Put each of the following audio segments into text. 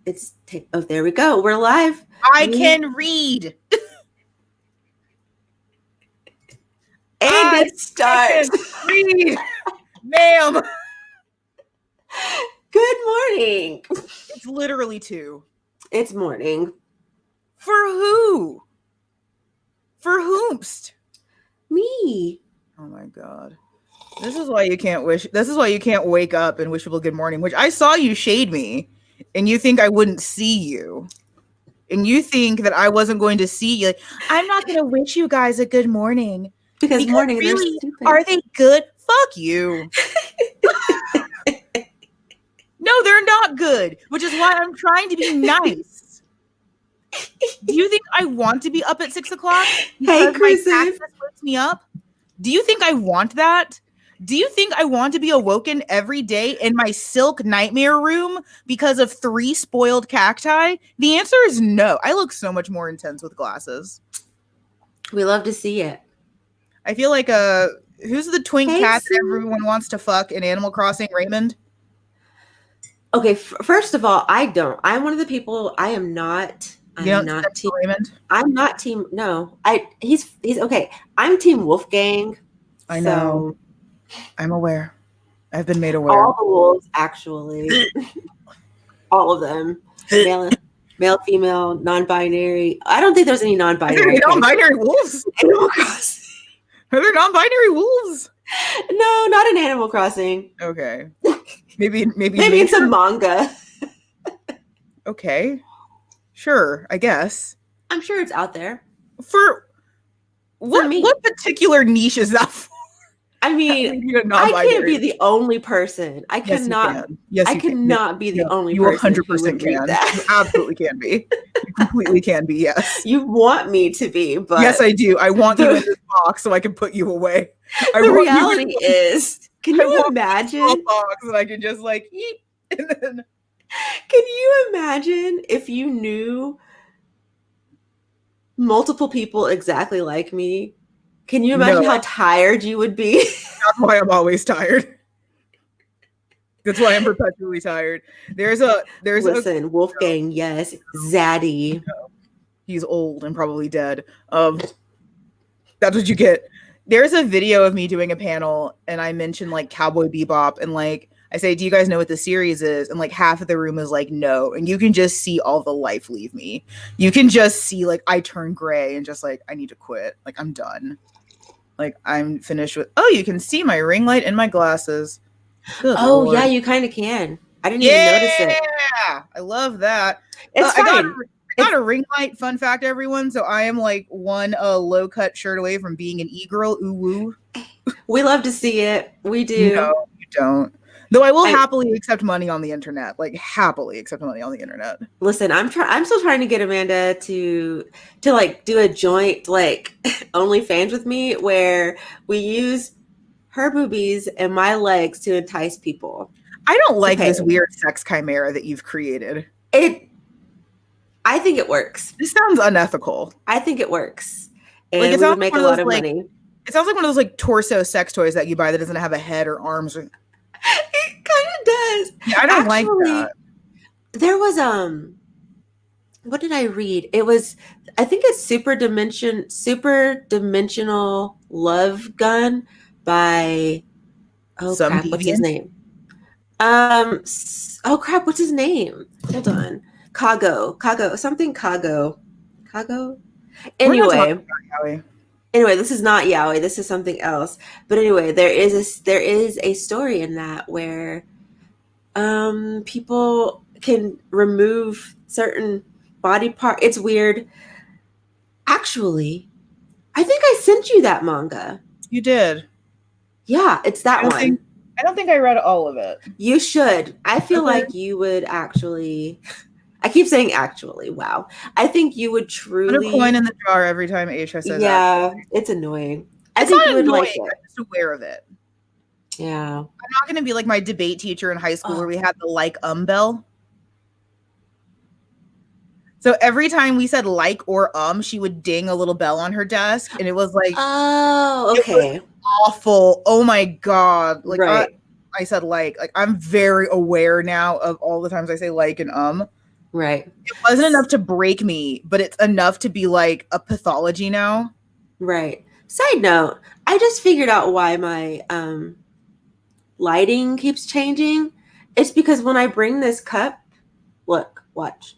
there we go. We're live. I can read. And it starts. Read, ma'am. Good morning. It's literally 2. It's morning. For who? For whomst? Me. Oh my god. This is why you can't wake up and wish people good morning, which I saw you shade me, and you think I wouldn't see you. And you think that I wasn't going to see you. Like, I'm not going to wish you guys a good morning. Because morning, really, are they good? Fuck you. No, they're not good, which is why I'm trying to be nice. Do you think I want to be up at 6 o'clock because my cactus wakes me up? Do you think I want that? Do you think I want to be awoken every day in my silk nightmare room because of 3 spoiled cacti? The answer is no. I look so much more intense with glasses. We love to see it. I feel like who's the twink cat that everyone wants to fuck in Animal Crossing? Raymond? Okay, first of all, I don't. I'm one of the people. I am not. I'm not team Raymond. I'm not team. No, he's okay. I'm team Wolfgang. I know. I'm aware. I've been made aware. All the wolves, actually. All of them. Male, female, non-binary. I don't think there's any non-binary. Non-binary wolves? Animal Crossing. Are there non-binary wolves? No, not in Animal Crossing. Okay. Maybe it's a manga. Okay. Sure, I guess. I'm sure it's out there. For what particular niche is that for? I mean, I can't be the only person. I cannot. Yes, I cannot be the only person. You 100% can. You absolutely can be. You completely can be. Yes. You want me to be, but yes, I do. I want you in this box so I can put you away. The reality is, can you imagine? Box and I can just like eat. And then, can you imagine if you knew multiple people exactly like me? Can you imagine how tired you would be? That's why I'm always tired. That's why I'm perpetually tired. Listen, Wolfgang, yes. Zaddy. He's old and probably dead. That's what you get. There's a video of me doing a panel and I mentioned like Cowboy Bebop and like I say, do you guys know what the series is? And like half of the room is like, no. And you can just see all the life leave me. You can just see like I turn gray and just like, I need to quit. Like I'm done. Like I'm finished with, you can see my ring light in my glasses. Good Lord. Yeah, you kind of can. I didn't even notice it. Yeah, I love that. It's fine. I got a ring light, fun fact, everyone. So I am like one low cut shirt away from being an e-girl. Ooh woo. We love to see it. We do. No, you don't. Though I will happily accept money on the internet. Like happily accept money on the internet. Listen, I'm still trying to get Amanda to like do a joint like OnlyFans with me where we use her boobies and my legs to entice people. I don't like this weird sex chimera that you've created. I think it works. This sounds unethical. I think it works. And like, we would make a lot of money. It sounds like one of those like torso sex toys that you buy that doesn't have a head or arms. It kind of does. Yeah, I don't like that. There was what did I read? It was, I think it's Super Dimensional Love Gun by crap, what's his name? What's his name? Hold on. Kago. Anyway, this is not Yaoi. This is something else. But anyway, there is a story in that where people can remove certain body part. It's weird. Actually, I think I sent you that manga. You did. Yeah, it's that one. I don't think I read all of it. You should. I feel like you would actually. I keep saying actually. Wow. I think you would truly. Put a coin in the jar every time Aisha says that. Yeah, it's annoying. I think you would like it. I'm just aware of it. Yeah. I'm not going to be like my debate teacher in high school where we had the bell. So every time we said like or she would ding a little bell on her desk, and it was like, oh, okay, awful. Oh my god, like right. I said like I'm very aware now of all the times I say like and Right. It wasn't enough to break me, but it's enough to be like a pathology now. Right. Side note, I just figured out why my lighting keeps changing. It's because when I bring this cup, look, watch.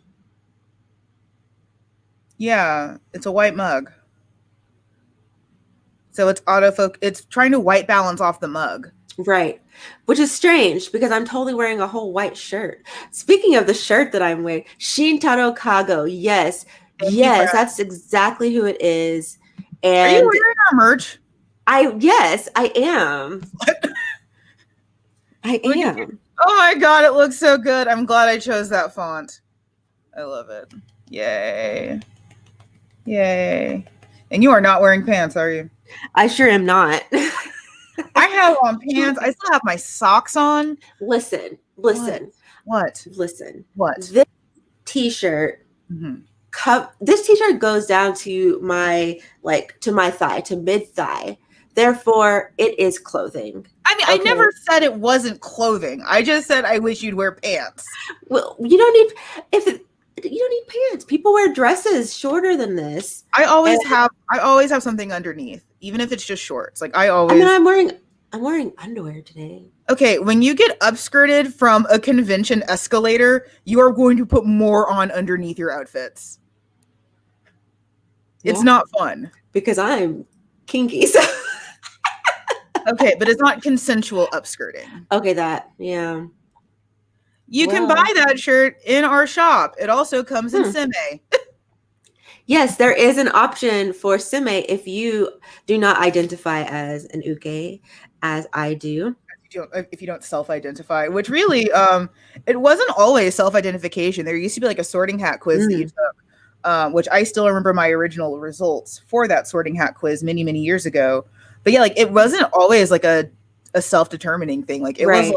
Yeah, it's a white mug. So it's autofocus. It's trying to white balance off the mug. Right. Which is strange because I'm totally wearing a whole white shirt. Speaking of the shirt that I'm wearing, Shintaro Kago. Yes. Thank you for. Yes, that's exactly who it is. Are you And wearing our merch? yes, I am. I am. Oh my god, it looks so good. I'm glad I chose that font. I love it. Yay. Yay. And you are not wearing pants, are you? I sure am not. I have on pants. I still have my socks on. Listen. What? Listen. What? This t-shirt this t-shirt goes down to my thigh, to mid-thigh. Therefore, it is clothing. I mean, okay. I never said it wasn't clothing. I just said I wish you'd wear pants. Well, you don't need pants. People wear dresses shorter than this. I always have something underneath, even if it's just shorts. Like I'm wearing underwear today. Okay, when you get upskirted from a convention escalator, you are going to put more on underneath your outfits. Yeah. It's not fun. Because I'm kinky, so okay, but it's not consensual upskirting. Okay, yeah. You can buy that shirt in our shop. It also comes in seme. Yes, there is an option for seme if you do not identify as an uke, as I do. If you don't self-identify, which really, it wasn't always self-identification. There used to be like a sorting hat quiz that you took, which I still remember my original results for that sorting hat quiz many, many years ago. But yeah, like it wasn't always like a self-determining thing. Like it was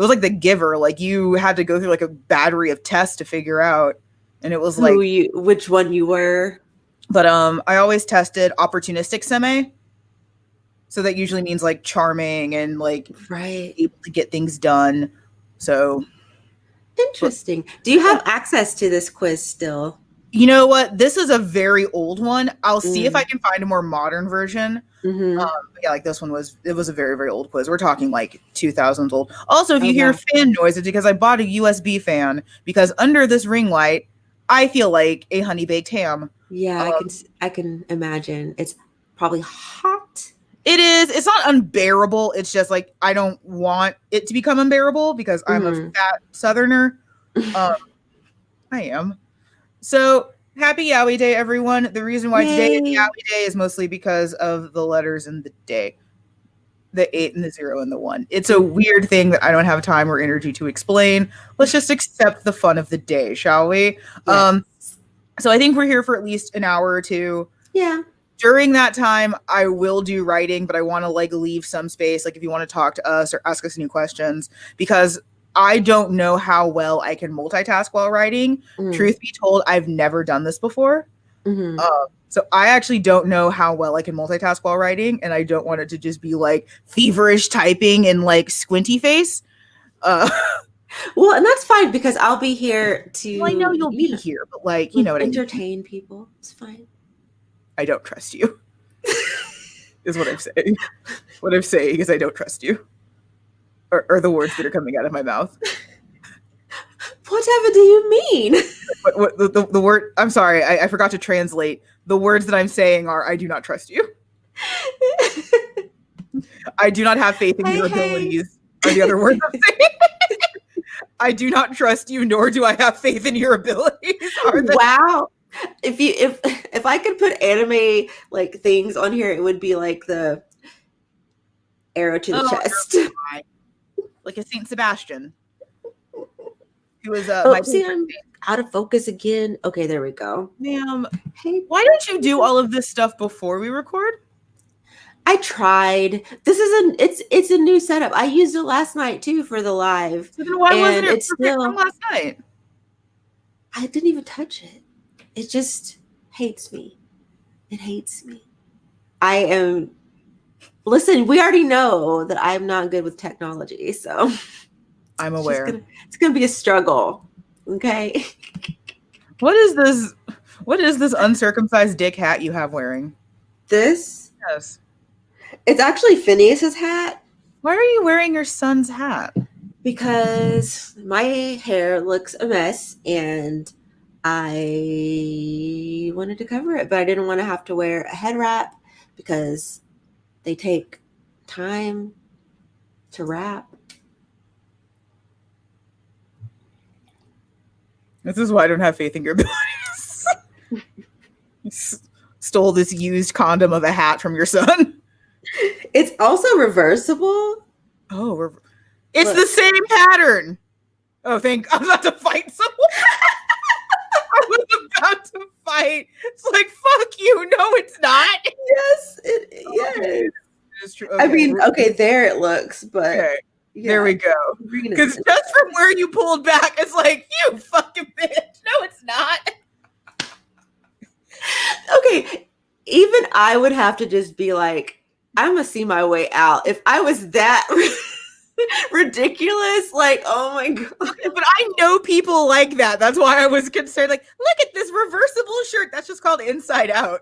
like The Giver. Like you had to go through like a battery of tests to figure out. And it was which one you were. But I always tested opportunistic seme. So that usually means like charming and like able to get things done. So interesting. Do you have access to this quiz still? You know what? This is a very old one. I'll see if I can find a more modern version. Yeah, like this one it was a very, very old quiz. We're talking like 2000s old. Also, if you hear fan noise, it's because I bought a USB fan because under this ring light, I feel like a honey baked ham. Yeah, I can imagine. It's probably hot. It is. It's not unbearable. It's just like I don't want it to become unbearable because I'm a fat Southerner. I am. So happy Yaoi Day, everyone. The reason why today is Yaoi Day is mostly because of the letters in the day. The 8 and the 0 and the 1. It's a weird thing that I don't have time or energy to explain. Let's just accept the fun of the day, shall we? Yes. So I think we're here for at least an hour or two. Yeah. During that time, I will do writing, but I want to like leave some space. Like if you want to talk to us or ask us new questions, because I don't know how well I can multitask while writing. Truth be told, I've never done this before. So I actually don't know how well I can multitask while writing, and I don't want it to just be like feverish typing and like squinty face. Well, and that's fine because I'll be here to. Well, I know you'll be here, but like you know what entertain people. It's fine. I don't trust you. Is what I'm saying. What I'm saying is I don't trust you. Or the words that are coming out of my mouth. Whatever do you mean? What the word? I'm sorry, I forgot to translate. The words that I'm saying are, I do not trust you. I do not have faith in your abilities. Are the other words I'm saying? I do not trust you, nor do I have faith in your abilities. Wow. If I could put anime like things on here, it would be like the arrow to the chest. Like a Saint Sebastian. Who was I'm out of focus again. Okay, there we go. Ma'am, hey, why don't you do all of this stuff before we record? I tried. It's a new setup. I used it last night too for the live. So then why wasn't it from last night? I didn't even touch it. It just hates me. It hates me. Listen, we already know that I'm not good with technology, so I'm aware. It's gonna be a struggle. Okay. What is this? What is this uncircumcised dick hat you have wearing? This, Yes. it's actually Phineas's hat Why are you wearing your son's hat? because my hair looks a mess and I wanted to cover it, but I didn't want to have to wear a head wrap because they take time to wrap. This is why I don't have faith in your abilities. You stole this used condom of a hat from your son. It's also reversible. Oh, it's Look. the same pattern. Oh, I'm about to fight someone. I was about to fight. It's like, fuck you. No, it's not. Yes, yes. Okay. It's true. Okay. I mean, okay, there it looks, but okay. yeah. There we go. Because just from where you pulled back, it's like, you fucking bitch. No, it's not. Okay, even I would have to just be like, I'm gonna see my way out. If I was that ridiculous, like, oh my god. But I know people like that. That's why I was concerned. Like, look at this reversible shirt. That's just called Inside Out.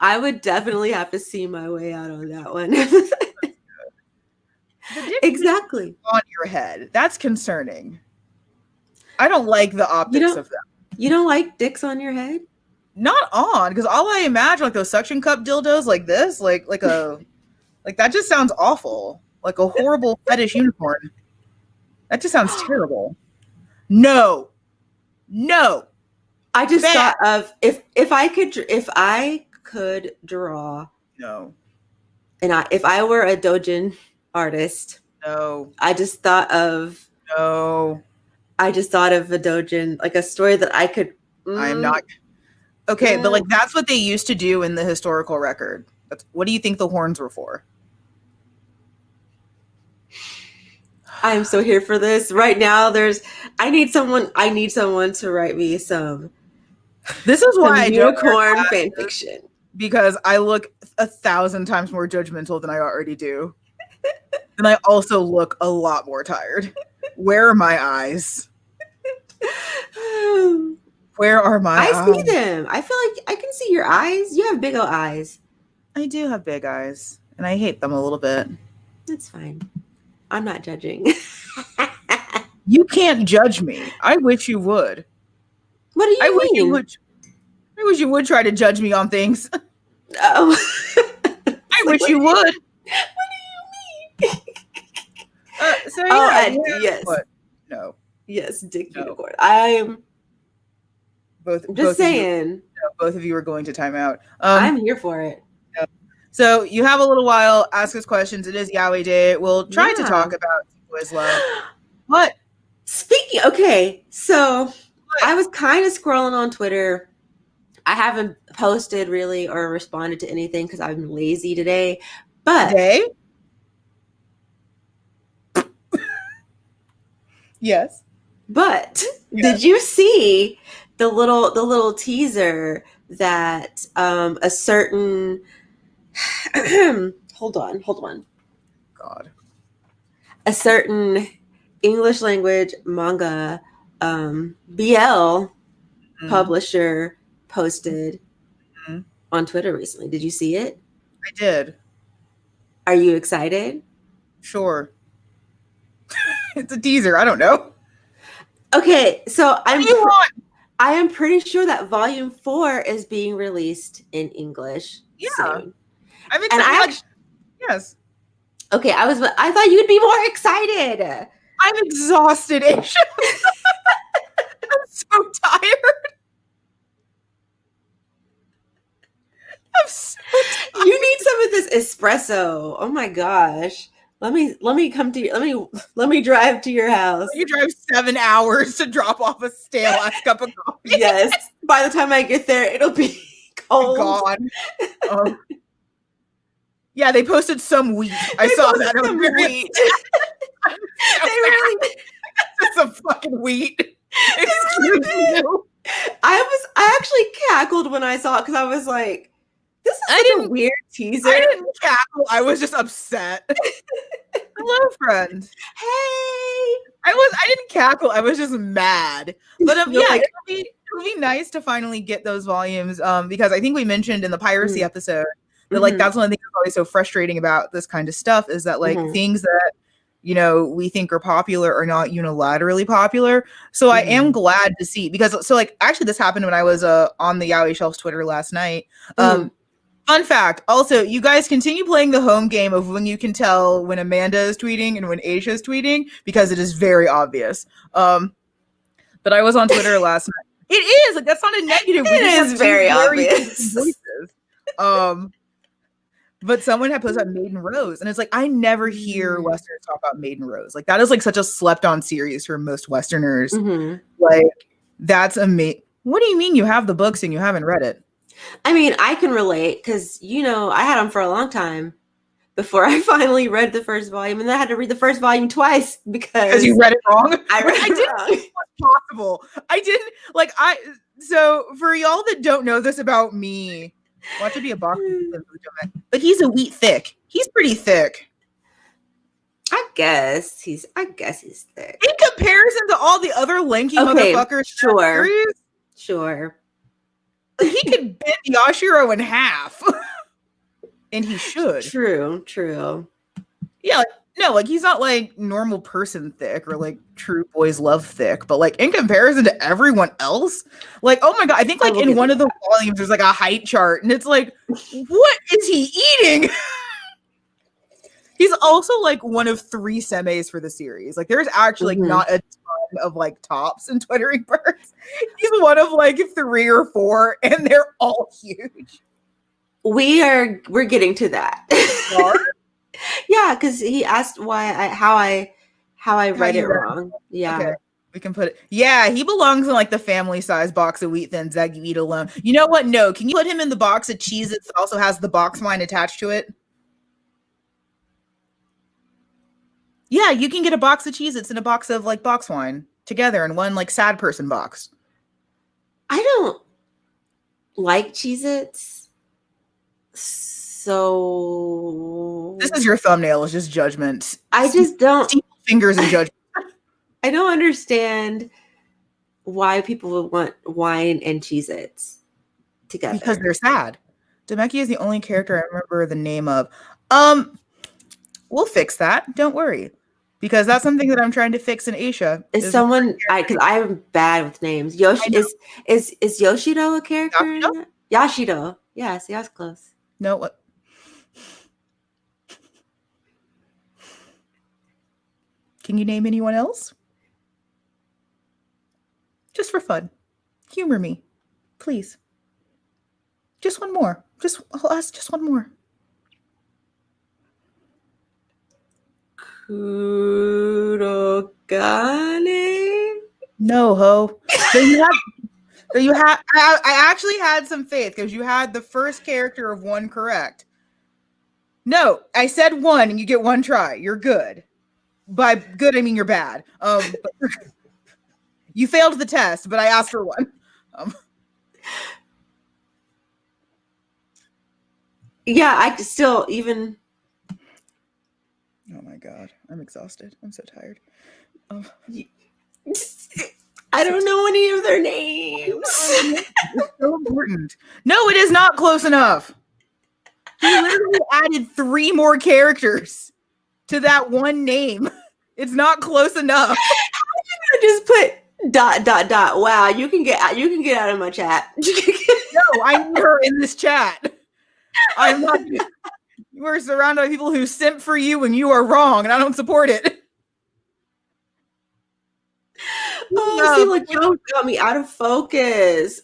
I would definitely have to see my way out on that one. Exactly. On your head. That's concerning. I don't like the optics of them. You don't like dicks on your head? Not on, because all I imagine, like those suction cup dildos like this, like that just sounds awful. Like a horrible fetish unicorn. That just sounds terrible. No. I just thought of if I could draw. No. And if I were a doujin artist. No. I just thought of a doujin, like a story that I could. I am not. Okay, but like that's what they used to do in the historical record. What do you think the horns were for? I am so here for this. Right now, I need someone to write me some. This is why I unicorn fan fiction. Because I look 1,000 times more judgmental than I already do. And I also look a lot more tired. Where are my eyes? Where are my eyes? I see them. I feel like I can see your eyes. You have big old eyes. I do have big eyes. And I hate them a little bit. That's fine. I'm not judging. You can't judge me. I wish you would. What do you mean? I wish you would try to judge me on things. Oh. I wish you would. What do you mean? Yes. What? No. Yes, dick unicorn. I'm just saying. Both of you are going to time out. I'm here for it. No. So you have a little while. Ask us questions. It is Yaoi Day. We'll try to talk about boys love. What? Speaking. Okay, so I was kind of scrolling on Twitter. I haven't posted really or responded to anything because I'm lazy today. But today? Yes. But did you see the little teaser that a certain hold on. God. A certain English language manga BL publisher posted on Twitter recently. Did you see it? I did. Are you excited? Sure. It's a teaser. I don't know. Okay, so what do you want? I am pretty sure that Volume 4 is being released in English soon. I'm excited. Yes. Okay, I thought you'd be more excited. I'm exhausted, Aisha. I'm so tired. I'm so tired. You need some of this espresso. Oh my gosh. Let me come to you. Let me drive to your house. You drive 7 hours to drop off a stale ass cup of coffee. Yes. By the time I get there, it'll be cold. Gone. Yeah, they posted some wheat. I saw that. Some wheat. They really some fucking wheat. Excuse you. I actually cackled when I saw it because I was like, this is such a weird teaser. I didn't cackle. I was just upset. Hello, friend. Hey. I didn't cackle. I was just mad. But You're like, it'll be nice to finally get those volumes. Because I think we mentioned in the piracy mm, episode that like mm-hmm, that's one of the things that's always so frustrating about this kind of stuff is that like mm-hmm, things that we think are popular are not unilaterally popular. So I am mm-hmm, glad to see because so like actually this happened when I was on the Yaoi Shelf's Twitter last night. mm-hmm. Fun fact. Also, you guys continue playing the home game of when you can tell when Amanda is tweeting and when Aisha is tweeting because it is very obvious. But I was on Twitter last night. It is like that's not a negative. We just It have is two very very different obvious. voices. But someone had posted about Maiden Rose, and it's like I never hear Westerners talk about Maiden Rose. Like that is like such a slept-on series for most Westerners. Mm-hmm. Like that's amazing. What do you mean you have the books and you haven't read it? I mean, I can relate because, I had them for a long time before I finally read the first volume. And then I had to read the first volume twice Because because you read it wrong. I read I it didn't wrong. think it was possible. I didn't like I. So for y'all that don't know this about me, watch it be a box. But he's a wheat thick. He's pretty thick. I guess he's thick. In comparison to all the other lanky motherfuckers, sure. Sure. he could bend Yashiro in half. And he should. True. Yeah, like he's not like normal person thick or like true boys love thick, but like in comparison to everyone else, like oh my god, I think like in one of the volumes there's like a height chart and it's like, what is he eating? He's also like one of 3 semis for the series. Like there's actually like not a ton of like tops in Twittering Birds. He's one of like 3 or 4 and they're all huge. We're getting to that. Yeah, because he asked how I read it wrong. Yeah. Okay. We can put it. Yeah, he belongs in like the family size box of wheat thins that you eat alone. You know what? No, can you put him in the box of Cheez-Its that also has the box wine attached to it? Yeah, you can get a box of Cheez-Its and a box of like box wine together in one like sad person box. I don't like Cheez-Its. So this is your thumbnail, is just judgment. I just don't fingers and judgment. I don't understand why people would want wine and Cheez-Its together. Because they're sad. Demeki is the only character I remember the name of. We'll fix that. Don't worry. Because that's something that I'm trying to fix in Asia. Is someone because I'm bad with names. Is Yoshido a character? Yashido. Yes, yeah, that's close. No, what? Can you name anyone else? Just for fun. Humor me. Please. Just one more. I'll ask just one more. Kurogane? No, ho. I actually had some faith because you had the first character of one correct. No, I said one and you get one try. You're good. By good, I mean you're bad. You failed the test, but I asked for one. Yeah, I still even. Oh my god, I'm exhausted. I'm so tired. I don't know any of their names. It's so important. No, it is not close enough. He literally added 3 more characters to that one name. It's not close enough. I just put ... Wow, you can get out of my chat. No, I need her in this chat. I'm not. You are surrounded by people who simp for you when you are wrong, and I don't support it. Oh, see, like you got me out of focus.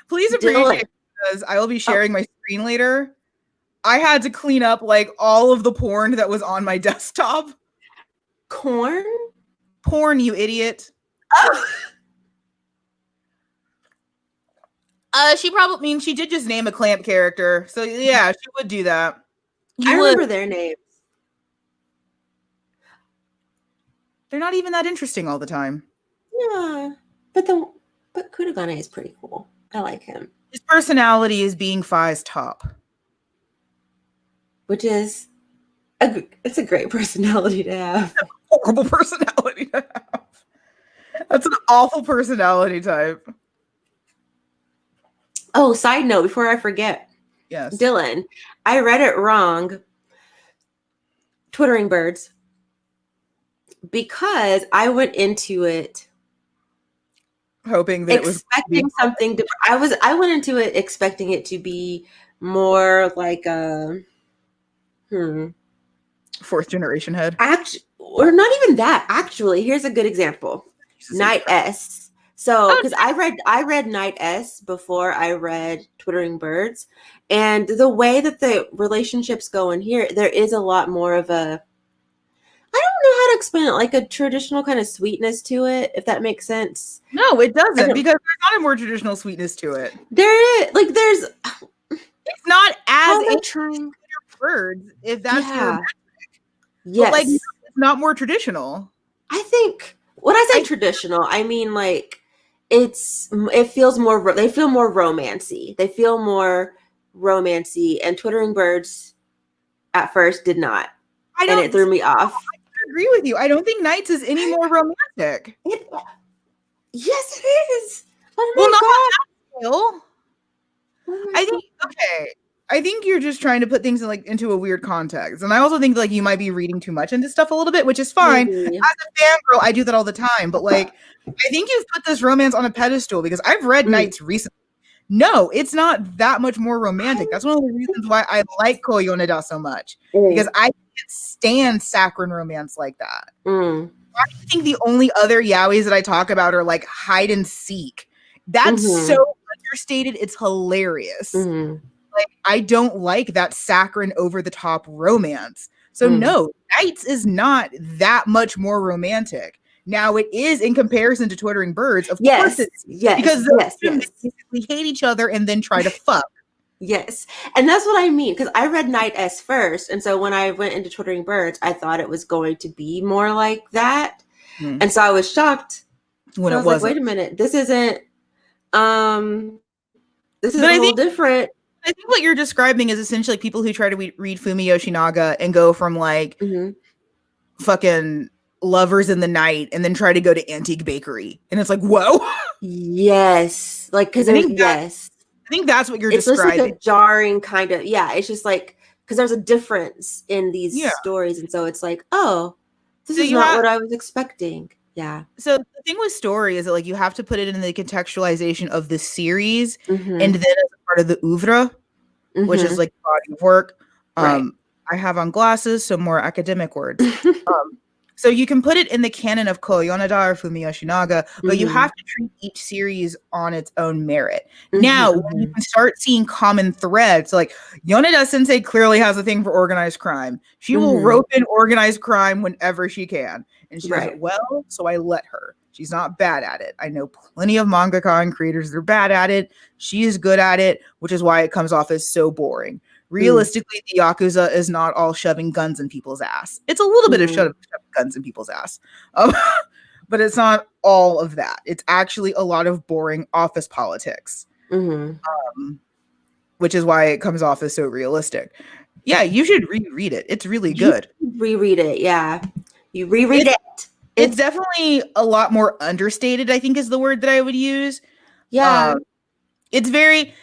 Please appreciate it because I will be sharing my screen later. I had to clean up like all of the porn that was on my desktop. Porn, you idiot. She she did just name a Clamp character. So yeah, she would do that. I remember their names. They're not even that interesting all the time. Yeah. But Kurogane is pretty cool. I like him. His personality is being Fi's top. Which is it's a great personality to have. horrible personality to have. That's an awful personality type. Oh, side note, before I forget, Yes. Dylan, I read it wrong. Twittering birds. Because I went into it Hoping that it was expecting something different. I went into it expecting it to be more like a fourth generation head. Or not even that. Actually, here's a good example. Night S. So, because I read Night S before I read Twittering Birds, and the way that the relationships go in here, there is a lot more of a, I don't know how to explain it, like a traditional kind of sweetness to it, if that makes sense. No, it doesn't, because there's not a more traditional sweetness to it. There is, like, there's. It's not as a trying birds, if that's your metric. Yes. But, like, it's not more traditional. I think when I say traditional, I mean like it feels more. They feel more romancy. They feel more romancy, and Twittering Birds at first did not, and it threw me off. I agree with you. I don't think Nights is any more romantic. Yes, it is. Oh well, my God. I think okay. I think you're just trying to put things into a weird context, and I also think you might be reading too much into stuff a little bit, which is fine. Maybe. As a fangirl, I do that all the time, but I think you've put this romance on a pedestal because I've read Nights recently. No, it's not that much more romantic. That's one of the reasons why I like Koi Yoneda so much, because I can't stand saccharine romance like that. I think the only other yaois that I talk about are hide and seek. That's so understated. It's hilarious. I don't like that saccharine over the top romance. So no, Nights is not that much more romantic. Now it is in comparison to Twittering Birds, of course it's because they basically hate each other and then try to fuck. Yes. And that's what I mean, because I read Night S first, and so when I went into Twittering Birds, I thought it was going to be more like that. And so I was shocked when it was wait a minute, this isn't this is a little different. I think what you're describing is essentially people who try to read Fumi Yoshinaga and go from fucking Lovers in the Night and then try to go to Antique Bakery. And it's whoa. Yes. Because I think that's what you're describing. It's just a jarring kind of, it's just because there's a difference in these stories. And so it's oh, this is not what I was expecting. Yeah. So the thing with story is that you have to put it in the contextualization of the series and then as a part of the oeuvre, which is body of work. I have on glasses, so more academic words. So you can put it in the canon of Koi Yoneda or Fumi Yoshinaga, but you have to treat each series on its own merit. Now, when you can start seeing common threads, Yoneda Sensei clearly has a thing for organized crime. She will rope in organized crime whenever she can. And she does it well, so I let her. She's not bad at it. I know plenty of mangaka and creators that are bad at it. She is good at it, which is why it comes off as so boring. Realistically, the Yakuza is not all shoving guns in people's ass. It's a little bit of shoving guns in people's ass. But it's not all of that. It's actually a lot of boring office politics. Which is why it comes off as so realistic. Yeah, you should reread it. It's really good. Reread it, yeah. You reread it. It's definitely a lot more understated, I think is the word that I would use. Yeah. It's very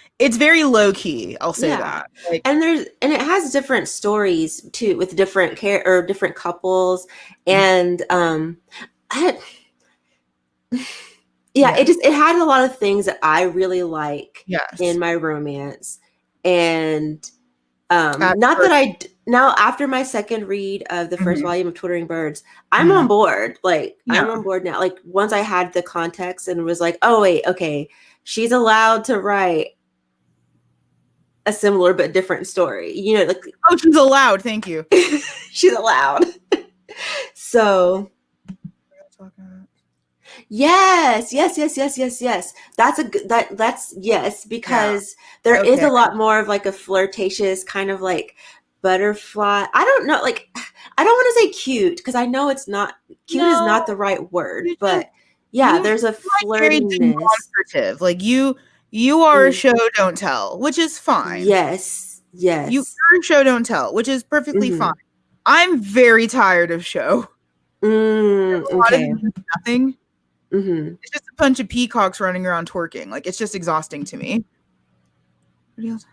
low key. I'll say that. And it has different stories too, with different different couples, and it had a lot of things that I really like in my romance, and now after my second read of the first volume of Twittering Birds, I'm on board. I'm on board now. Once I had the context and was oh wait, okay, she's allowed to write a similar but different story. Oh, she's allowed. Thank you. She's allowed. So yes. That's yes, because there is a lot more of a flirtatious kind of butterfly. I don't know, I don't want to say cute because I know it's not cute is not the right word, but there's a flirtiness. You are a show don't tell, which is fine. Yes. You are a show don't tell, which is perfectly fine. I'm very tired of show. A lot of Okay. it means nothing. Mm-hmm. It's just a bunch of peacocks running around twerking. Like, it's just exhausting to me. What else?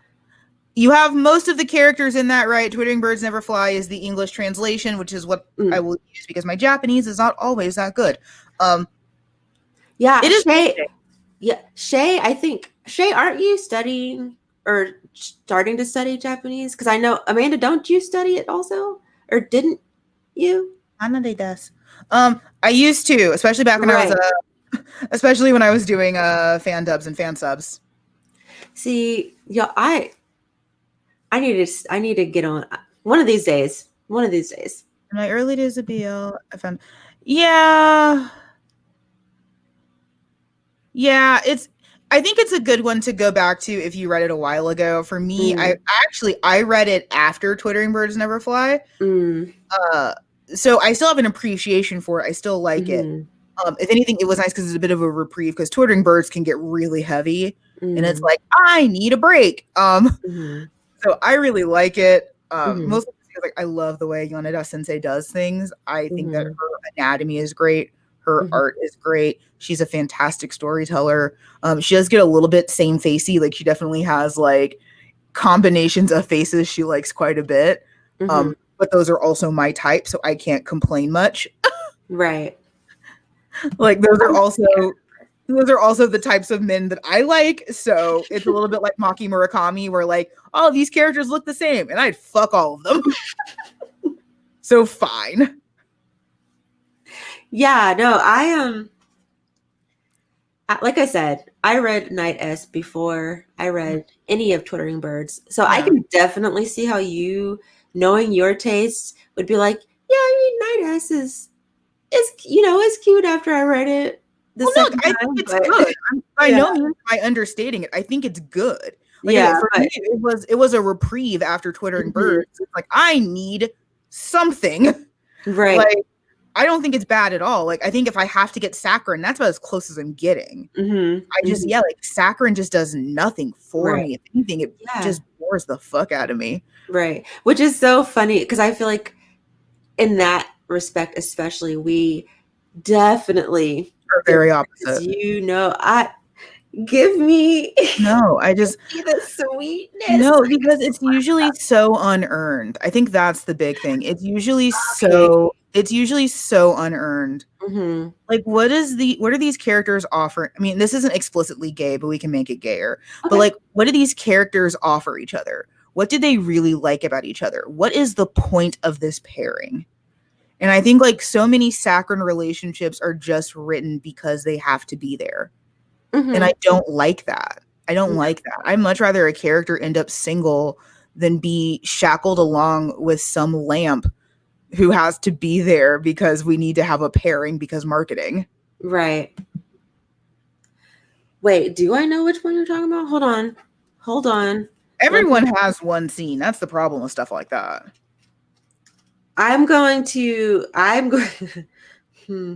You have most of the characters in that right. Twittering Birds Never Fly is the English translation, which is what I will use because my Japanese is not always that good. Yeah, It is. Shay. Yeah, Shay. I think Shay. Aren't you studying or starting to study Japanese? Because I know Amanda. Don't you study it also, or didn't you? Anade desu. I used to, especially back when I was Right. especially when I was doing fan dubs and fan subs. See, yeah, I need to get on one of these days. One of these days. In my early days of BL, I found, yeah, yeah, I think it's a good one to go back to if you read it a while ago. For me, I read it after Twittering Birds Never Fly. Mm, So I still have an appreciation for it. I still like it. mm, If anything, it was nice because it's a bit of a reprieve because Twittering Birds can get really heavy, and it's mm, like I need a break. mm, So I really like it. mm, Mostly because like I love the way Yoneda Sensei does things. I think that mm, her anatomy is great. Her mm, art is great. She's a fantastic storyteller. She does get a little bit same facey. Like she definitely has like combinations of faces she likes quite a bit. mm. But those are also my type, so I can't complain much. Right. Like those are also the types of men that I like. So it's a little bit like Maki Murakami, where like all of these characters look the same, and I'd fuck all of them. So fine. Yeah. No, I am. Like I said, I read Night S before I read any of Twittering Birds, so I Yeah. can definitely see how you, knowing your tastes, would be like, yeah, I mean, Night S is is cute after I read it the Well, look, second I think time, it's but good. By yeah, no means am I understating it. I think it's good. Like yeah, again, for but me, it was a reprieve after Twittering mhm, Birds. It's like I need something. right, Like I don't think it's bad at all. Like I think if I have to get saccharin, that's about as close as I'm getting. hmm I just hmm yeah, like saccharin just does nothing for right, me. If anything, it yeah, just bores the fuck out of me. right, which is so funny because I feel like in that respect, especially, we definitely Are very differ because opposite. I give me No, I give just me the sweetness. no, because it's usually so unearned. I think that's the big thing. Okay. It's usually so unearned. Hmm. Like what are these characters offer? I mean, this isn't explicitly gay, but we can make it gayer. But Okay. like what do these characters offer each other? What do they really like about each other? What is the point of this pairing? And I think like so many saccharine relationships are just written because they have to be there. And Hmm. I don't like that. I don't like that. I'd much rather a character end up single than be shackled along with some lamp who has to be there because we need to have a pairing because marketing. Right. Wait, do I know which one you're talking about? Hold on. Hold on. Let me Everyone has one scene. That's the problem with stuff like that. I'm going hmm.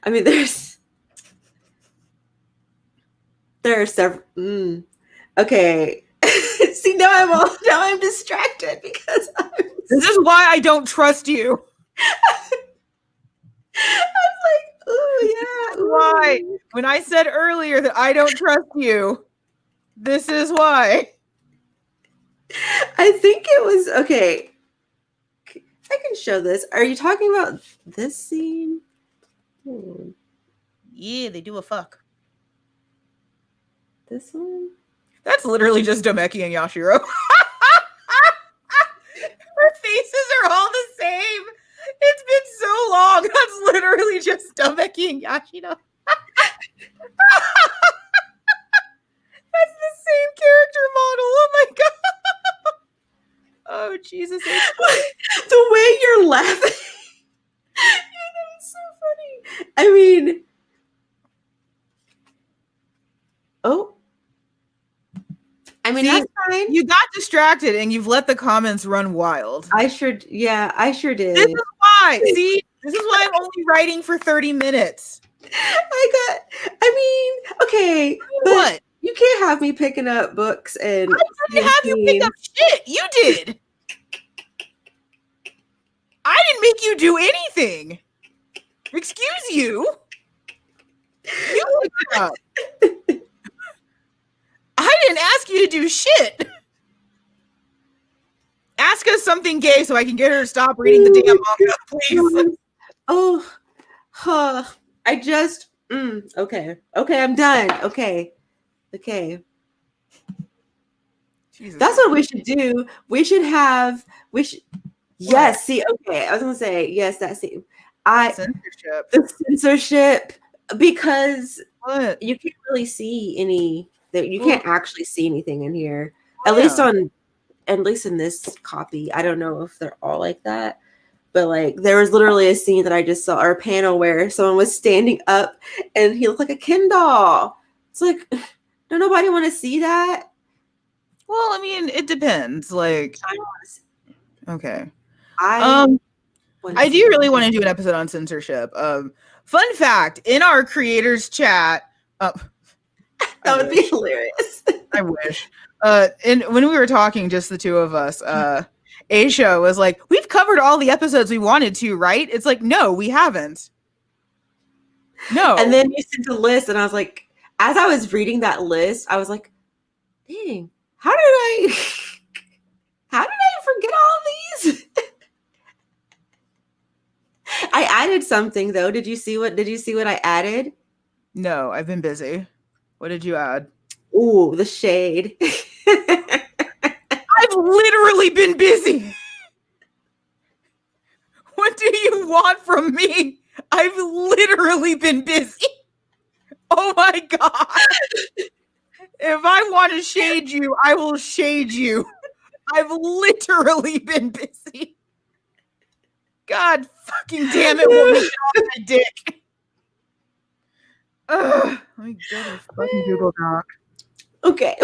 I mean there are several okay. See, now I'm distracted because This is why I don't trust you. I'm like, ooh, yeah, Why? ooh. When I said earlier that I don't trust you, this is why. I think it was okay. I can show this. Are you talking about this scene? Yeah, they do a fuck. This one? That's literally just Domeki and Yashiro. Her faces are all the same. It's been so long. That's literally just Domeki and Yashiro. That's the same character model. Oh my god. Oh Jesus. The way you're laughing. It's so funny. I mean, oh. I mean, See, that's fine. you got distracted and you've let the comments run wild. I sure did. This is why. See, this is why I'm only writing for 30 minutes. I mean, okay, but What? you can't have me picking up books and I didn't have you pick up shit. You did. I didn't make you do anything. Excuse you? You picked it up. I didn't ask you to do shit. Ask us something gay so I can get her to stop reading the damn manga, please. Oh, huh. I just. Okay. Okay, I'm done. Okay. Jesus That's what we should do. We should have. Yes. See. Okay. I was gonna say yes. That's it. Censorship. The censorship, because What? you can't really see any. You Well, can't actually see anything in here. Oh, At least in this copy. I don't know if they're all like that. But like there was literally a scene that I just saw, or a panel where someone was standing up and he looked like a Ken doll. It's like, don't nobody want to see that? Well, I mean, it depends. Like, I don't want to see. okay. I do really want to do an episode on censorship. Fun fact, in our creators chat, that would be hilarious. I wish. And when we were talking, just the two of us, Aisha was like, "We've covered all the episodes we wanted to, right?" It's like, no, we haven't. No. And then you sent a list, and I was like, as I was reading that list, I was like, dang, how did I forget all these? I added something though. Did you see what I added? No, I've been busy. What did you add? Ooh, the shade. I've literally been busy. What do you want from me? I've literally been busy. Oh my God. If I want to shade you, I will shade you. I've literally been busy. God fucking damn it, let me get off my dick. Ugh, let me go to fucking Google Doc. Okay.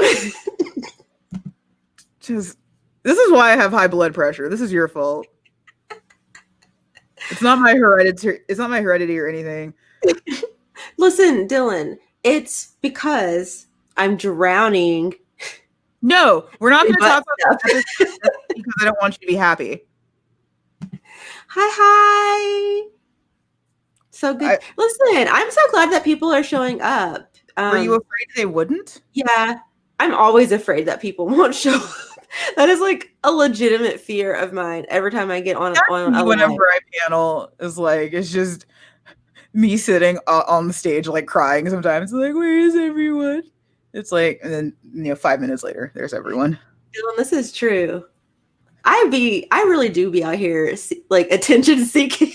This is why I have high blood pressure. This is your fault. It's not my heredity or anything. Listen, Dylan, it's because I'm drowning. No, we're not going to talk about that because I don't want you to be happy. Hi. So good. Listen, I'm so glad that people are showing up. Were you afraid they wouldn't? Yeah, I'm always afraid that people won't show up. That is like a legitimate fear of mine. Every time I get on whenever I panel is like, it's just me sitting on the stage like crying sometimes. Like, where is everyone? It's like, and then 5 minutes later, there's everyone. Dylan, this is true. I really do be out here like attention seeking.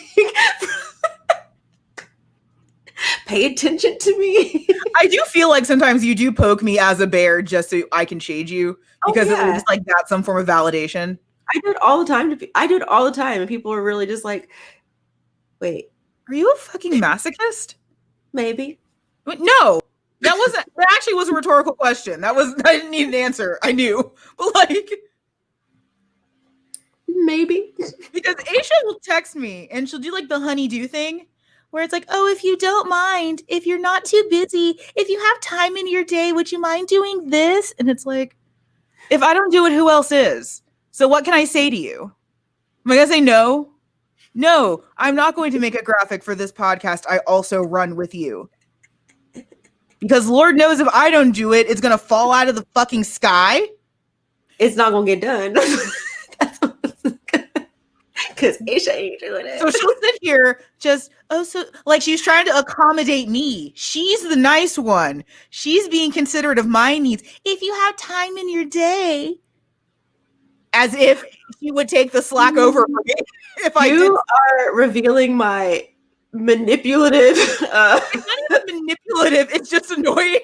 Pay attention to me. I do feel like sometimes you do poke me as a bear just so I can shade you because it looks like that's some form of validation. I do it all the time. I do it all the time, and people are really just like, "Wait, are you a fucking masochist?" Maybe. No, that actually was a rhetorical question. I didn't need an answer. I knew, but like, maybe because Aisha will text me and she'll do like the honeydew thing. Where it's like, oh, if you don't mind, if you're not too busy, if you have time in your day, would you mind doing this? And it's like, if I don't do it, who else is? So what can I say to you? Am I going to say no? No, I'm not going to make a graphic for this podcast I also run with you. Because Lord knows if I don't do it, it's going to fall out of the fucking sky. It's not going to get done. Because Aisha ain't doing it. So she'll sit here like she's trying to accommodate me. She's the nice one. She's being considerate of my needs. If you have time in your day, as if she would take the slack over for me. If you are revealing my manipulative. It's not even manipulative. It's just annoying.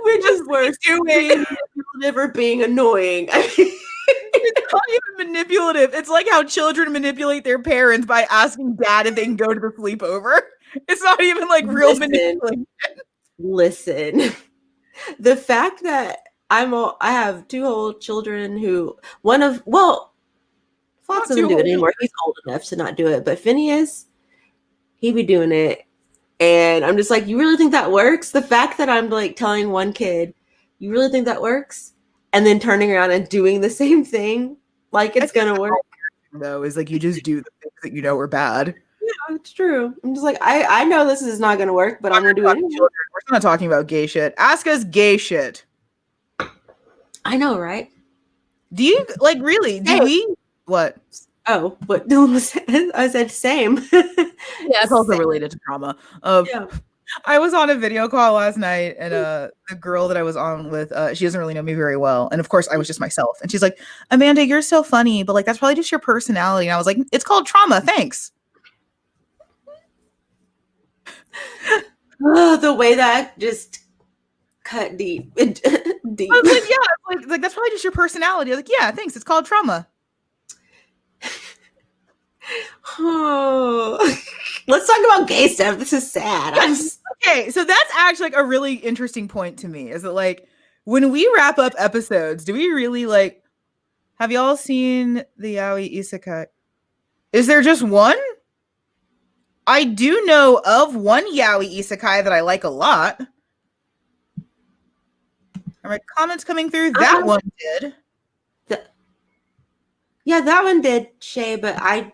We're just being manipulative or being annoying. It's not even manipulative. It's like how children manipulate their parents by asking dad if they can go to the sleepover. It's not even like real manipulation. Listen, the fact that I have 2 old children who Fox doesn't do it anymore. He's old enough to not do it, but Phineas, he be doing it. And I'm just like, you really think that works? The fact that I'm like telling one kid, you really think that works? And then turning around and doing the same thing like it's gonna work. though, is like you just do the things that you know are bad. Yeah, it's true. I'm just like, I know this is not gonna work, but I'm gonna do it anyway. Children. We're not talking about gay shit. Ask us gay shit. I know, right? Do you like really? Do Same. we? What? Oh, what Dylan was saying. I said same. Yeah, it's also Same. related to trauma. Of Yeah. I was on a video call last night, and the girl that I was on with, she doesn't really know me very well, and of course I was just myself. And she's like, "Amanda, you're so funny, but like that's probably just your personality." And I was like, "It's called trauma, thanks." The way that just cut deep. Deep. I was like, "Yeah, like that's probably just your personality." I was like, "Yeah, thanks. It's called trauma." Oh. Let's talk about gay stuff. This is sad. Yes. Okay, so that's actually like a really interesting point to me. Is that like when we wrap up episodes, do we really like? Have y'all seen the Yaoi Isekai? Is there just one? I do know of one Yaoi Isekai that I like a lot. All right, comments coming through. That one did. Yeah, that one did, Shay, but I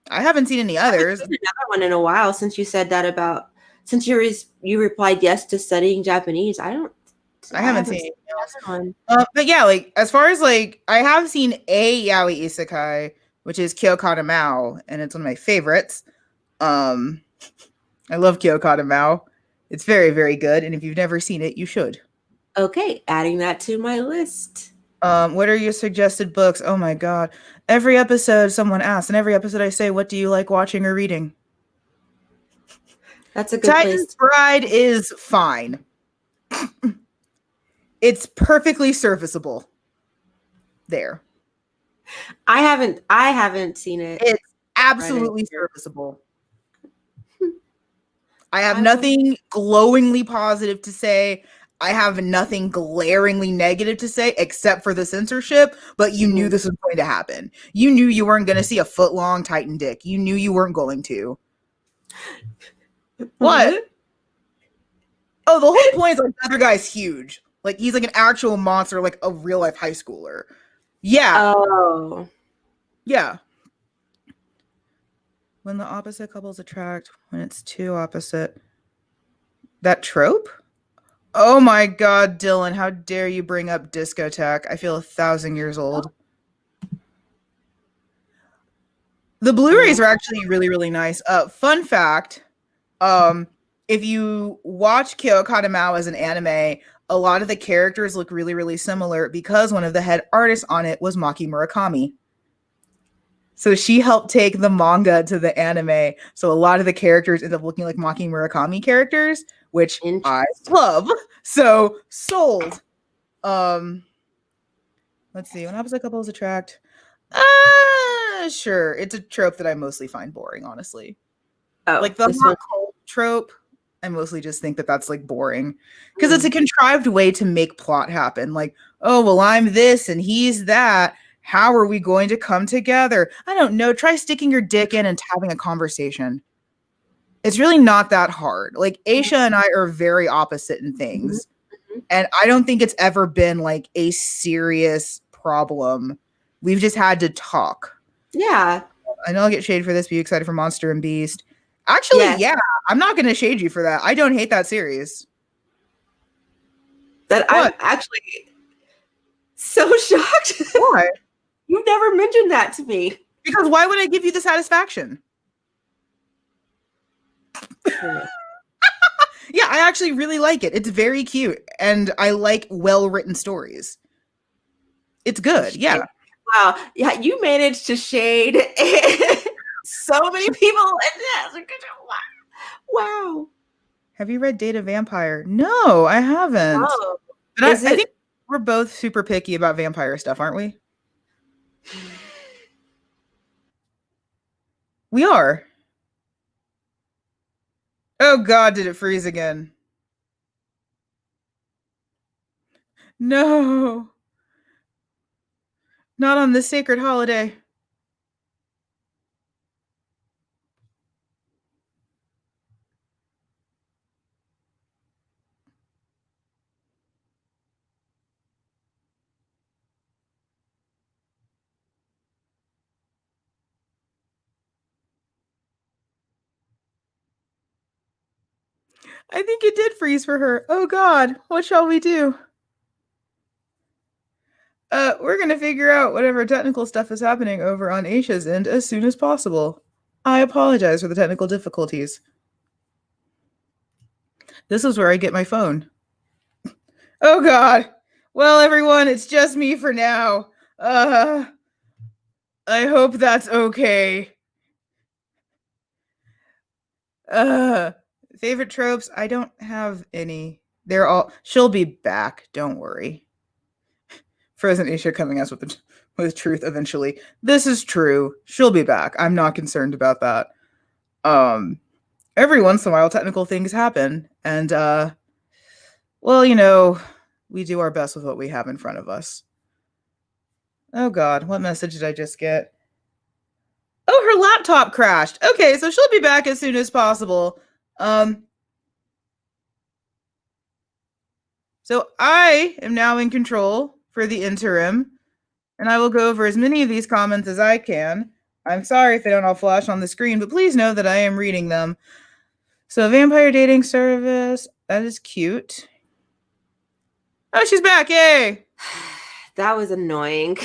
haven't seen any others. haven't seen another one in a while since you said that about since you replied yes to studying Japanese. I haven't seen anything else. One. But yeah, like as far as like I have seen a Yaoi Isekai, which is Kyokata Mao, and it's one of my favorites. I love Kyokata Mao. It's very, very good, and if you've never seen it, you should. Okay, adding that to my list. What are your suggested books? Oh my god. Every episode someone asks, and every episode I say, what do you like watching or reading? That's a good Titan's place. Bride is fine. It's perfectly serviceable. There. I haven't seen it. It's absolutely serviceable. I have nothing glowingly positive to say. I have nothing glaringly negative to say except for the censorship, but you knew this was going to happen. You knew you weren't going to see a foot-long Titan dick. You knew you weren't going to. What? Oh, the whole point is like the other guy's huge. Like he's like an actual monster, like a real-life high schooler. Yeah. Oh. Yeah. When the opposite couples attract, when it's two opposite. That trope? Oh my god, Dylan, how dare you bring up discotheque? I feel 1,000 years old. The Blu-rays are actually really, really nice. Fun fact, if you watch Kyokata Mao as an anime, a lot of the characters look really, really similar because one of the head artists on it was Maki Murakami. So she helped take the manga to the anime. So a lot of the characters end up looking like Maki Murakami characters, which I love. So sold. Let's see. When opposite couples attract. Sure. It's a trope that I mostly find boring, honestly. Oh, like the hot cold trope. I mostly just think that that's like boring because it's a contrived way to make plot happen. Like, oh, well, I'm this and he's that. How are we going to come together? I don't know. Try sticking your dick in and having a conversation. It's really not that hard. Like Aisha and I are very opposite in things. And I don't think it's ever been like a serious problem. We've just had to talk. Yeah. I know I'll get shade for this, but you excited for Monster and Beast? Actually, yeah. I'm not going to shade you for that. I don't hate that series. I'm actually so shocked. Why? You've never mentioned that to me. Because why would I give you the satisfaction? Yeah, I actually really like it. It's very cute, and I like well-written stories. It's good, yeah. Wow, yeah, you managed to shade so many people. Wow. Have you read Date a Vampire? No, I haven't. Oh, but I think we're both super picky about vampire stuff, aren't we? We are. Oh god, did it freeze again? No. Not on this sacred holiday. I think it did freeze for her. Oh God, what shall we do? We're gonna figure out whatever technical stuff is happening over on Aisha's end as soon as possible. I apologize for the technical difficulties. This is where I get my phone. Oh God. Well, everyone, it's just me for now. I hope that's okay. Uh, Favorite tropes? I don't have any. They're all. She'll be back. Don't worry. Frozen Asia coming us with truth eventually. This is true. She'll be back. I'm not concerned about that. Um, every once in a while, technical things happen, and well, we do our best with what we have in front of us. Oh God, what message did I just get? Oh, her laptop crashed. Okay, so she'll be back as soon as possible. So I am now in control for the interim, and I will go over as many of these comments as I can. I'm sorry if they don't all flash on the screen, but please know that I am reading them. So, vampire dating service, that is cute. Oh, she's back! Yay! That was annoying.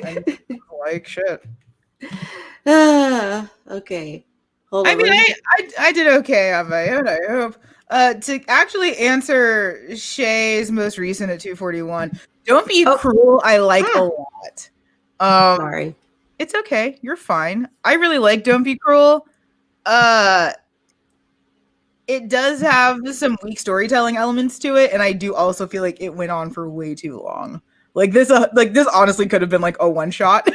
Like shit. Okay. Hold on. I mean, I did okay on my own, I hope. To actually answer Shay's most recent at 241, Don't Be Cruel, I like a lot. Sorry. It's okay. You're fine. I really like Don't Be Cruel. It does have some weak storytelling elements to it, and I do also feel like it went on for way too long. Like this honestly could have been like a one shot.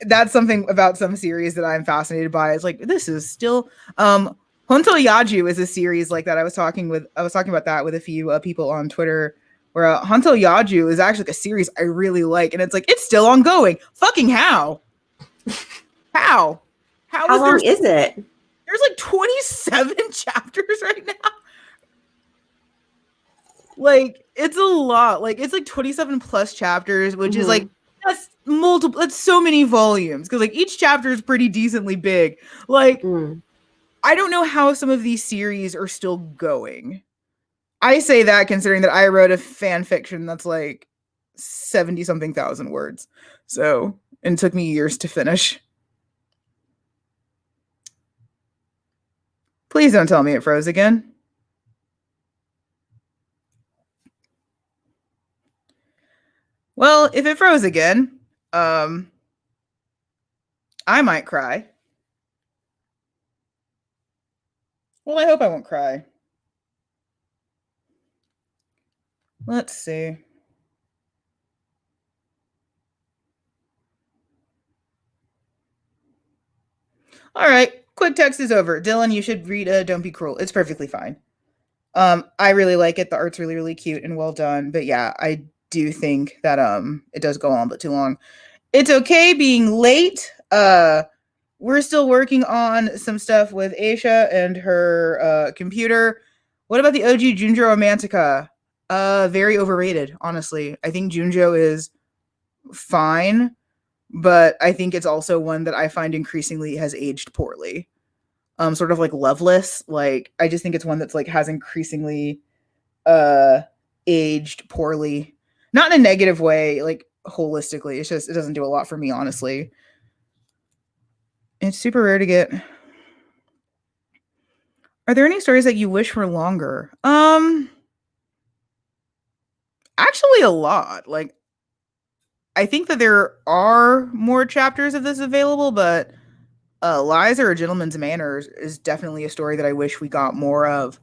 That's something about some series that I'm fascinated by. It's like this is still Honto Yaju is a series like that. I was talking about that with a few people on Twitter, where Honto Yaju is actually a series I really like, and it's like it's still ongoing. Fucking how? How long is it? There's like 27 chapters right now. Like it's a lot. Like it's like 27 plus chapters, which is like that's multiple. That's so many volumes because like each chapter is pretty decently big. Like I don't know how some of these series are still going. I say that considering that I wrote a fan fiction that's like 70 something thousand words. So and it took me years to finish. Please don't tell me it froze again. Well, if it froze again, I might cry. Well, I hope I won't cry. Let's see. All right, quick text is over. Dylan, you should read Don't Be Cruel. It's perfectly fine. I really like it. The art's really, really cute and well done. But yeah, I do think that it does go on but too long. It's okay being late. We're still working on some stuff with Aisha and her computer. What about the OG Junjo Romantica? Very overrated, honestly. I think Junjo is fine, but I think it's also one that I find increasingly has aged poorly. Sort of like Loveless. Like I just think it's one that's like has increasingly aged poorly. Not in a negative way, like holistically. It's just it doesn't do a lot for me, honestly. It's super rare to get. Are there any stories that you wish were longer? Actually a lot. Like I think that there are more chapters of this available, but Lies or a Gentleman's Manners is definitely a story that I wish we got more of.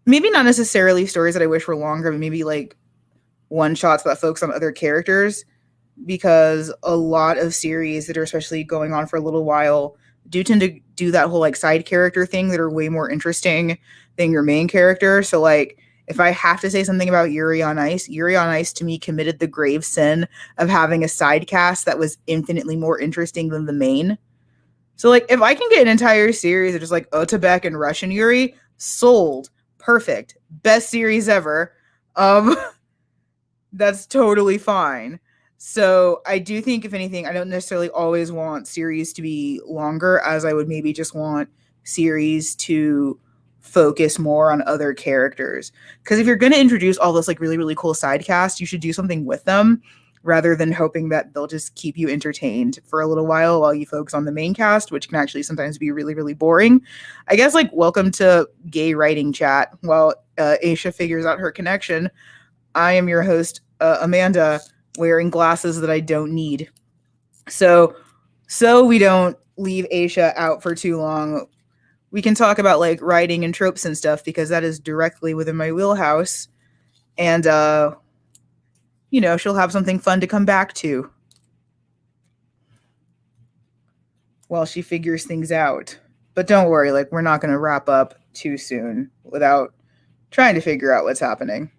Maybe not necessarily stories that I wish were longer, but maybe like one shots that focus on other characters, because a lot of series that are especially going on for a little while do tend to do that whole like side character thing that are way more interesting than your main character. So like if I have to say something about Yuri on Ice to me committed the grave sin of having a side cast that was infinitely more interesting than the main. So like if I can get an entire series of just like Otobek and Russian Yuri, sold. Perfect. Best series ever. That's totally fine. So I do think, if anything, I don't necessarily always want series to be longer, as I would maybe just want series to focus more on other characters. Because if you're going to introduce all this like really, really cool side cast, you should do something with them rather than hoping that they'll just keep you entertained for a little while you focus on the main cast, which can actually sometimes be really, really boring. I guess, like, welcome to gay writing chat while Aisha figures out her connection. I am your host, Amanda, wearing glasses that I don't need. So we don't leave Aisha out for too long, we can talk about like writing and tropes and stuff, because that is directly within my wheelhouse. And she'll have something fun to come back to while she figures things out. But don't worry, like, we're not going to wrap up too soon without trying to figure out what's happening.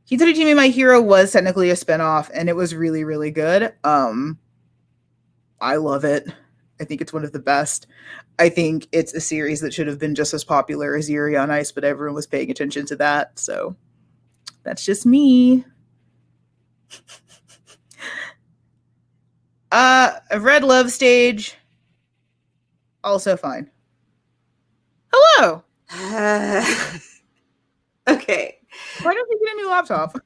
Hitorijime My Hero was technically a spinoff, and it was really, really good. I love it. I think it's one of the best. I think it's a series that should have been just as popular as Yuri on Ice, but everyone was paying attention to that. So that's just me. I've read Love Stage. Also fine. Hello. Okay. Why don't you get a new laptop?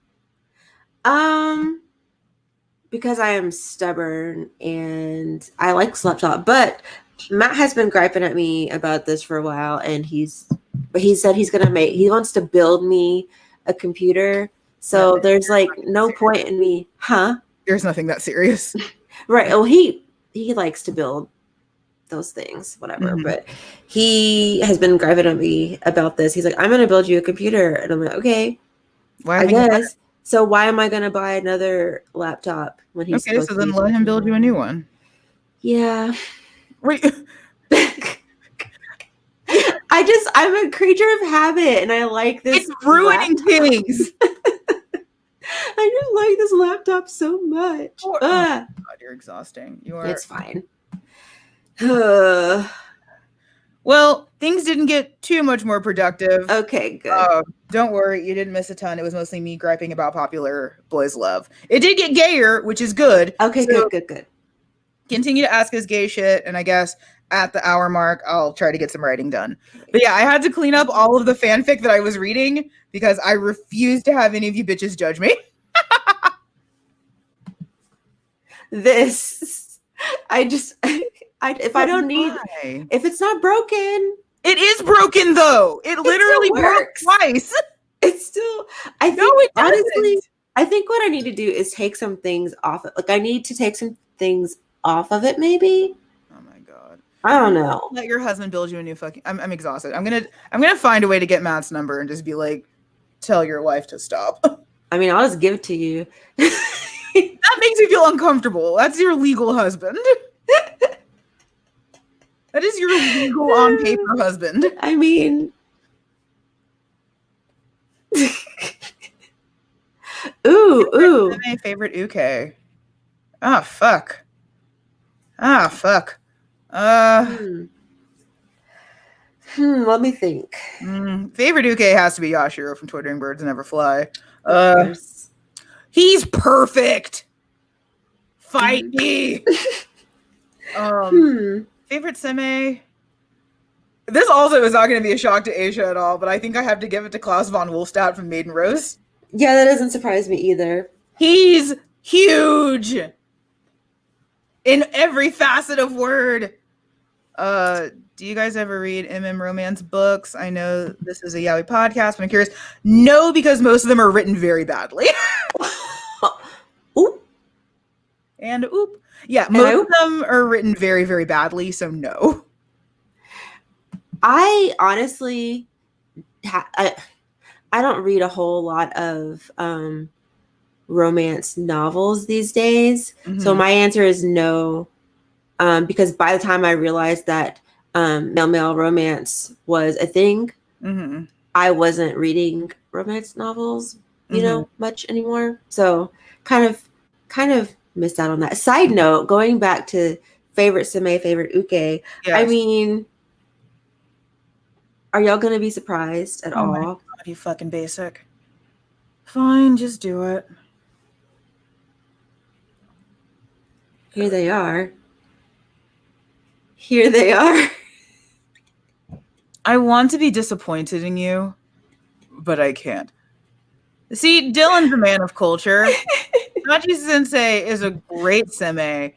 Because I am stubborn and I like laptop, but Matt has been griping at me about this for a while, and he said he wants to build me a computer. So there's like no point in me, huh? There's nothing that serious. Right. Well, he likes to build those things, whatever. Mm-hmm. But he has been griping at me about this. He's like, I'm going to build you a computer. And I'm like, okay, I guess. So why am I going to buy another laptop when he's okay? So then let him build you a new one. Yeah. Wait. I'm a creature of habit, and I like this. It's ruining things. I just like this laptop so much. Oh, God, you're exhausting. It's fine. Well, things didn't get too much more productive. Okay, good. Don't worry, you didn't miss a ton. It was mostly me griping about popular boys' love. It did get gayer, which is good. Okay, so good. Continue to ask us gay shit, and I guess at the hour mark, I'll try to get some writing done. But yeah, I had to clean up all of the fanfic that I was reading because I refuse to have any of you bitches judge me. If I don't need, if it's not broken. It is broken, though. It literally broke twice. It's still, I think, honestly, I think what I need to do is take some things off. Like, I need to take some things off of it, maybe. Oh my God. I don't know. Let your husband build you a new fucking, I'm exhausted. I'm gonna find a way to get Matt's number and just be like, tell your wife to stop. I mean, I'll just give it to you. That makes me feel uncomfortable. That's your legal husband. That is your legal on paper husband. I mean, ooh. My favorite uke. Ah, fuck. Let me think. Favorite uke has to be Yashiro from Twittering Birds Never Fly. He's perfect. Fight me. Favorite seme? This also is not going to be a shock to Aisha at all, but I think I have to give it to Klaus von Wolfstadt from Maiden Rose. Yeah, that doesn't surprise me either. He's huge in every facet of word. Do you guys ever read MM romance books? I know this is a Yaoi podcast, but I'm curious. No, because most of them are written very badly. Oop. And oop. Yeah, most of them are written very, very badly, so no. I honestly, I don't read a whole lot of romance novels these days. Mm-hmm. So my answer is no, because by the time I realized that male romance was a thing, mm-hmm. I wasn't reading romance novels, much anymore. So kind of missed out on that. Side note, going back to favorite seme, favorite uke, yes. I mean, are y'all gonna be surprised at all? My God, you fucking basic. Fine, just do it. Here they are. Here they are. I want to be disappointed in you, but I can't. See, Dylan's a man of culture. Nachi Sensei is a great seme.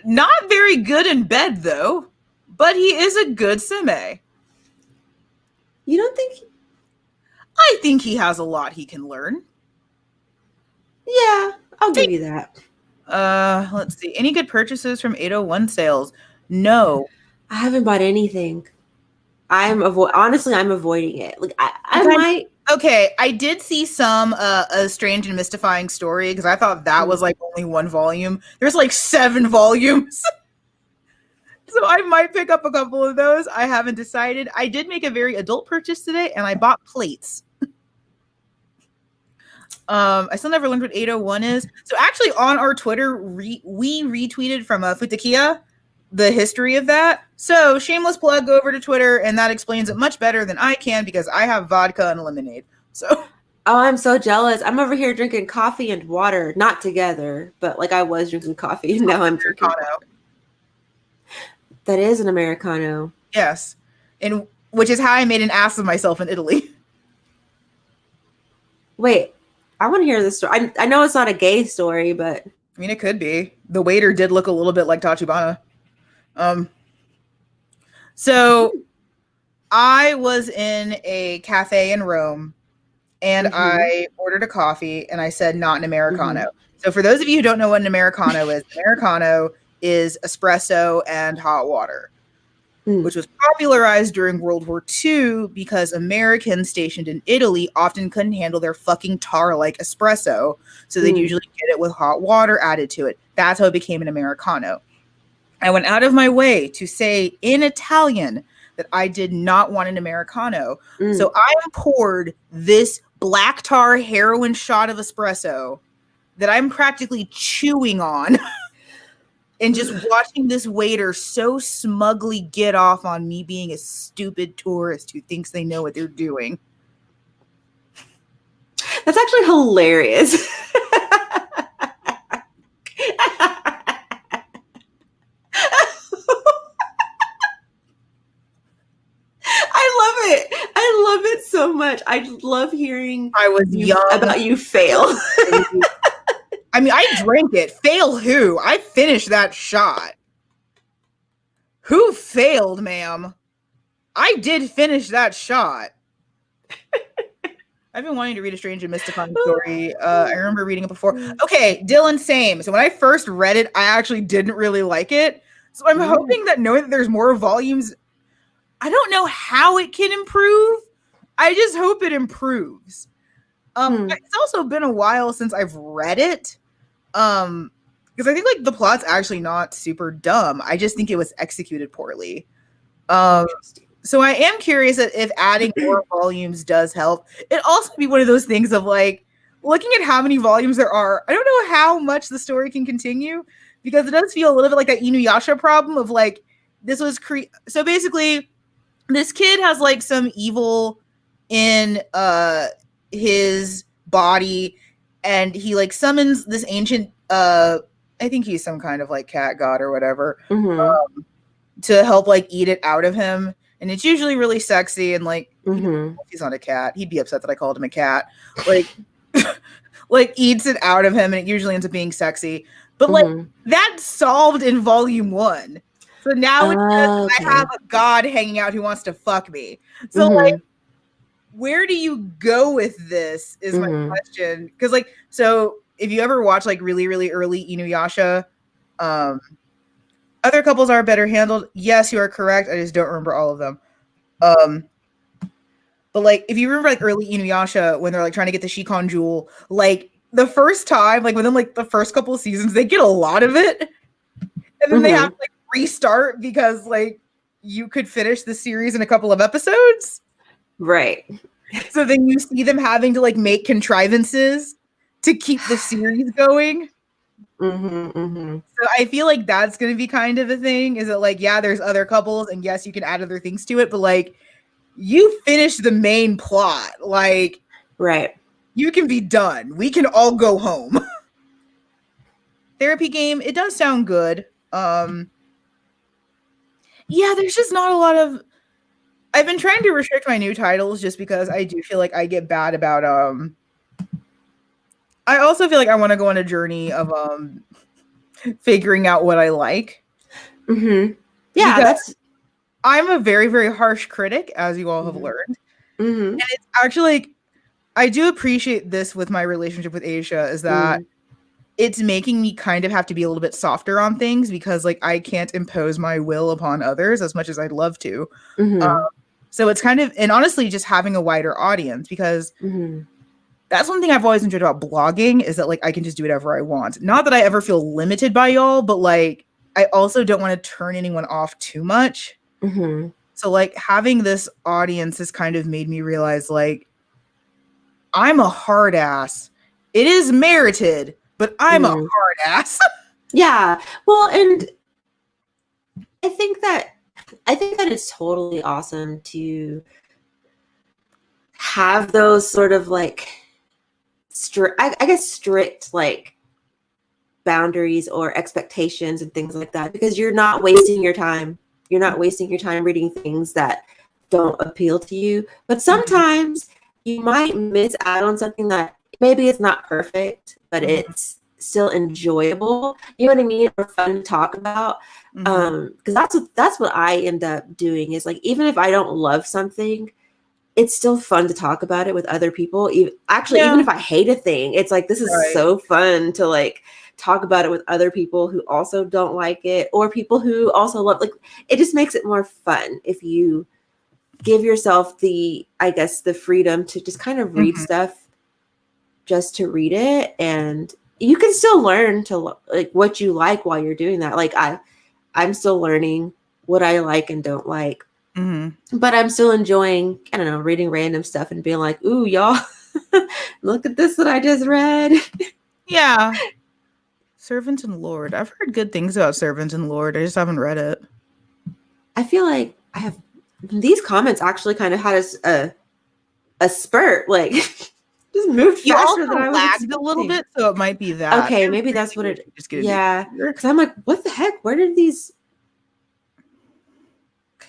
Not very good in bed, though, but he is a good seme. You don't think? I think he has a lot he can learn. Yeah, I'll give you that. Let's see. Any good purchases from 801 sales? No. I haven't bought anything. Honestly, I'm avoiding it. Like I might. Okay, I did see some a strange and mystifying story because I thought that was like only one volume. There's like 7 volumes. So I might pick up a couple of those. I haven't decided. I did make a very adult purchase today and I bought plates. I still never learned what 801 is. So actually on our Twitter, we retweeted from Futakiya the history of that. So shameless plug, go over to Twitter, and that explains it much better than I can because I have vodka and lemonade. So Oh, I'm so jealous. I'm over here drinking coffee and water, not together, but like I was drinking coffee and now I'm drinking water. That is an Americano. Yes. And which is how I made an ass of myself in Italy. Wait, I want to hear this story. I know it's not a gay story, but I mean, it could be. The waiter did look a little bit like Tachibana. So I was in a cafe in Rome and I ordered a coffee and I said not an Americano. So for those of you who don't know what an Americano is espresso and hot water, which was popularized during World War II because Americans stationed in Italy often couldn't handle their fucking tar-like espresso. So they'd usually get it with hot water added to it. That's how it became an Americano. I went out of my way to say in Italian that I did not want an Americano. So I poured this black tar heroin shot of espresso that I'm practically chewing on and just watching this waiter so smugly get off on me being a stupid tourist who thinks they know what they're doing. That's actually hilarious. I love it so much. I love hearing about you fail. I mean, I drank it. Fail who? I finished that shot. Who failed, ma'am? I did finish that shot. I've been wanting to read a strange and mystifying story. I remember reading it before. Okay, Dylan, same. So when I first read it, I actually didn't really like it. So I'm hoping that knowing that there's more volumes, I don't know how it can improve. I just hope it improves. It's also been a while since I've read it. Because I think like the plot's actually not super dumb. I just think it was executed poorly. So I am curious if adding more volumes does help. It also be one of those things of like looking at how many volumes there are. I don't know how much the story can continue because it does feel a little bit like that Inuyasha problem of like this was so basically this kid has like some evil in his body and he like summons this ancient I think he's some kind of like cat god or whatever to help like eat it out of him. And it's usually really sexy and like if he's not a cat, he'd be upset that I called him a cat. Like like eats it out of him and it usually ends up being sexy. But like that's solved in volume 1. So now it's just, I have a god hanging out who wants to fuck me. So like where do you go with this is my question. Because like so if you ever watch like really, really early Inuyasha, other couples are better handled. Yes, you are correct. I just don't remember all of them. But like, if you remember like early Inuyasha when they're like trying to get the Shikon jewel, like the first time, like within like the first couple of seasons, they get a lot of it, and then they have to like restart because like you could finish the series in a couple of episodes, right? So then you see them having to like make contrivances to keep the series going. So I feel like that's going to be kind of a thing. Is it like, yeah, there's other couples, and yes, you can add other things to it, but like, you finish the main plot, like, right? You can be done. We can all go home. therapy game. It does sound good. Yeah, there's just not a lot of. I've been trying to restrict my new titles just because I do feel like I get bad about I also feel like I want to go on a journey of figuring out what I like. Mm-hmm. Yeah, Because that's. I'm a very, very harsh critic, as you all have Mm-hmm. learned. Mm-hmm. And it's actually like, I do appreciate this with my relationship with Asia, is that it's making me kind of have to be a little bit softer on things because like I can't impose my will upon others as much as I'd love to. Mm-hmm. So it's kind of, and honestly, just having a wider audience, because Mm-hmm. that's one thing I've always enjoyed about blogging, is that like I can just do whatever I want. Not that I ever feel limited by y'all, but like I also don't want to turn anyone off too much. Mm-hmm. So like having this audience has kind of made me realize like I'm a hard ass. It is merited, but I'm a Mm-hmm. hard ass. Yeah. Well, and I think that it's totally awesome to have those sort of like I guess strict like boundaries or expectations and things like that, because you're not wasting your time. You're not wasting your time reading things that don't appeal to you. But sometimes you might miss out on something that maybe it's not perfect, but it's still enjoyable. You know what I mean? Or fun to talk about. Because that's what I end up doing is like, even if I don't love something, it's still fun to talk about it with other people. Even if I hate a thing, it's like, this is so fun to like talk about it with other people who also don't like it, or people who also love, like, it just makes it more fun if you give yourself the, I guess, the freedom to just kind of read stuff just to read it. And you can still learn to like what you like while you're doing that. Like I'm still learning what I like and don't like. But I'm still enjoying, I don't know, reading random stuff and being like, ooh, y'all, look at this that I just read. Yeah. Servant and Lord. I've heard good things about Servant and Lord. I just haven't read it. I feel like I have these comments actually kind of had a spurt, like just moved faster than I was lagged expecting. a little bit, so it might be that. Okay, maybe that's what it. Just yeah, because I'm like, what the heck? Where did these?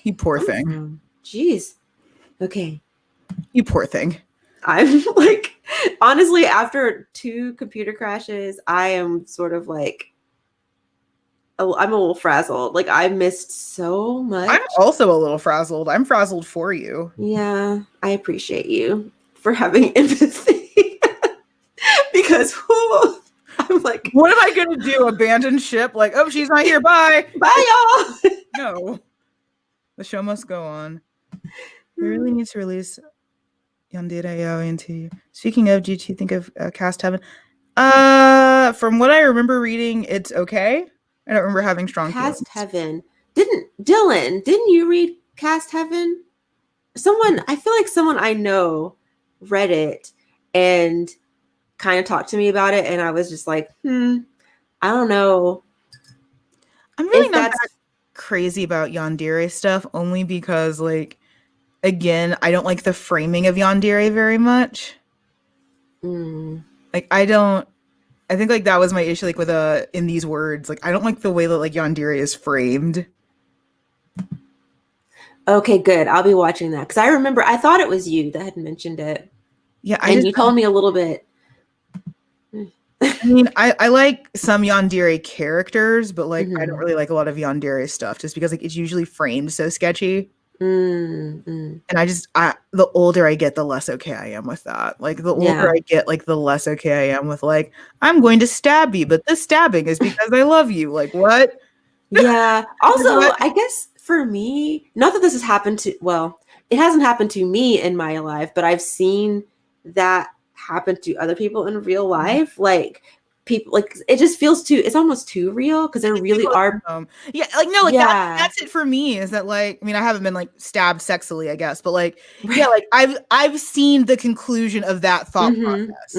You poor thing. Jeez. Okay. You poor thing. I'm like, honestly, after 2 computer crashes, I am sort of like, I'm a little frazzled. Like, I missed so much. I'm also a little frazzled. I'm frazzled for you. Yeah, I appreciate you for having empathy. Because I'm like, what am I gonna do? Abandon ship? Like, oh, she's not here. Bye. Bye, y'all. No. The show must go on. We really need to release Yandere Yaoi into you. Speaking of, do you think of Cast Heaven? From what I remember reading, it's okay. I don't remember having strong Cast feelings. Heaven. Didn't you read Cast Heaven? I feel like someone I know read it and kind of talked to me about it, and I was just like, I don't know. I'm really not that crazy about yandere stuff, only because, like, again, I don't like the framing of yandere very much. Like, I think like that was my issue, like with in these words. Like, I don't like the way that like yandere is framed. Okay, good. I'll be watching that because I remember I thought it was you that had mentioned it. Yeah, and you told me a little bit. I mean, I like some yandere characters, but like I don't really like a lot of yandere stuff just because like it's usually framed so sketchy. And the older I get, the less okay I am with that. Like the older I get, like the less okay I am with like, I'm going to stab you, but this stabbing is because I love you. Like what? Yeah. Also, I guess for me, not that this has happened to, well, it hasn't happened to me in my life, but I've seen that happen to other people in real life. Like people, like it just feels it's almost too real because there really are. Yeah, like no, like that's it for me. Is that like, I mean, I haven't been like stabbed sexily, I guess, but like, yeah, like I've seen the conclusion of that thought process.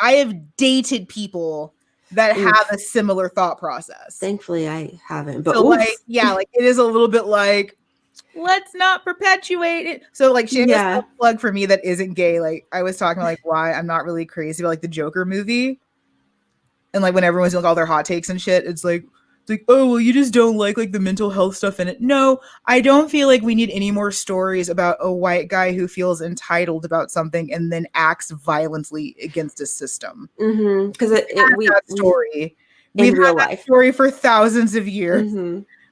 I have dated people that have a similar thought process. Thankfully, I haven't. But so like, yeah, like it is a little bit like, let's not perpetuate it. So like, shameless plug for me that isn't gay. Like I was talking like why I'm not really crazy about like the Joker movie. And like when everyone's doing all their hot takes and shit, it's like, oh well, you just don't like the mental health stuff in it. No, I don't feel like we need any more stories about a white guy who feels entitled about something and then acts violently against a system. Because That story. in We've real had that life, story for thousands of years.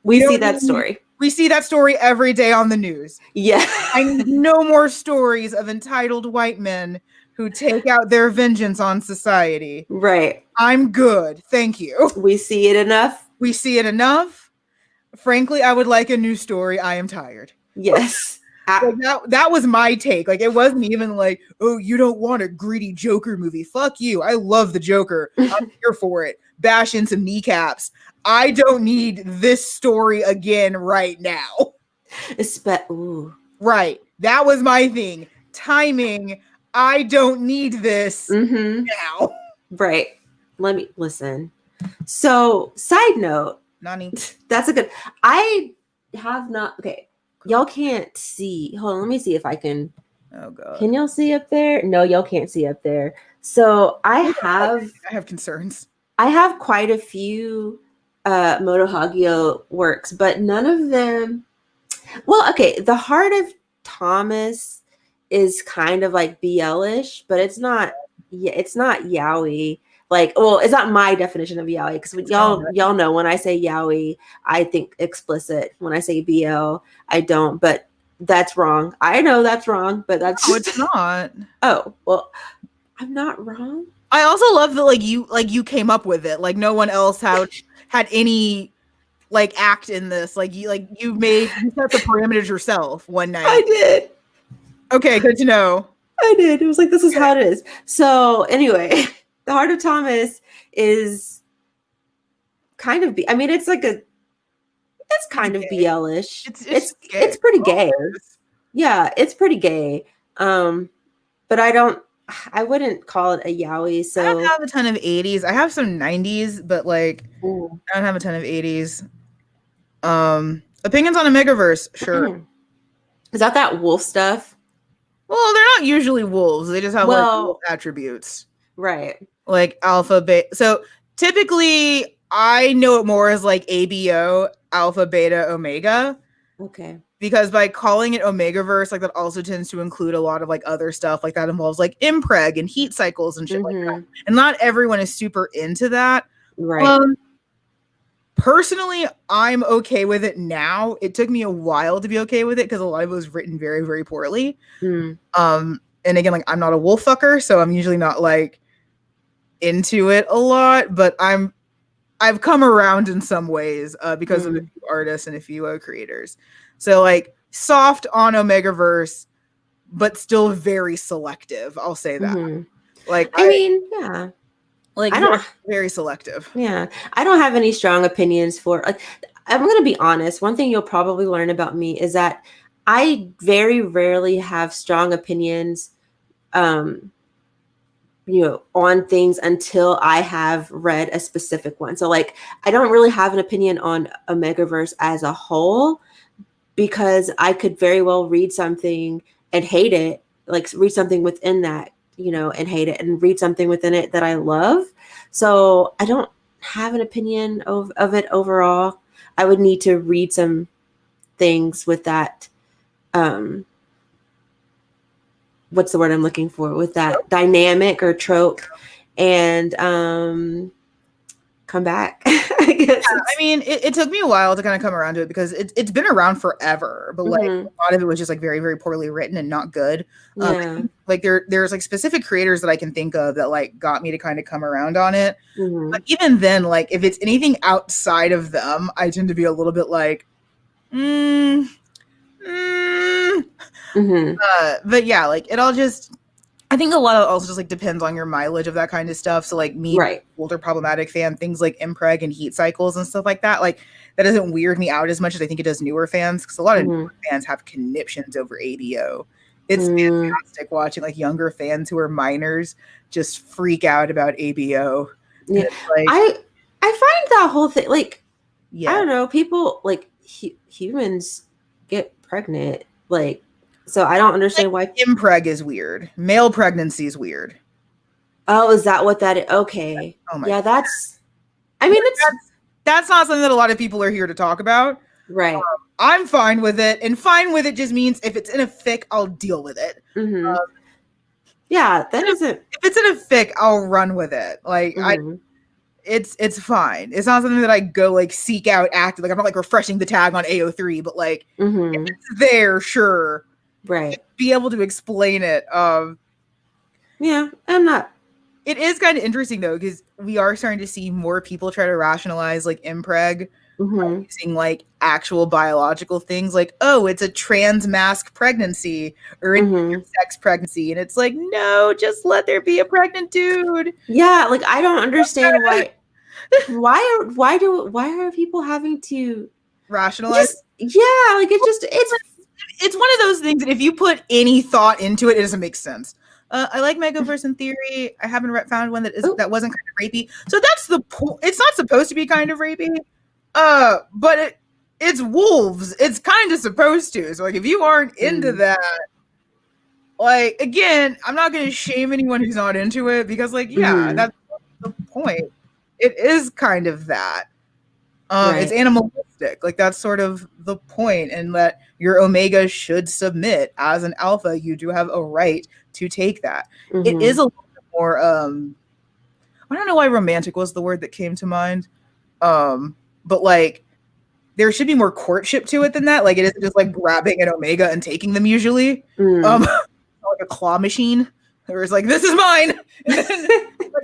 we see that story. We see that story every day on the news. Yeah. I need no more stories of entitled white men who take out their vengeance on society. Right. I'm good. Thank you. We see it enough. We see it enough. Frankly, I would like a new story. I am tired. Yes. Like that was my take. Like it wasn't even like, oh, you don't want a greedy Joker movie. Fuck you. I love the Joker. I'm here for it. Bash in some kneecaps. I don't need this story again right now. Ooh. Right. That was my thing. Timing. I don't need this now. Right. Let me listen. So, side note. Nani. That's a good. I have not. Okay. Y'all can't see. Hold on. Let me see if I can. Oh, God. Can y'all see up there? No, y'all can't see up there. So, I have concerns. I have quite a few Moto Hagio works, but none of them. Well, okay. The Heart of Thomas is kind of like BL-ish, but it's not. Yeah, it's not yaoi. Like, well, it's not my definition of yaoi because y'all know when I say yaoi, I think explicit. When I say BL, I don't. But that's wrong. I know that's wrong, but that's no, it's not. Oh well, I'm not wrong. I also love that you came up with it. Like no one else had any like act in this. Like you set the parameters yourself one night. I did. Okay, good to know. I did. It was like this is how it is. So anyway, the Heart of Thomas is kind of I mean, it's like it's kind of BL-ish. It's pretty gay. Yeah, it's pretty gay. But I wouldn't call it a yaoi. So I don't have a ton of 80s. I have some 90s, but like I don't have a ton of 80s. Opinions on a Megaverse, sure. Is that wolf stuff? Well, they're not usually wolves. They just have like wolf attributes. Right. Like alpha, beta. So typically I know it more as like ABO, alpha, beta, omega. Okay. Because by calling it Omegaverse, like that also tends to include a lot of like other stuff like that involves like impreg and heat cycles and shit like that. And not everyone is super into that. Right. Personally, I'm okay with it now. It took me a while to be okay with it because a lot of it was written very, very poorly. And again, like I'm not a wolf fucker, so I'm usually not like into it a lot, but I've come around in some ways because of a few artists and a few creators. So like soft on Omegaverse, but still very selective. I'll say that. Like I mean, yeah. Like I don't very selective. Yeah. I don't have any strong opinions for like I'm gonna be honest. One thing you'll probably learn about me is that I very rarely have strong opinions on things until I have read a specific one. So like I don't really have an opinion on Omegaverse as a whole because I could very well read something and hate it, like read something within that, and hate it, and read something within it that I love. So I don't have an opinion of it overall. I would need to read some things with that what's the word I'm looking for, with that dynamic or trope, and come back. I guess. Yeah, I mean, it took me a while to kind of come around to it because it's been around forever, but like a lot of it was just like very, very poorly written and not good. Like there's like specific creators that I can think of that like got me to kind of come around on it. But even then, like if it's anything outside of them, I tend to be a little bit like, but yeah, like it all just, I think a lot of it also just like depends on your mileage of that kind of stuff. So like me, older problematic fan, things like impreg and heat cycles and stuff like that, like that doesn't weird me out as much as I think it does newer fans, because a lot of newer fans have conniptions over ABO. It's fantastic watching like younger fans who are minors just freak out about ABO. Yeah, like, I find that whole thing like, I don't know, people like humans get pregnant, like. So I don't understand why impreg is weird. Male pregnancy is weird. Oh, is that what that is? Okay. Oh my Yeah, god. that's. I mean, it's That's not something that a lot of people are here to talk about. right. I'm fine with it, and fine with it just means if it's in a fic, I'll deal with it. Mm-hmm. Yeah, that isn't. If it's in a fic, I'll run with it. Like Mm-hmm. it's fine. It's not something that I go like seek out active. Like I'm not like refreshing the tag on AO3, but like if Mm-hmm. it's there, sure, Right. be able to explain it. Yeah, I'm not. It is kind of interesting though because we are starting to see more people try to rationalize like impreg Mm-hmm. using like actual biological things, like oh, it's a trans mask pregnancy or an Mm-hmm. sex pregnancy, and it's like no, just let there be a pregnant dude. Yeah, like I don't understand why are people having to Rationalize. just yeah, like It's one of those things that if you put any thought into it, it doesn't make sense. I like Megaverse theory. I haven't found one oh, that wasn't kind of rapey. So that's the point. It's not supposed to be kind of rapey. But it's wolves. It's kind of supposed to. So like, if you aren't into that, like again, I'm not going to shame anyone who's not into it because like, yeah, that's the point. It is kind of that. It's right. animalistic. Like that's sort of the point, and that your omega should submit as an alpha. You do have a right to take that. It is a little bit more. I don't know why romantic was the word that came to mind. But like there should be more courtship to it than that. Like it isn't just like grabbing an omega and taking them usually. Like a claw machine. Where it's like this is mine. And then,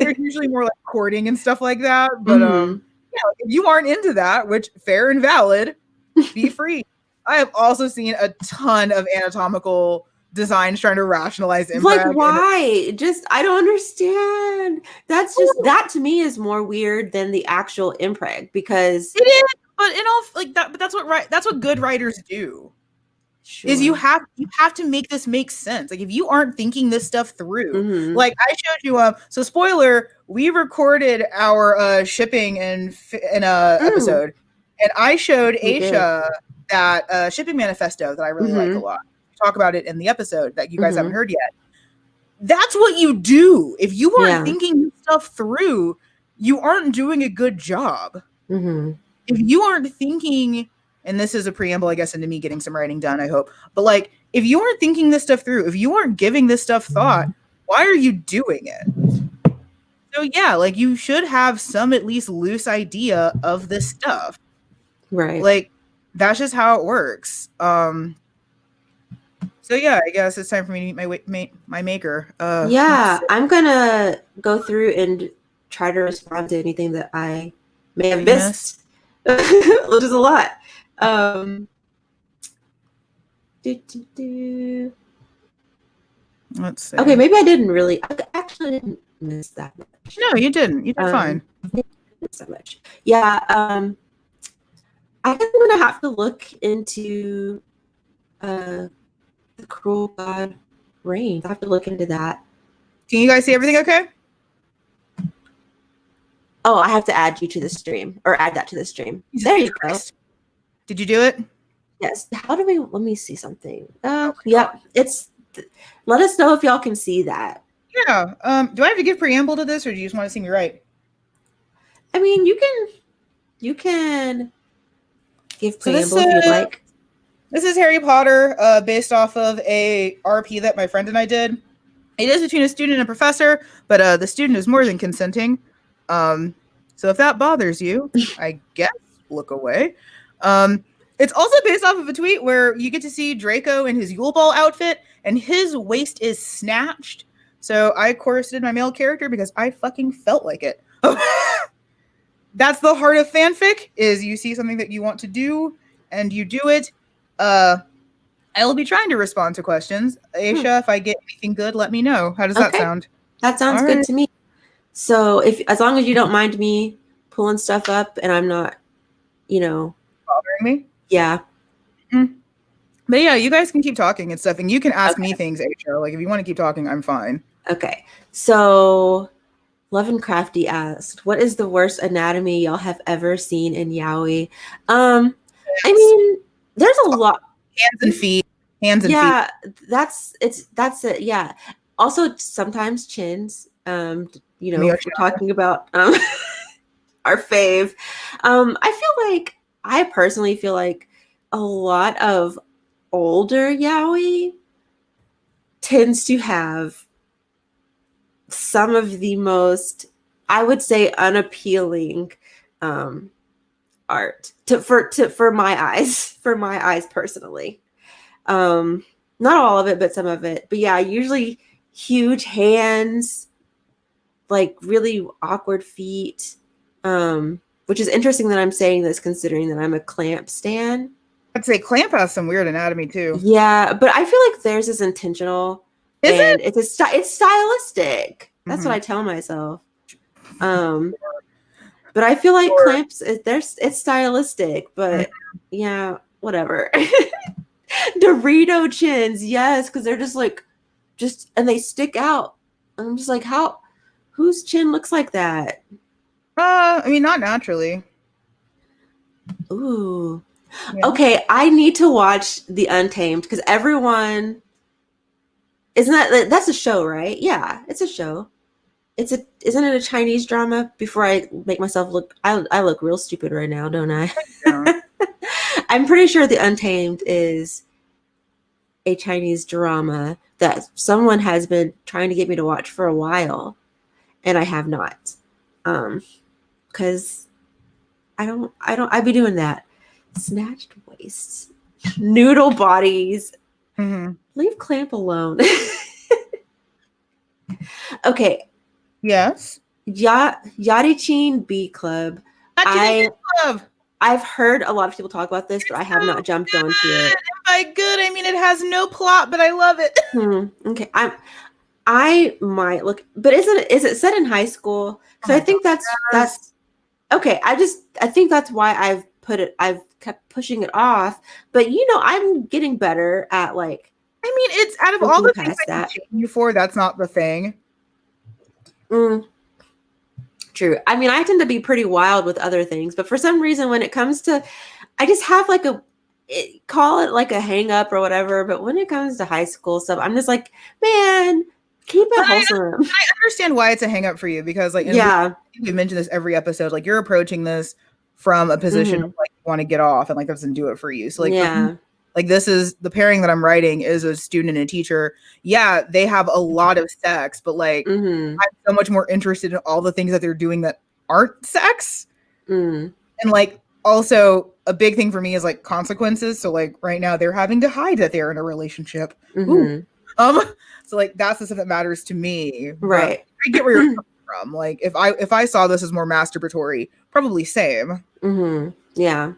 there's usually more like courting and stuff like that. But yeah, if you aren't into that, which fair and valid, be free. I have also seen a ton of anatomical designs trying to rationalize impreg. Like why? Just I don't understand. That's just that to me is more weird than the actual impreg because it is, but in all like that. But that's what good writers do. sure. Is you have to make this make sense. Like if you aren't thinking this stuff through, like I showed you. So spoiler, we recorded our shipping in episode, and I showed Aisha that shipping manifesto that I really like a lot. Talk about it in the episode that you guys haven't heard yet. That's what you do. If you aren't thinking stuff through, you aren't doing a good job. If you aren't thinking, and this is a preamble, I guess, into me getting some writing done, I hope. But like, if you aren't thinking this stuff through, if you aren't giving this stuff thought, why are you doing it? So yeah, like you should have some at least loose idea of this stuff. Right. Like that's just how it works. So yeah, I guess it's time for me to meet my maker. Yeah, I'm gonna go through and try to respond to anything that I may have missed, which is a lot. Let's see. Okay, maybe I didn't really. I actually didn't miss that much. No, you didn't. You did fine. Didn't miss that much. Yeah. I think I'm gonna have to look into the Cruel God Reigns. I have to look into that. Can you guys see everything okay? Oh, I have to add you to the stream, or add that to the stream. There you go. Did you do it? Yes. How do we? Let me see something. Yeah. It's. Let us know if y'all can see that. Yeah. Do I have to give preamble to this, or do you just want to see me write? I mean, you can give preamble if you'd like. This is Harry Potter, based off of a RP that my friend and I did. It is between a student and a professor, but the student is more than consenting. So if that bothers you, I guess look away. It's also based off of a tweet where you get to see Draco in his Yule Ball outfit, and his waist is snatched. So I corseted my male character because I fucking felt like it. That's the heart of fanfic, is you see something that you want to do, and you do it. I will be trying to respond to questions. Aisha, if I get anything good, let me know. How does that sound? That sounds good to me. So as long as you don't mind me pulling stuff up and I'm not, bothering me. Yeah. Mm-hmm. But yeah, you guys can keep talking and stuff, and you can ask me things, Aisha. Like if you want to keep talking, I'm fine. Okay. So Love and Crafty asked, what is the worst anatomy y'all have ever seen in Yaoi? I mean, there's a lot. Hands and feet. Hands and feet. Yeah, that's it. Yeah. Also, sometimes chins. If we're talking about our fave, I personally feel like a lot of older yaoi tends to have some of the most, I would say, unappealing art for my eyes personally. Not all of it, but some of it. But yeah, usually huge hands, like really awkward feet. Which is interesting that I'm saying this considering that I'm a Clamp stan. I'd say Clamp has some weird anatomy too. Yeah, but I feel like theirs is intentional. Is and it? It's stylistic. That's what I tell myself. But I feel like Clamps, it's stylistic, but yeah, whatever. Dorito chins, yes, because they're and they stick out. I'm just like, whose chin looks like that? I mean, not naturally. Ooh. Yeah. Okay, I need to watch The Untamed because everyone, that's a show, right? Yeah, it's a show. Isn't it a Chinese drama? Before I make myself look, I look real stupid right now, don't I? Yeah. I'm pretty sure The Untamed is a Chinese drama that someone has been trying to get me to watch for a while, and I have not. Because I'd be doing that. Snatched waists, noodle bodies. Mm-hmm. Leave Clamp alone. Okay. Yes. Yarichin B Club. I've heard a lot of people talk about this, but I have not jumped onto it. By good, I mean it has no plot, but I love it. Okay, I might look, but is it set in high school? Because I think that's okay. I think that's why I've kept pushing it off. But I'm getting better at like. I mean, it's out of all the things I can shame you for, that's not the thing. True. I mean, I tend to be pretty wild with other things, but for some reason, when it comes to, I just have like call it like a hang up or whatever. But when it comes to high school stuff, I'm just like, man, keep it wholesome. I understand why it's a hang up for you because like, we mentioned this every episode, like you're approaching this from a position of like, you want to get off and like, that doesn't do it for you. So like, like this is the pairing that I'm writing is a student and a teacher. Yeah, they have a lot of sex, but like I'm so much more interested in all the things that they're doing that aren't sex. And like also a big thing for me is like consequences. So like right now they're having to hide that they're in a relationship. So like that's the stuff that matters to me. Right. I get where you're coming from. Like if I saw this as more masturbatory, probably same. Yeah.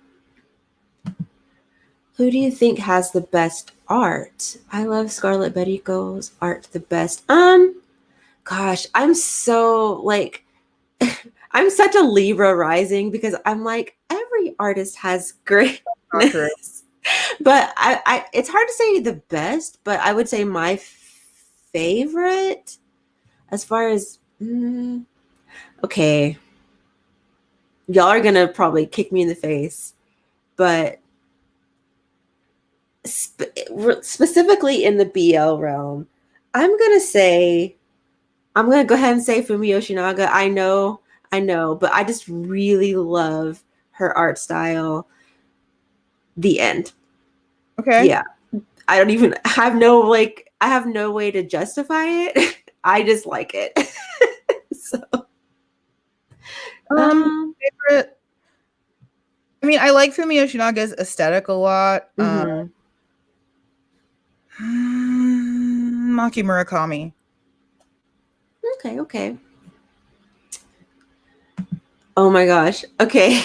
Who do you think has the best art? I love Scarlett Bedico's art the best. Gosh, I'm so like, I'm such a Libra rising because I'm like, every artist has greatness. But I it's hard to say the best, but I would say my favorite as far as, okay, y'all are going to probably kick me in the face, but specifically in the BL realm, I'm going to go ahead and say Fumi Yoshinaga. I know, but I just really love her art style. The end. Okay. Yeah. I don't even have I have no way to justify it. I just like it. So favorite. I mean, I like Fumi Yoshinaga's aesthetic a lot. Maki Murakami. Okay. Oh my gosh. Okay.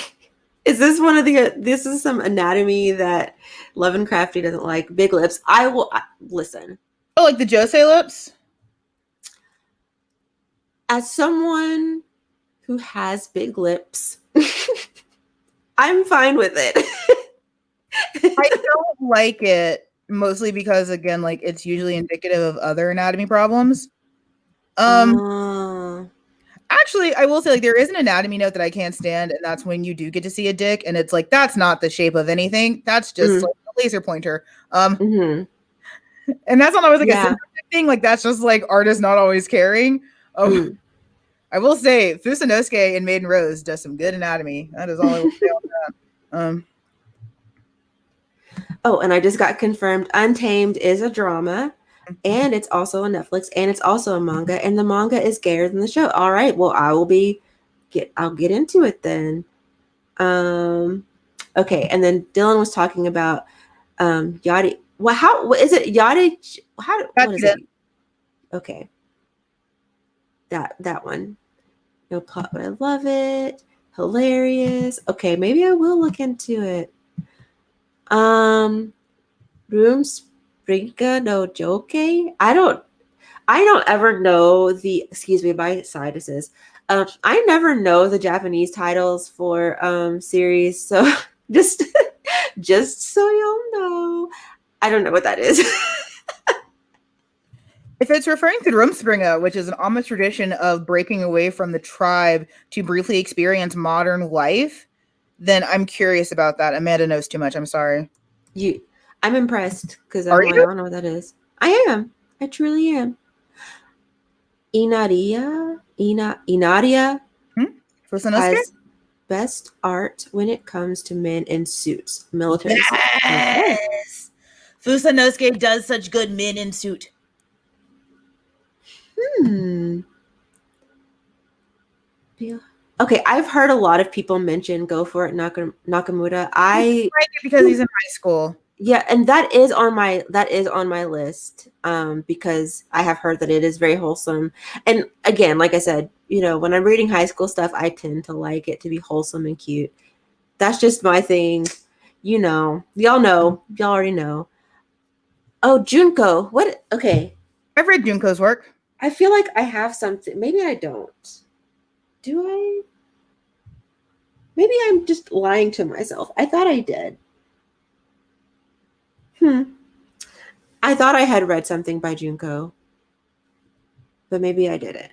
Is this this is some anatomy that Love and Crafty doesn't like? Big lips. Listen. Oh, like the Josei lips? As someone who has big lips, I'm fine with it. I don't like it mostly because again, like it's usually indicative of other anatomy problems. Actually, I will say like there is an anatomy note that I can't stand, and that's when you do get to see a dick, and it's like that's not the shape of anything. That's just like a laser pointer. And that's not always like a thing. Like that's just like artists not always caring. Oh, Mm. I will say Fusanosuke in Maiden Rose does some good anatomy. That is all I will say on that. Oh, and I just got confirmed Untamed is a drama and it's also on Netflix and it's also a manga and the manga is gayer than the show. All right, well I'll get into it then. Okay, and then Dylan was talking about Yadi. Well, how what is it Yadi? How what is it? Okay, that one. No plot, but I love it. Hilarious. Okay, maybe I will look into it. Um, Room Springa no Joke. I don't ever know the excuse me my sinuses. I never know the Japanese titles for series, so just just so you'll know, I don't know what that is. If it's referring to Rumspringa, which is an Amish tradition of breaking away from the tribe to briefly experience modern life, then I'm curious about that. Amanda knows too much. I'm sorry. you, I'm impressed because Are I'm like I you? don't know what that is. I am. I truly am. Inaria Hmm? Fusanosuke? has best art when it comes to men in suits, military suits. Okay. Yes. Fusanosuke does such good men in suit. Hmm. Yeah. Okay, I've heard a lot of people mention Go For It Nakamura. I like it because he's in high school. Yeah, and that is on my list because I have heard that it is very wholesome. And again, like I said, you know, when I'm reading high school stuff, I tend to like it to be wholesome and cute. That's just my thing. You know, y'all already know. Oh, Junko. What? Okay. I've read Junko's work. I feel like I have something. Maybe I don't. Do I? Maybe I'm just lying to myself. I thought I did. I thought I had read something by Junko, but maybe I didn't.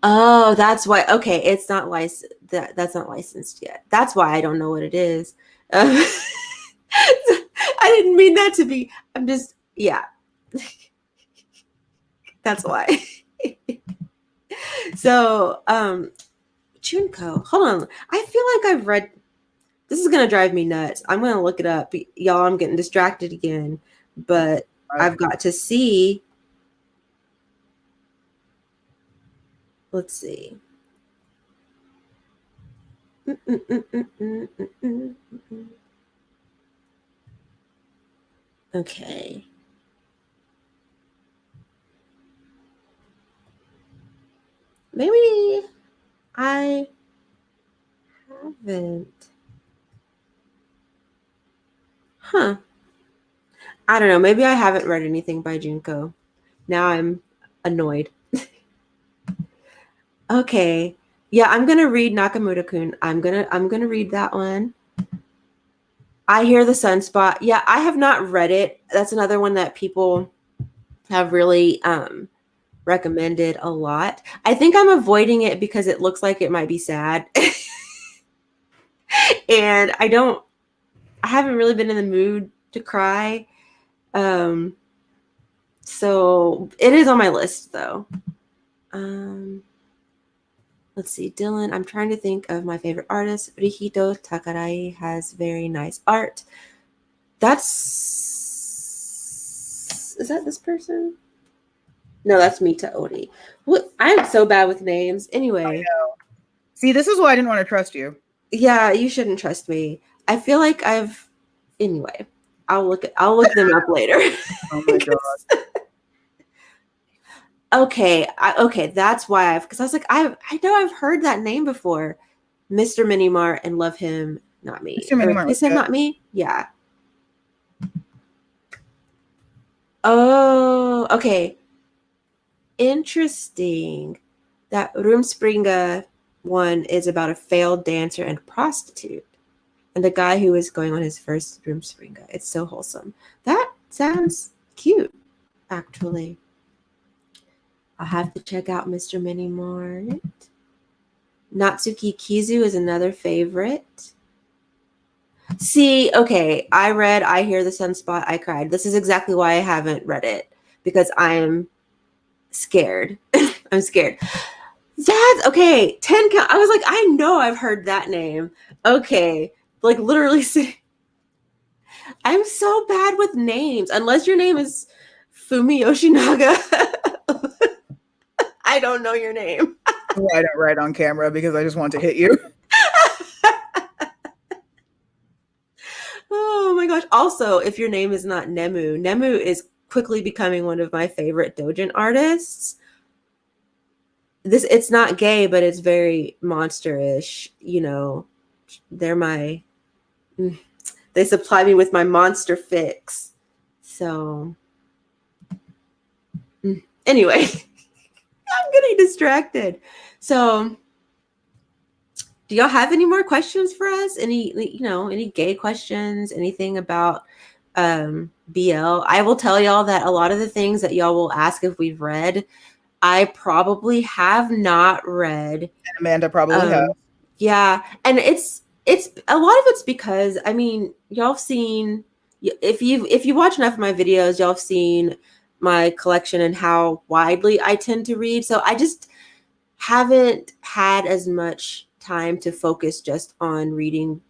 Oh, that's why. Okay, it's not licensed. That's not licensed yet. That's why I don't know what it is. I didn't mean that to be. I'm just yeah. That's why. So, Junko. Hold on. I feel like I've read. This is gonna drive me nuts. I'm gonna look it up, y'all. I'm getting distracted again, but I've got to see. Let's see. Okay. Maybe I haven't. Huh. I don't know. Maybe I haven't read anything by Junko. Now I'm annoyed. Okay. Yeah, I'm gonna read Nakamura-kun. I'm gonna read that one. I hear the sunspot. Yeah, I have not read it. That's another one that people have really recommended a lot. I think I'm avoiding it because it looks like it might be sad. And I haven't really been in the mood to cry. Um so it is on my list though. Um let's see, Dylan. I'm trying to think of my favorite artist. Rihito Takarai has very nice art. Is that this person? No, that's Mita Ori. What? I'm so bad with names. Anyway, See, this is why I didn't want to trust you. yeah, you shouldn't trust me. I feel like I've. Anyway, I'll look them up later. Oh my god. Okay, that's why because I was like I know I've heard that name before, Mr. Minimart and Love Him Not Me Mr. or Minimart was Kiss Him good. Not Me. Yeah. Oh, okay. Interesting. That Rumspringa one is about a failed dancer and prostitute, and a guy who is going on his first Rumspringa. It's so wholesome. That sounds cute, actually. I'll have to check out Mr. Mini Mart. Natsuki Kizu is another favorite. See, okay, I read I Hear the Sunspot, I Cried. This is exactly why I haven't read it because I am scared. I'm scared. That's okay. 10 count. I was like, I know I've heard that name. Okay. Like literally I'm so bad with names. Unless your name is Fumi Yoshinaga. I don't know your name. I don't write on camera because I just want to hit you. Oh my gosh. Also, if your name is not Nemu, Nemu is quickly becoming one of my favorite doujin artists. It's not gay, but it's very monster-ish. You know, they're my they supply me with my monster fix. So anyway, I'm getting distracted. So do y'all have any more questions for us? Any gay questions, anything about BL? I will tell y'all that a lot of the things that y'all will ask if we've read, I probably have not read. And Amanda probably has. Yeah, and it's a lot of it's because I mean, y'all have seen, if you watch enough of my videos, y'all have seen my collection and how widely I tend to read. So I just haven't had as much time to focus just on reading,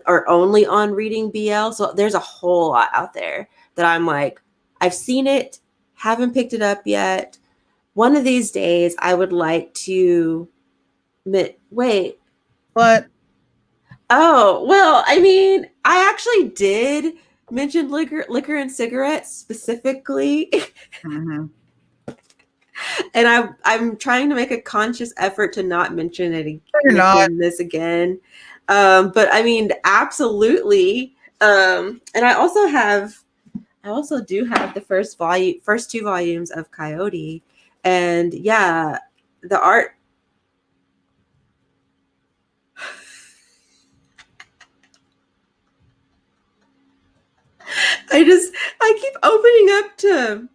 or only on reading BL. So there's a whole lot out there that I'm like, I've seen it, haven't picked it up yet. One of these days, I would like to. Wait. What? Oh, well, I mean, I actually did mention liquor and cigarettes specifically. Mm-hmm. And I'm trying to make a conscious effort to not mention it. You're not. This again. But I mean, absolutely. And I also do have the first two volumes of Coyote. And yeah, the art. I keep opening up to.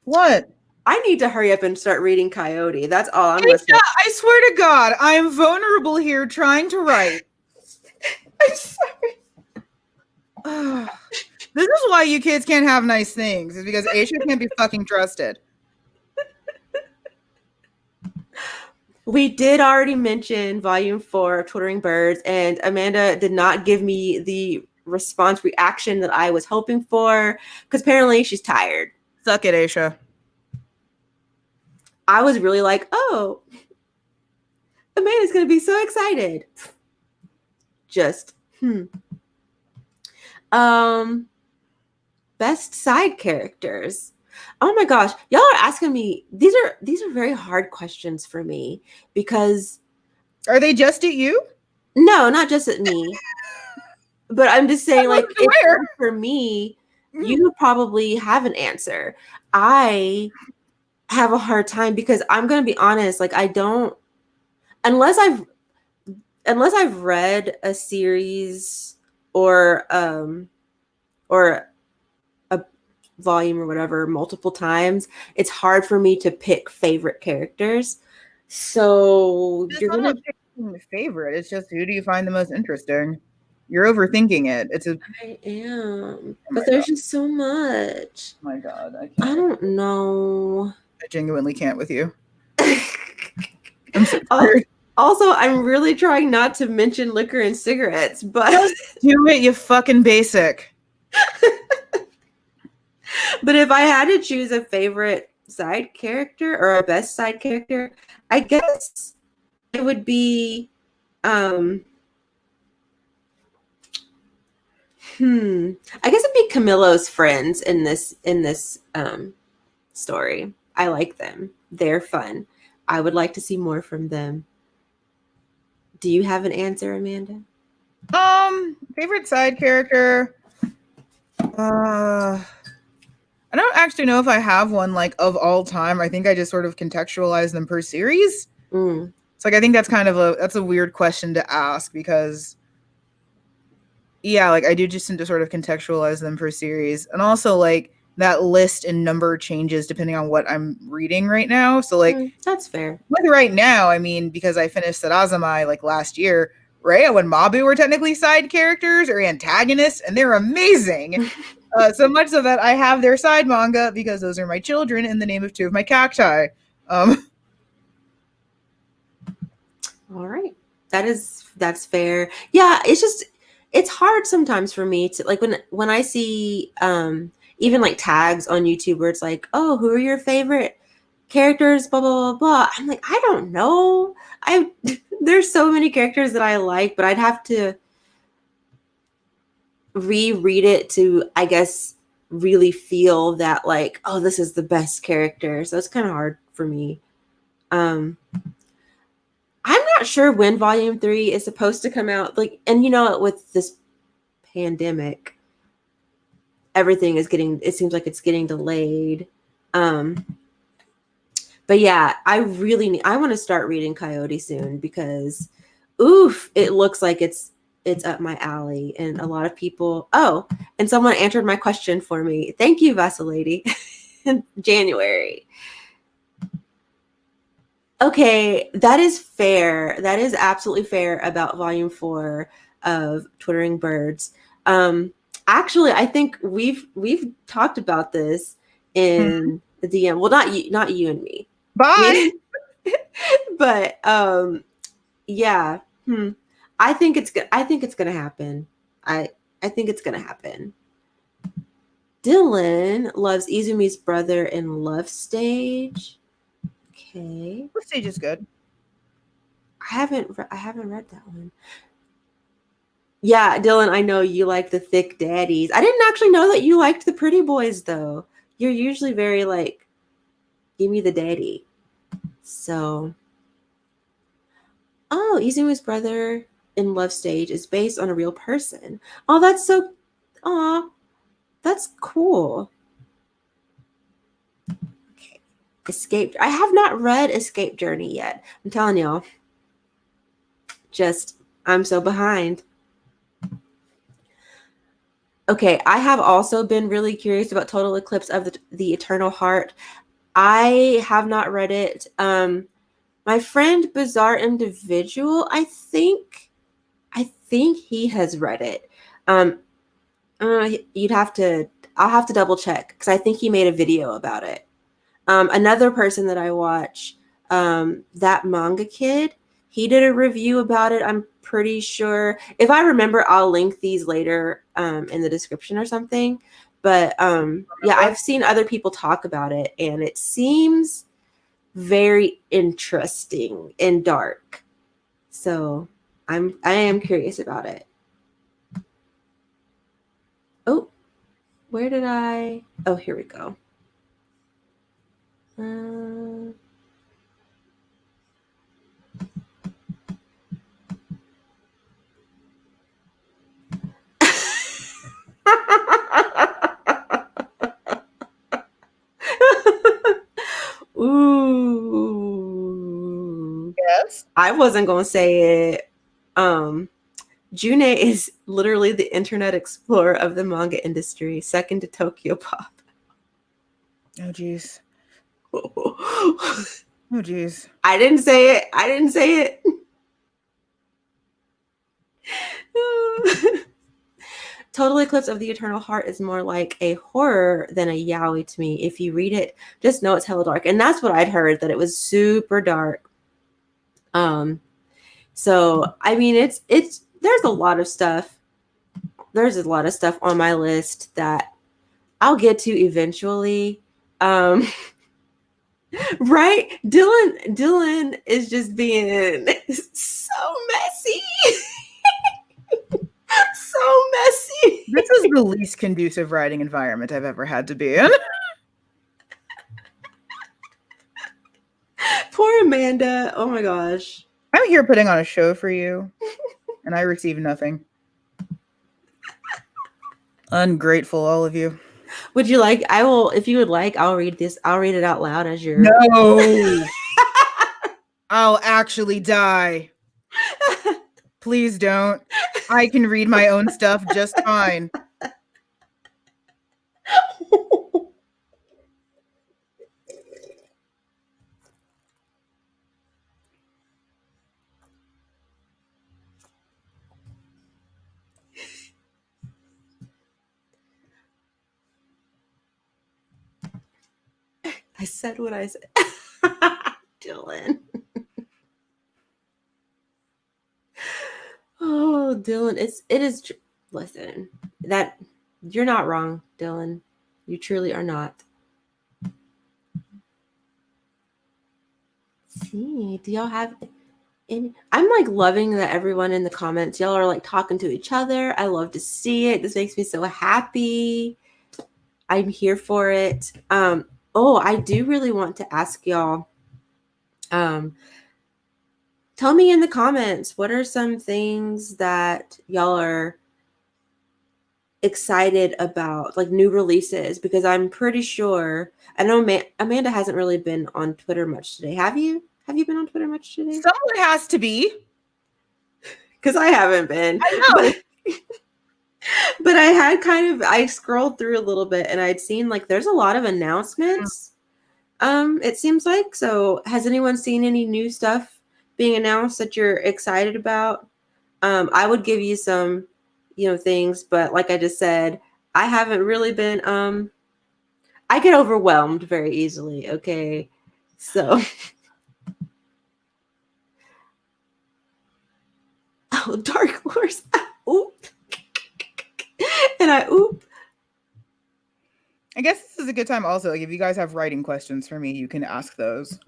What? I need to hurry up and start reading Coyote. That's all I'm listening. I swear to God, I am vulnerable here trying to write. I'm sorry. This is why you kids can't have nice things. Is because Aisha can't be fucking trusted. We did already mention volume 4 of Twittering Birds, and Amanda did not give me the reaction that I was hoping for, because apparently she's tired. Suck it, Aisha. I was really like, oh, Amanda's going to be so excited. Just, best side characters. Oh my gosh, y'all are asking me. These are very hard questions for me, because. Are they just at you? No, not just at me. But I'm just saying, like, for me, you probably have an answer. I have a hard time because I'm going to be honest, like, I don't, unless I've read a series or a volume or whatever multiple times, it's hard for me to pick favorite characters. So you're going to pick a favorite. It's just, who do you find the most interesting? You're overthinking it. I am, but there's just so much. Oh my God, I don't know. I genuinely can't with you. I'm so tired. Also, I'm really trying not to mention liquor and cigarettes, but just do it, you fucking basic. But if I had to choose a favorite side character or a best side character, I guess it would be I guess it'd be Camillo's friends in this story. I like them. They're fun. I would like to see more from them. Do you have an answer, Amanda? Favorite side character? I don't actually know if I have one, like, of all time. I think I just sort of contextualize them per series. It's like, I think that's kind of that's a weird question to ask, because yeah, like, I do just tend to sort of contextualize them per series. And also, like, that list and number changes depending on what I'm reading right now. So, like, that's fair. With right now, I mean, because I finished Sarazamai, like, last year, Rhea and Mabu were technically side characters or antagonists, and they're amazing. So much so that I have their side manga because those are my children in the name of two of my cacti. All right. That's fair. Yeah, it's just it's hard sometimes for me to like when I see even like tags on YouTube where it's like, "Oh, who are your favorite characters blah blah blah blah." I'm like, "I don't know. I there's so many characters that I like, but I'd have to reread it to I guess really feel that like, oh, this is the best character." So it's kind of hard for me. Um I'm not sure when volume 3 is supposed to come out. Like, and you know, with this pandemic, everything is getting, it seems like it's getting delayed. Um, but yeah, I want to start reading Coyote soon because, oof, it looks like it's up my alley. And a lot of people, oh, and someone answered my question for me. Thank you, Vasilady. In January. Okay, that is fair. That is absolutely fair about volume 4 of Twittering Birds. Um, actually, I think we've talked about this in the DM. Well, not you and me. Bye. Me, but yeah. Hmm. I think it's gonna happen. I think it's gonna happen. Dylan loves Izumi's brother in Love Stage. Okay. The stage is good. I haven't read that one. Yeah, Dylan, I know you like the thick daddies. I didn't actually know that you liked the pretty boys though. You're usually very like, give me the daddy. So, oh, Izumi's brother in Love Stage is based on a real person. Oh, that's so, oh, that's cool. Okay, Escape. I have not read Escape Journey yet. I'm telling y'all, just I'm so behind. Okay, I have also been really curious about Total Eclipse of the Eternal Heart. I have not read it. My friend Bizarre Individual, I think he has read it. Um, you'd have to, I'll have to double check because I think he made a video about it. Another person that I watch, that manga kid, he did a review about it. I'm pretty sure. If I remember, I'll link these later in the description or something. But yeah, I've seen other people talk about it, and it seems very interesting and dark. So I am curious about it. Oh, where did I? Oh, here we go. Uh, Ooh. Yes. I wasn't gonna say it. June is literally the internet explorer of the manga industry, second to Tokyo Pop. Oh jeez. I Oh jeez. didn't say it. I didn't say it. Total Eclipse of the Eternal Heart is more like a horror than a yaoi to me. If you read it, just know it's hella dark. And that's what I'd heard, that it was super dark. So I mean it's there's a lot of stuff. There's a lot of stuff on my list that I'll get to eventually. Um right? Dylan is just being so messy. So messy. This is the least conducive writing environment I've ever had to be in. Poor Amanda. Oh my gosh. I'm here putting on a show for you, and I receive nothing. Ungrateful, all of you. Would you like, I will, if you would like, I'll read this. I'll read it out loud as your. No! I'll actually die. Please don't. I can read my own stuff just fine. I said what I said. Dylan. Oh, Dylan, it is. Listen, that you're not wrong, Dylan. You truly are not. Let's see, do y'all have any? I'm like loving that everyone in the comments, y'all are like talking to each other. I love to see it. This makes me so happy. I'm here for it. Oh, I do really want to ask y'all. Tell me in the comments, what are some things that y'all are excited about, like new releases? Because I'm pretty sure, I know Amanda hasn't really been on Twitter much today. Have you? Have you been on Twitter much today? Someone has to be. Because I haven't been. I know. But I had I scrolled through a little bit and I'd seen like there's a lot of announcements. It seems like. So has anyone seen any new stuff being announced that you're excited about? I would give you some, things, but like I just said, I haven't really been I get overwhelmed very easily, okay? So oh, Dark Horse. Oop. And oop. I guess this is a good time also. Like if you guys have writing questions for me, you can ask those.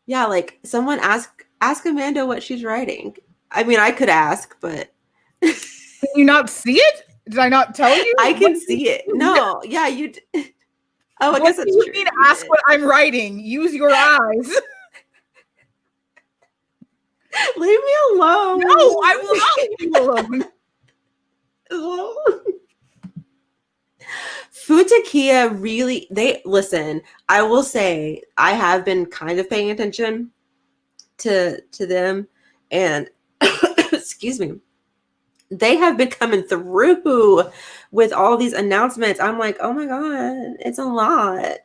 Yeah, like someone ask Amanda what she's writing. I mean, I could ask, but can you not see it? Did I not tell you? I can see it. No, yeah, you. Oh, I guess that's true. You true. need to ask what I'm writing. Use your eyes. Leave me alone. No, I will not leave you alone. Futakia really, they listen. I will say I have been kind of paying attention to them, and excuse me, they have been coming through with all these announcements. I'm like, oh my god, it's a lot.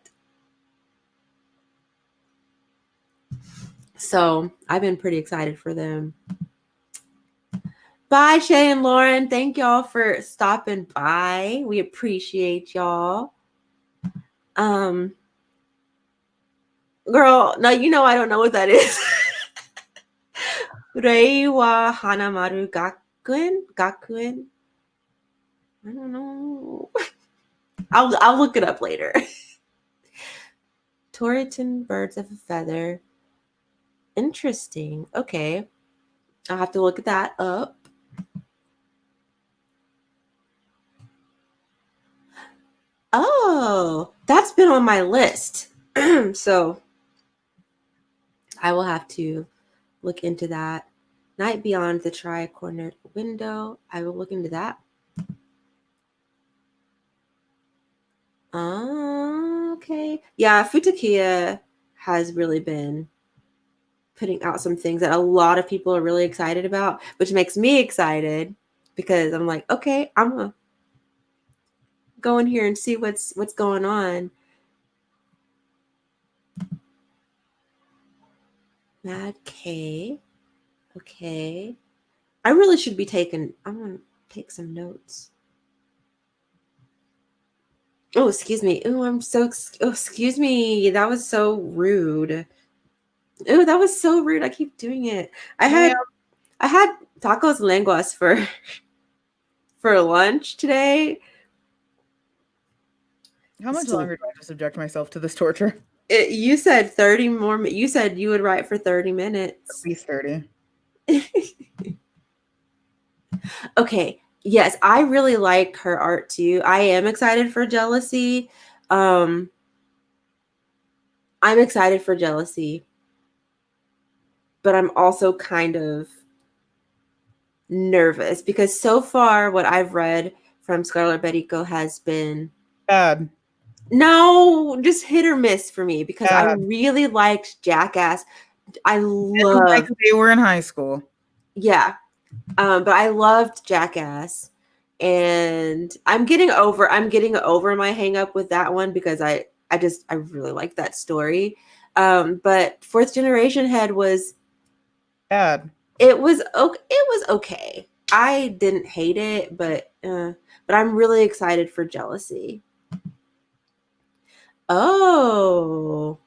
So I've been pretty excited for them. Bye, Shay and Lauren. Thank y'all for stopping by. We appreciate y'all. Girl, no, I don't know what that is. Reiwa Hanamaru Gakuen? I don't know. I'll look it up later. Toritan Birds of a Feather. Interesting. Okay. I'll have to look that up. Oh, that's been on my list. So I will have to look into that. Night Beyond the Tri-Cornered Window. I will look into that. Okay. Yeah, Futakia has really been putting out some things that a lot of people are really excited about, which makes me excited because I'm like, okay, I'm gonna go in here and see what's going on. Mad K. Okay. I really should be I'm gonna take some notes. Oh, excuse me. Oh, excuse me. That was so rude. Oh, that was so rude. I keep doing it. I had tacos lenguas for lunch today. How much longer do I have to subject myself to this torture? You said 30 more. You said you would write for 30 minutes. At least 30. Okay. Yes, I really like her art too. I am excited for Jealousy. I'm excited for Jealousy. But I'm also kind of nervous because so far what I've read from Scarlet Berico has been bad. No, just hit or miss for me because I really liked Jackass. I love like they were in high school. Yeah. But I loved Jackass. And I'm getting over my hang up with that one because I really like that story. But Fourth Generation Head was bad. It was okay. I didn't hate it, but I'm really excited for Jealousy. Oh,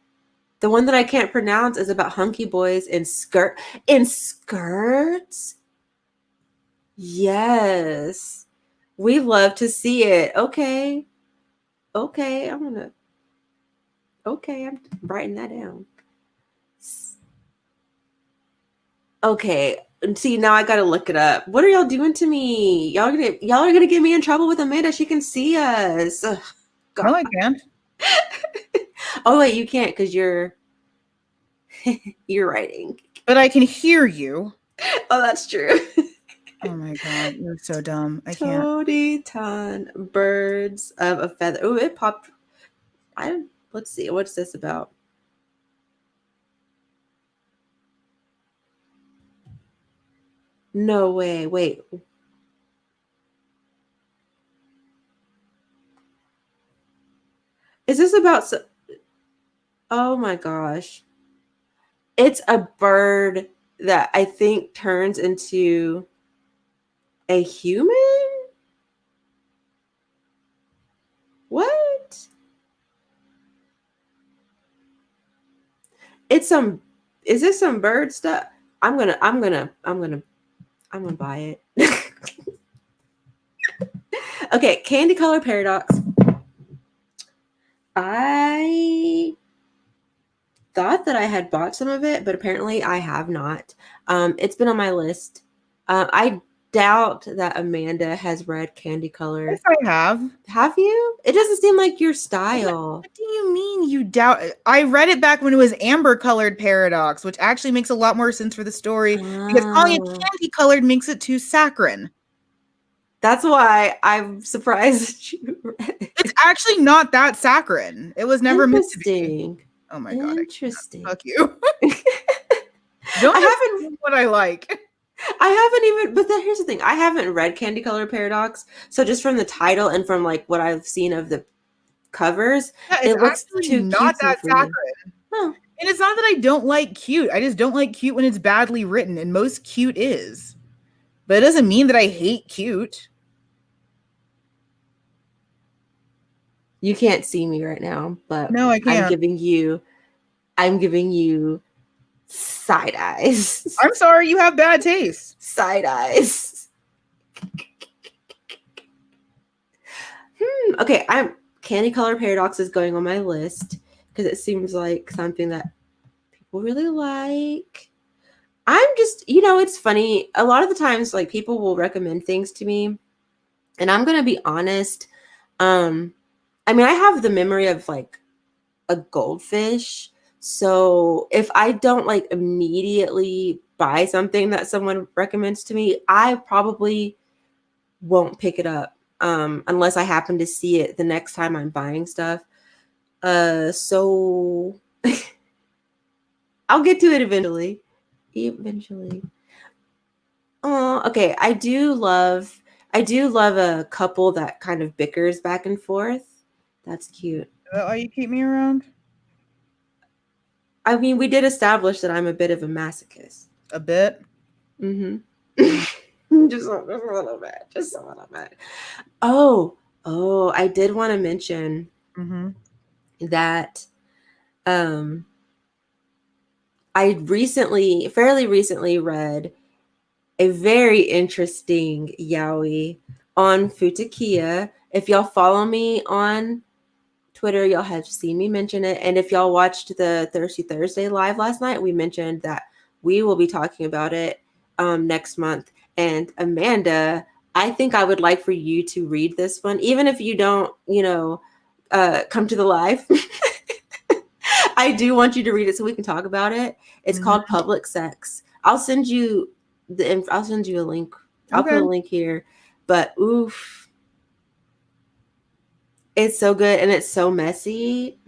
The one that I can't pronounce is about hunky boys in skirts. Yes. We love to see it. Okay. Okay, I'm writing that down. Okay. See, now I gotta look it up. What are y'all doing to me? Y'all are gonna get me in trouble with Amanda. She can see us. Ugh, No, God. I can't. Oh wait, you can't because you're writing. But I can hear you. Oh, that's true. Oh my god, you're so dumb. I can't. Ton birds of a feather. Oh, it popped. Let's see. What's this about? No way. Wait. Is this about oh my gosh. It's a bird that I think turns into a human? What? It's some is this some bird stuff? I'm gonna buy it. Okay, Candy Color Paradox. I thought that I had bought some of it, but apparently I have not. It's been on my list. I doubt that Amanda has read Candy Color. Yes, I have. Have you? It doesn't seem like your style. What do you mean you doubt it? I read it back when it was amber colored paradox, which actually makes a lot more sense for the story because calling it candy colored makes it too saccharine. That's why I'm surprised you read it. It's actually not that saccharine. It was never meant to be. Interesting. Oh my god. Interesting. Fuck you. Don't I haven't what I like. I haven't even, but here's the thing. I haven't read Candy Color Paradox. So just from the title and from like what I've seen of the covers, it looks too not that saccharine. Oh. And it's not that I don't like cute. I just don't like cute when it's badly written, and most cute is. But it doesn't mean that I hate cute. You can't see me right now, but no, I can't. I'm giving you side eyes. I'm sorry, you have bad taste. Side eyes. Okay, Candy Color Paradox is going on my list because it seems like something that people really like. I'm just, it's funny. A lot of the times, like, people will recommend things to me, and I'm gonna be honest. I mean, I have the memory of like a goldfish. So if I don't like immediately buy something that someone recommends to me, I probably won't pick it up unless I happen to see it the next time I'm buying stuff. So I'll get to it eventually. Oh, okay. I do love a couple that kind of bickers back and forth. That's cute. Is that why you keep me around? I mean, we did establish that I'm a bit of a masochist. A bit? Mm-hmm. just a little bit. Just a little bit. Oh, I did want to mention that I fairly recently read a very interesting yaoi on Futakiya. If y'all follow me on Twitter, y'all have seen me mention it. And if y'all watched the Thirsty Thursday live last night, we mentioned that we will be talking about it next month. And Amanda, I think I would like for you to read this one, even if you don't, come to the live. I do want you to read it so we can talk about it. It's called Public Sex. I'll send you a link. I'll put a link here. But oof. It's so good and it's so messy.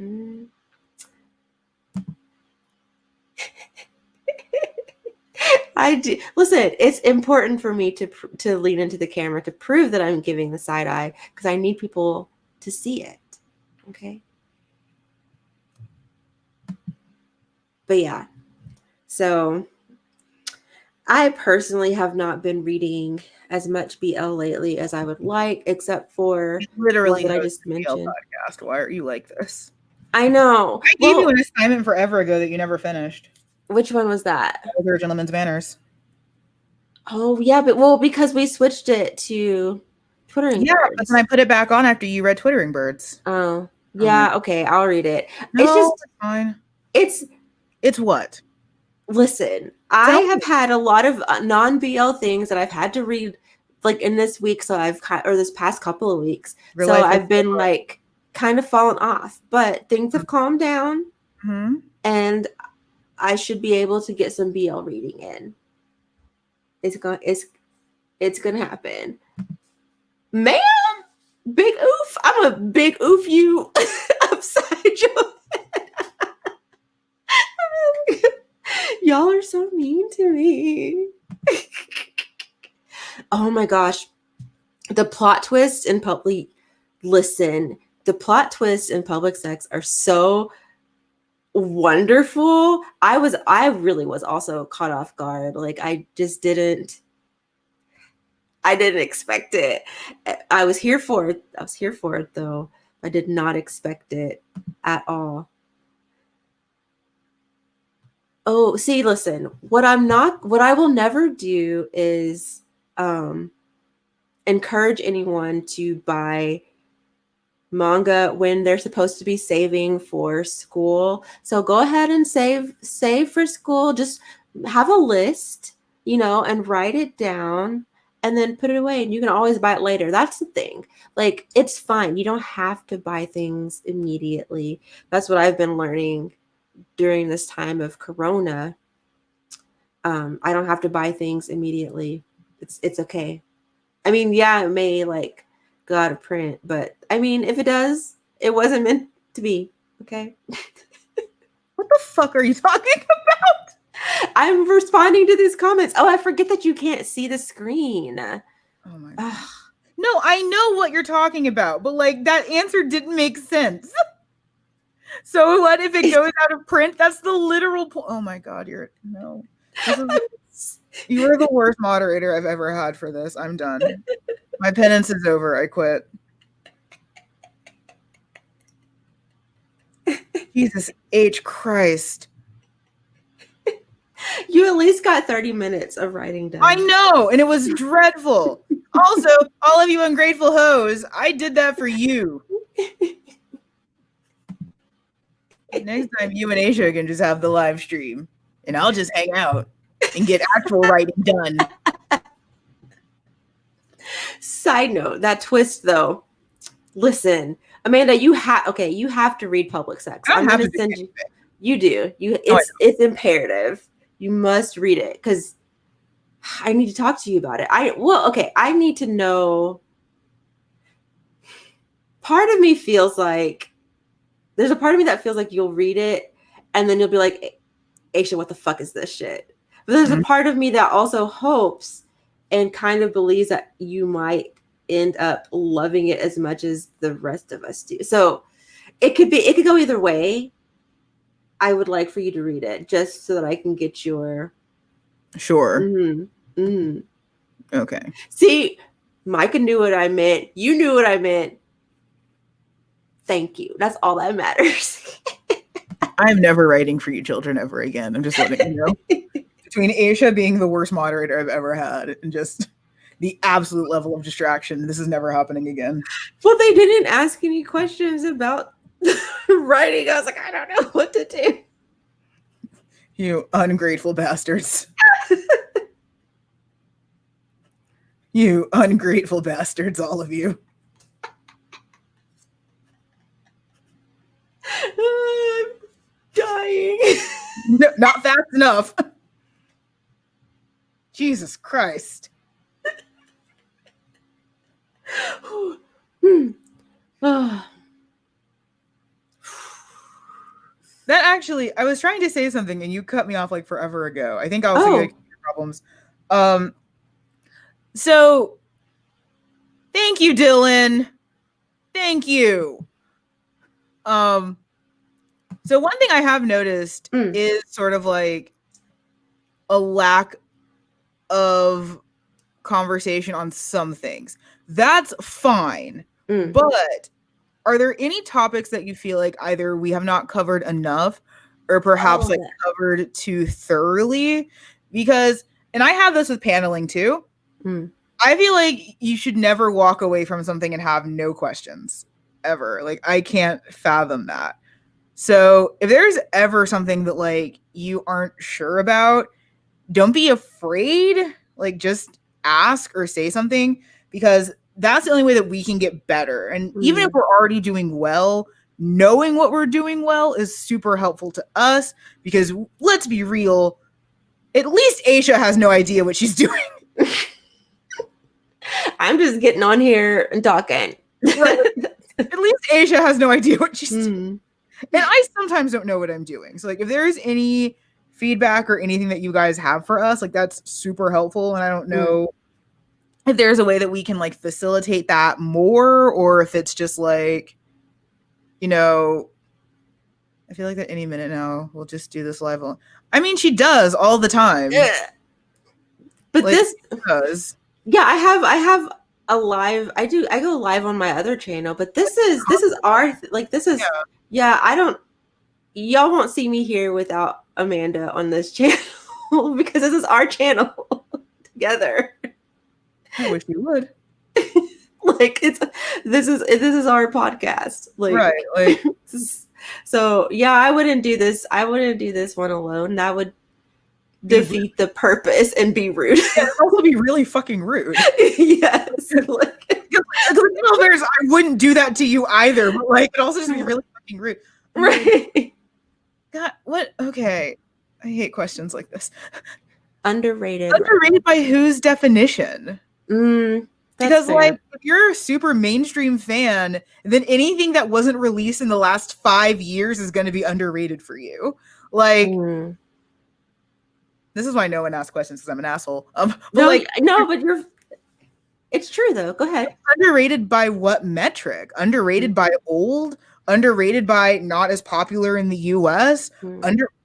I do. Listen, it's important for me to lean into the camera to prove that I'm giving the side eye because I need people to see it. Okay. But yeah. So I personally have not been reading as much BL lately as I would like, except for literally what I just mentioned. Podcast. Why are you like this? I know. I gave you an assignment forever ago that you never finished. Which one was that? Older Gentlemen's Manners. Oh yeah, but because we switched it to Twittering Yeah, Birds. but then I put it back on after you read Twittering Birds. Oh yeah, okay, I'll read it. No, It's just it's fine. It's what? Listen, I have had a lot of non-BL things that I've had to read, like in this week. So or this past couple of weeks. So I've been like kind of fallen off, but things have calmed down, and I should be able to get some BL reading in. It's gonna happen, ma'am. Big oof! I'm a big oof you upside your head. Y'all are so mean to me. Oh my gosh. The plot twists in public sex are so wonderful. I really was also caught off guard. Like I didn't expect it. I was here for it though. I did not expect it at all. Oh, see, listen, what I will never do is encourage anyone to buy manga when they're supposed to be saving for school. So go ahead and save for school. Just have a list, and write it down and then put it away, and you can always buy it later. That's the thing. Like, it's fine. You don't have to buy things immediately. That's what I've been learning during this time of Corona. I don't have to buy things immediately. It's okay. I mean, yeah, it may like go out of print, but I mean, if it does, it wasn't meant to be. Okay. What the fuck are you talking about? I'm responding to these comments. Oh, I forget that you can't see the screen. Oh my God. No, I know what you're talking about, but like that answer didn't make sense. So what if it goes out of print? That's the literal point. Oh my God, you are the worst moderator I've ever had for this. I'm done. My penance is over. I quit. Jesus H. Christ. You at least got 30 minutes of writing done. I know, and it was dreadful. Also, all of you ungrateful hoes, I did that for you. Next time, you and Aisha can just have the live stream, and I'll just hang out and get actual writing done. Side note, that twist though. Listen, Amanda, you have to read Public Sex. I'm going to send you. You do. It's imperative. You must read it because I need to talk to you about it. I need to know. Part of me feels like there's a part of me that feels like you'll read it and then you'll be like, Aisha, what the fuck is this shit? But there's a part of me that also hopes and kind of believes that you might end up loving it as much as the rest of us do. So it could go either way. I would like for you to read it just so that I can get your. Sure. Mm-hmm. Mm-hmm. Okay. See, Micah knew what I meant. You knew what I meant. Thank you. That's all that matters. I'm never writing for you children ever again. I'm just letting you know. Between Aisha being the worst moderator I've ever had and just the absolute level of distraction, this is never happening again. Well, they didn't ask any questions about writing. I was like, I don't know what to do. You ungrateful bastards. You ungrateful bastards, all of you. I'm dying. No, not fast enough. Jesus Christ. That actually, I was trying to say something and you cut me off like forever ago. I think I'll figure problems. So thank you, Dylan. Thank you. So one thing I have noticed is sort of like a lack of conversation on some things. That's fine. But are there any topics that you feel like either we have not covered enough or perhaps like Oh, covered too thoroughly? Because, and I have this with paneling too. mm, I feel like you should never walk away from something and have no questions ever. Like, I can't fathom that. So if there's ever something that like you aren't sure about, don't be afraid. Like, just ask or say something, because that's the only way that we can get better. And even if mm. we're already doing well, knowing what we're doing well is super helpful to us, because let's be real, at least Aisha has no idea what she's doing. I'm just getting on here and talking. Right. At least Aisha has no idea what she's doing. Mm, And I sometimes don't know what I'm doing. So like if there's any feedback or anything that you guys have for us, like that's super helpful. And I don't mm. know if there's a way that we can like facilitate that more, or if it's just like, you know, I feel like that any minute now we'll just do this live. I mean, she does all the time. Ugh. But Like, this, she does. yeah, I have a live. I go live on my other channel, but this is our like this is yeah. I don't. Y'all won't see me here without Amanda on this channel because this is our channel together. I wish you would. Like this is our podcast. Like, Right. Like, so yeah, I wouldn't do this. I wouldn't do this one alone. That would defeat the purpose and be rude. it'd also be really fucking rude. Yes. Like, I wouldn't do that to you either, but like it also just be really fucking rude. right. God, what? Okay. I hate questions like this. Underrated. Underrated by whose definition? Because fair. like if you're a super mainstream fan, then anything that wasn't released in the last 5 years is going to be underrated for you. Like, this is why no one asks questions, because I'm an asshole. But no, like, no, but it's true though. Go ahead. underrated by what metric? Underrated by old? Underrated by not as popular in the US?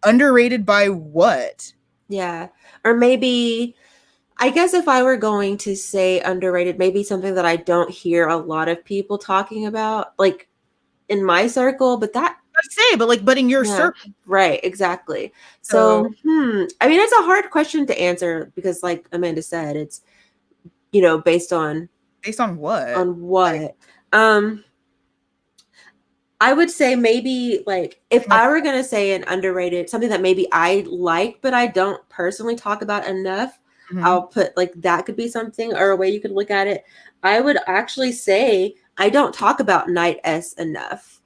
Underrated by what? Yeah. Or maybe, I guess if I were going to say underrated, maybe something that I don't hear a lot of people talking about, like in my circle, but that. I'd say, but in your circle. Right, exactly. So, I mean, it's a hard question to answer because, like Amanda said, it's, based on what? On what? I would say maybe like if I were gonna say an underrated, something that maybe I like but I don't personally talk about enough, I'll put like that could be something or a way you could look at it. I would actually say I don't talk about Night S enough.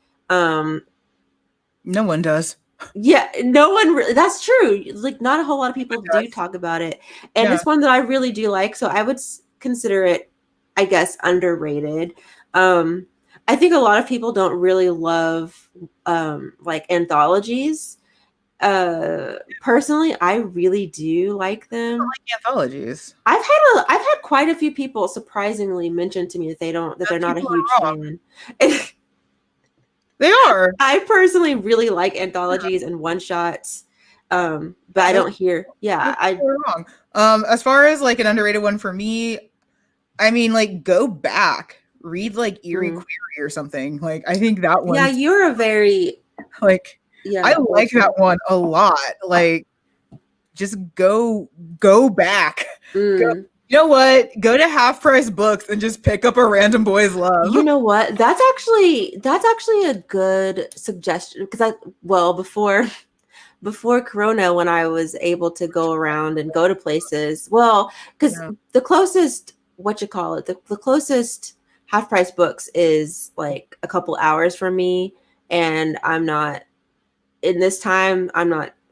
No one does. Yeah, no one really. That's true. Like not a whole lot of people do talk about it, and it's one that I really do like. So I would consider it, I guess, underrated. I think a lot of people don't really love like anthologies. Personally, I really do like them. I like anthologies. I've had quite a few people surprisingly mention to me that they're not a huge fan. They are. I personally really like anthologies and one shots. But I don't hear. Yeah, you're wrong. As far as like an underrated one for me, I mean, like go back. Read like Eerie Query or something. Like I think that one. Yeah, you're a very like. Yeah, I like that one a lot. Like, just go back. You know what? Go to Half Price Books and just pick up A Random Boy's Love. You know what? That's actually a good suggestion because before Corona, when I was able to go around and go to places, because the closest the closest Half Price Books is like a couple hours from me, and I'm not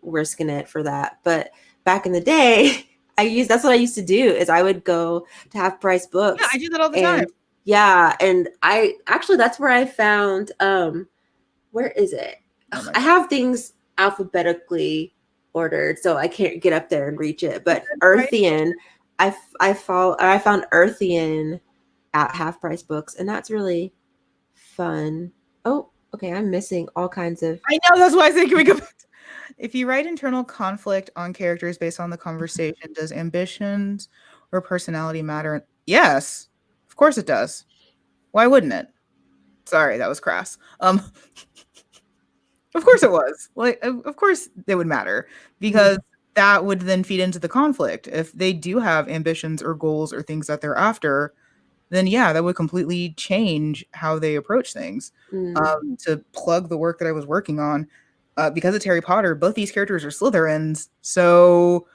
risking it for that. But back in the day, that's what I used to do is I would go to Half Price Books. Yeah, I do that all the time. Yeah, and I actually that's where I found where is it? I have things alphabetically ordered, so I can't get up there and reach it. But Earthian, I found Earthian at Half Price Books, and that's really fun. Oh, okay, I'm missing all kinds of. I know, that's why I say can we go back? If you write internal conflict on characters based on the conversation, does ambitions or personality matter? Yes, of course it does. Why wouldn't it? Sorry, that was crass. Of course it was. Like, of course it would matter because that would then feed into the conflict. If they do have ambitions or goals or things that they're after, then yeah, that would completely change how they approach things. Mm. To plug the work that I was working on, because it's Harry Potter, both these characters are Slytherins, so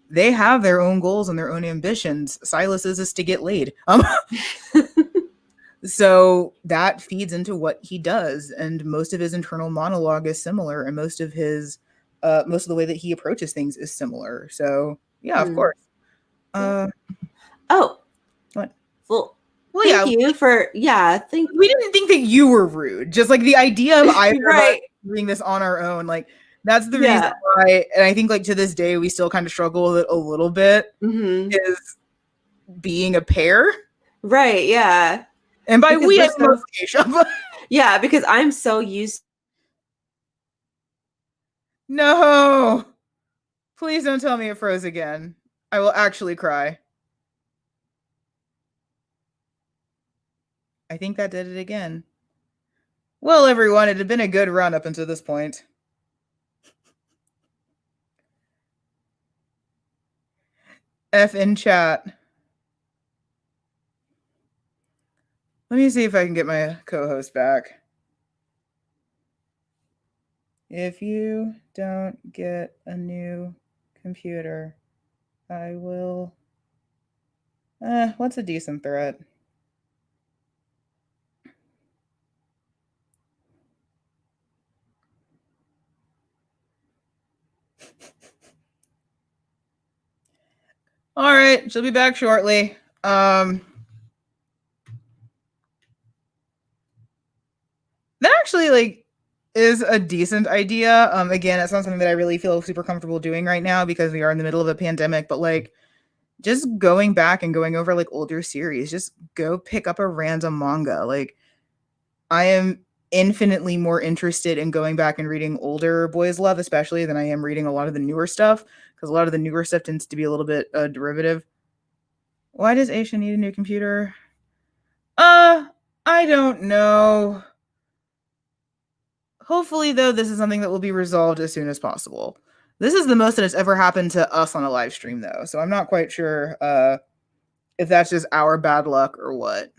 they have their own goals and their own ambitions. Silas's is to get laid. So that feeds into what he does, and most of his internal monologue is similar, and most of the way that he approaches things is similar. So yeah, of Mm. course. Uh, Oh, what? well, Well, thank yeah, you for, yeah, thank, we didn't think that you were rude. Just like the idea of either of us right. doing this on our own, like that's the reason Yeah. why. And I think like to this day, we still kind of struggle with it a little bit. Hmm. Is being a pair, Right. Yeah. and by Because we I we're mean so, mostly Aisha. yeah, because I'm so used. No, please don't tell me it froze again. I will actually cry. I think that did it again. Well, everyone, it had been a good run up until this point. F in chat. Let me see if I can get my co-host back. If you don't get a new computer, I will. What's a decent threat? All right, she'll be back shortly. That actually like is a decent idea. Again, it's not something that I really feel super comfortable doing right now because we are in the middle of a pandemic, but like just going back and going over like older series, just go pick up a random manga. Like I am infinitely more interested in going back and reading older boys love especially than I am reading a lot of the newer stuff because a lot of the newer stuff tends to be a little bit derivative. Why does Aisha need a new computer? Uh, I don't know. Hopefully, though, this is something that will be resolved as soon as possible. This is the most that has ever happened to us on a live stream, though, so I'm not quite sure if that's just our bad luck or what.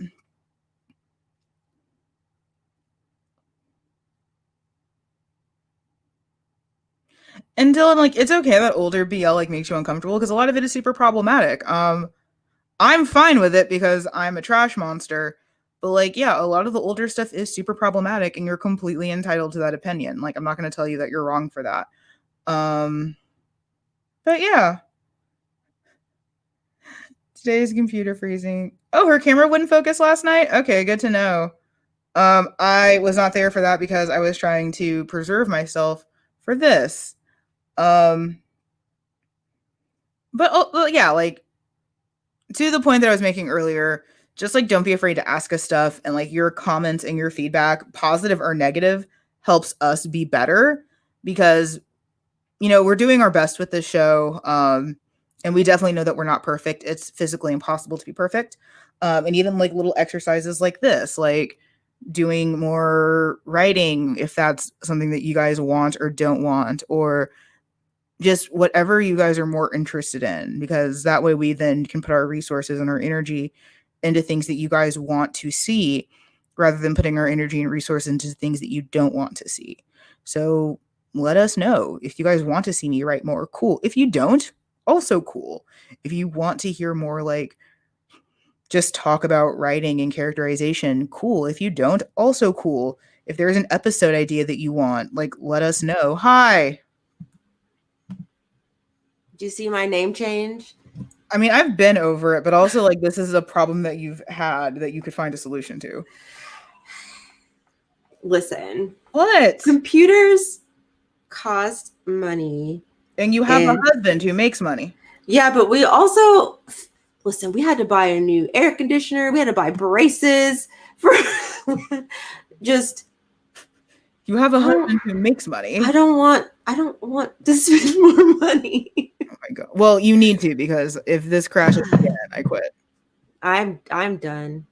And Dylan, like, it's okay that older BL like makes you uncomfortable because a lot of it is super problematic. I'm fine with it because I'm a trash monster. But like, yeah, a lot of the older stuff is super problematic, and you're completely entitled to that opinion. Like, I'm not going to tell you that you're wrong for that. Um, but yeah, today's computer freezing. Oh, her camera wouldn't focus last night. Okay, good to know. I was not there for that because I was trying to preserve myself for this. Um, but oh, yeah, like to the point that I was making earlier, just like don't be afraid to ask us stuff, and like your comments and your feedback, positive or negative, helps us be better because we're doing our best with this show. And we definitely know that we're not perfect. It's physically impossible to be perfect. And even like little exercises like this, like doing more writing if that's something that you guys want or don't want, or just whatever you guys are more interested in, because that way we then can put our resources and our energy into things that you guys want to see rather than putting our energy and resource into things that you don't want to see. So let us know if you guys want to see me write more. Cool. If you don't, also cool. If you want to hear more like just talk about writing and characterization, cool. If you don't, also cool. If there's an episode idea that you want, like let us know. Hi. Do you see my name change? I mean, I've been over it, but also like this is a problem that you've had that you could find a solution to. Listen, What? computers cost money. And you have a husband who makes money. Yeah, but we also listen, we had to buy a new air conditioner, we had to buy braces for just You have a husband who makes money. I don't want to spend more money. Oh my god. Well, you need to because if this crashes again, I quit. I'm done.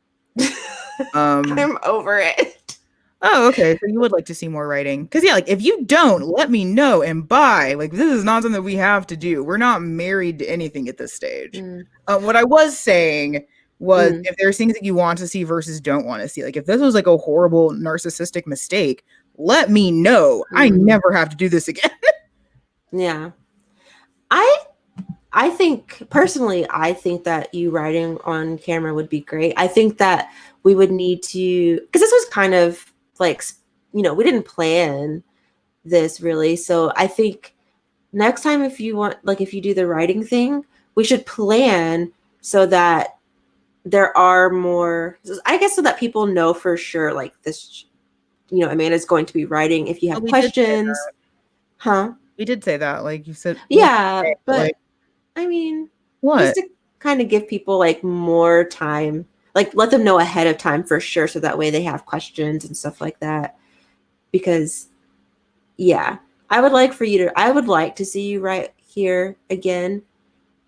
Um I'm over it. Oh, okay. So you would like to see more writing. Because, yeah, like, if you don't, let me know and buy. Like, this is not something that we have to do. We're not married to anything at this stage. Mm, What I was saying was mm, if there's things that you want to see versus don't want to see, like, if this was like a horrible narcissistic mistake, let me know. I mm. never have to do this again. Yeah. I I think personally, I think that you writing on camera would be great. I think that we would need to, because this was kind of like, we didn't plan this really. So I think next time, if you want, like, if you do the writing thing, we should plan so that there are more, I guess, so that people know for sure, like, this, Amanda's going to be writing. If you Oh, have we did say questions, that. huh? We did say that. Like you said, Yeah, like, but I mean, just what? to kind of give people like more time, like let them know ahead of time for sure, so that way they have questions and stuff like that. Because yeah, I would like to see you right here again,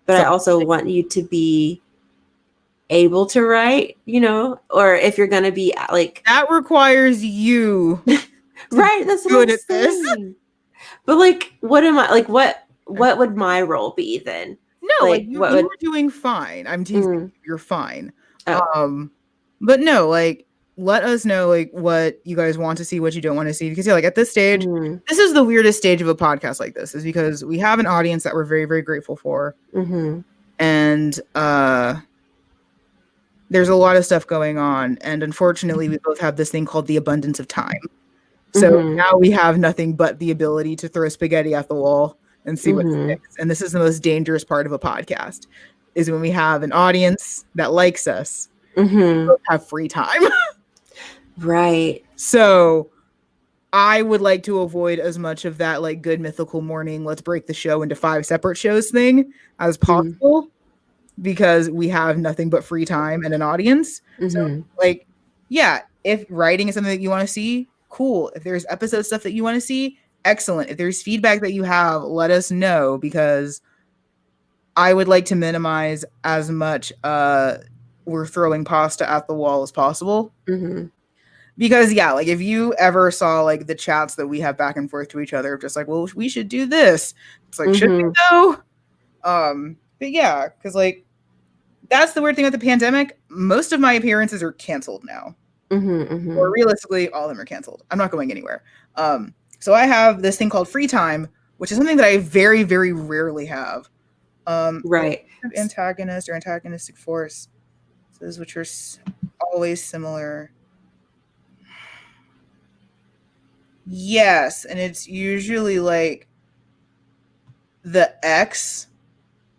but I So also want you to be able to write, or if you're gonna be like, that requires you to be right, that's what I'm good at this. saying. But like, what am I like? What would my role be then? No, like Like, you what you would? were doing fine. I'm teasing you. Mm, You're fine. oh, Um, but no, like let us know like what you guys want to see, what you don't want to see. Because yeah, like at this stage, mm, this is the weirdest stage of a podcast like this, is because we have an audience that we're very, very grateful for. mm-hmm, And there's a lot of stuff going on. And unfortunately, we both have this thing called the abundance of time. So mm-hmm, now we have nothing but the ability to throw spaghetti at the wall and see what mm-hmm, sticks. And this is the most dangerous part of a podcast, is when we have an audience that likes us, mm-hmm. both have free time. Right. So I would like to avoid as much of that like Good Mythical Morning, let's break the show into 5 separate shows thing as Mm, possible, because we have nothing but free time and an audience. So mm-hmm, like, yeah, if writing is something that you want to see, cool. If there's episode stuff that you want to see, excellent. If there's feedback that you have, let us know, because I would like to minimize as much we're throwing pasta at the wall as possible. mm-hmm, Because yeah, like if you ever saw like the chats that we have back and forth to each other, just like, well, we should do this. It's like, should we mm-hmm, though? But yeah, because like that's the weird thing with the pandemic. Most of my appearances are canceled now. mm-hmm, Or mm-hmm. realistically, all of them are canceled. I'm not going anywhere. So I have this thing called free time, which is something that I very, very rarely have. Right. Antagonist or antagonistic force. Those which are always similar. Yes, and it's usually like the X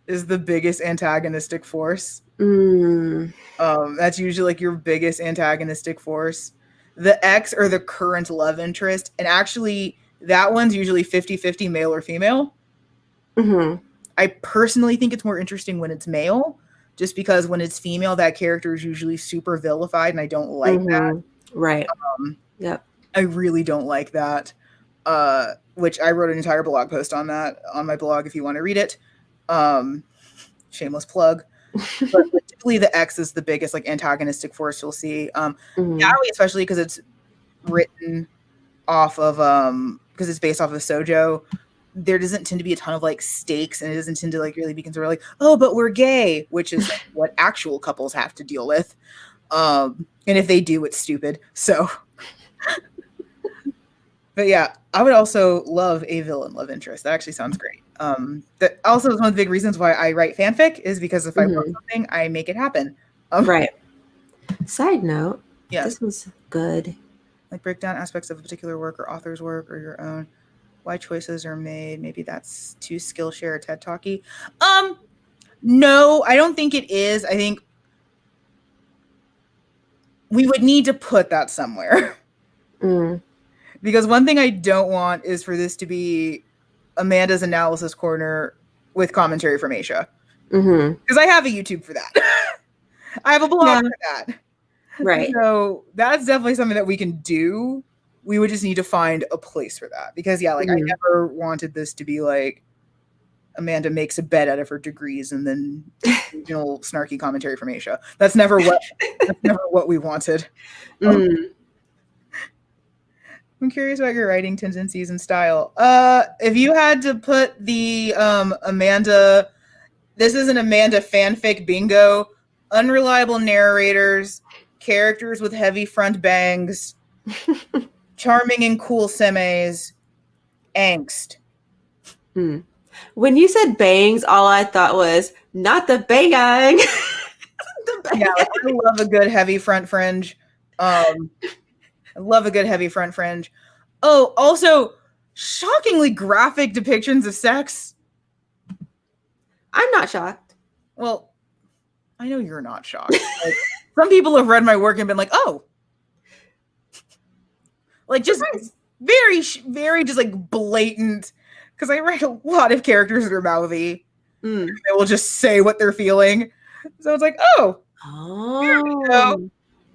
is the biggest antagonistic force. Mm, That's usually like your biggest antagonistic force. The X or the current love interest, and actually that one's usually 50-50 male or female. mm-hmm, I personally think it's more interesting when it's male, just because when it's female, that character is usually super vilified, and I don't like that. mm-hmm. Right. Um, Yep. I really don't like that. Which I wrote an entire blog post on that on my blog if you want to read it. Shameless plug. But typically the X is the biggest like antagonistic force you'll see. Mm-hmm, Yaoi, especially because it's written off of because it's based off of Sojo, there doesn't tend to be a ton of like stakes, and it doesn't tend to like really be considered like, oh, but we're gay, which is like, what actual couples have to deal with. And if they do, it's stupid. So but yeah, I would also love a villain love interest. That actually sounds great. That also is one of the big reasons why I write fanfic, is because if I want mm-hmm. something, I make it happen. Right. Side note, Yeah, this was good. like break down aspects of a particular work or author's work or your own. Why choices are made. Maybe that's too Skillshare or TED Talky. No, I don't think it is. I think we would need to put that somewhere. Mm, Because one thing I don't want is for this to be Amanda's analysis corner with commentary from Asia. mm-hmm. Because I have a YouTube for that. I have a blog Yeah. for that. Right. So that's definitely something that we can do. We would just need to find a place for that. Because yeah, like I never wanted this to be like Amanda makes a bed out of her degrees and then regional snarky commentary from Asia. That's never what we wanted. Mm. I'm curious about your writing tendencies and style. If you had to put the Amanda, this is an Amanda fanfic bingo, unreliable narrators, characters with heavy front bangs, charming and cool semis, angst. When you said bangs, all I thought was not the bang. Yeah, like, I love a good heavy front fringe. I love a good heavy front fringe. Oh, also, shockingly graphic depictions of sex. I'm not shocked. Well, I know you're not shocked. Like, some people have read my work and been like, oh. Like, just very, very just like blatant. Because I write a lot of characters that are mouthy. They will just say what they're feeling. So it's like, oh. There we go.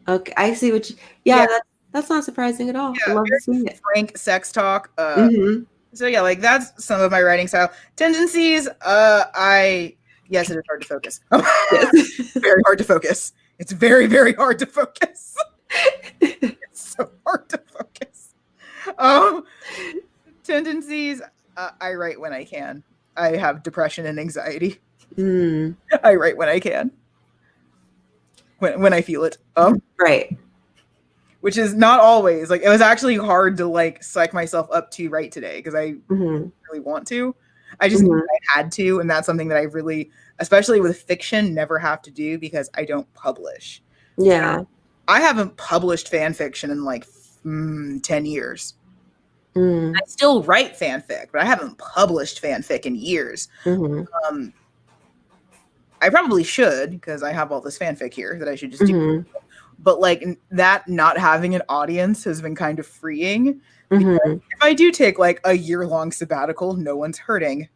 Okay, I see what you. Yeah. That's not surprising at all. Yeah, I love to see it. Frank sex talk. So yeah, like that's some of my writing style tendencies. Yes, it is hard to focus. Yes. Very hard to focus. It's very, very hard to focus. It's so hard to focus. Tendencies. I write when I can. I have depression and anxiety. I write when I can. When I feel it. Right. Which is not always. Like, it was actually hard to like psych myself up to write today because I really want to. I just I had to, and that's something that I really, especially with fiction, never have to do because I don't publish. Yeah. So I haven't published fan fiction in like 10 years. I still write fanfic, but I haven't published fanfic in years. I probably should because I have all this fanfic here that I should just do. But like that not having an audience has been kind of freeing. If I do take like a year-long sabbatical, no one's hurting.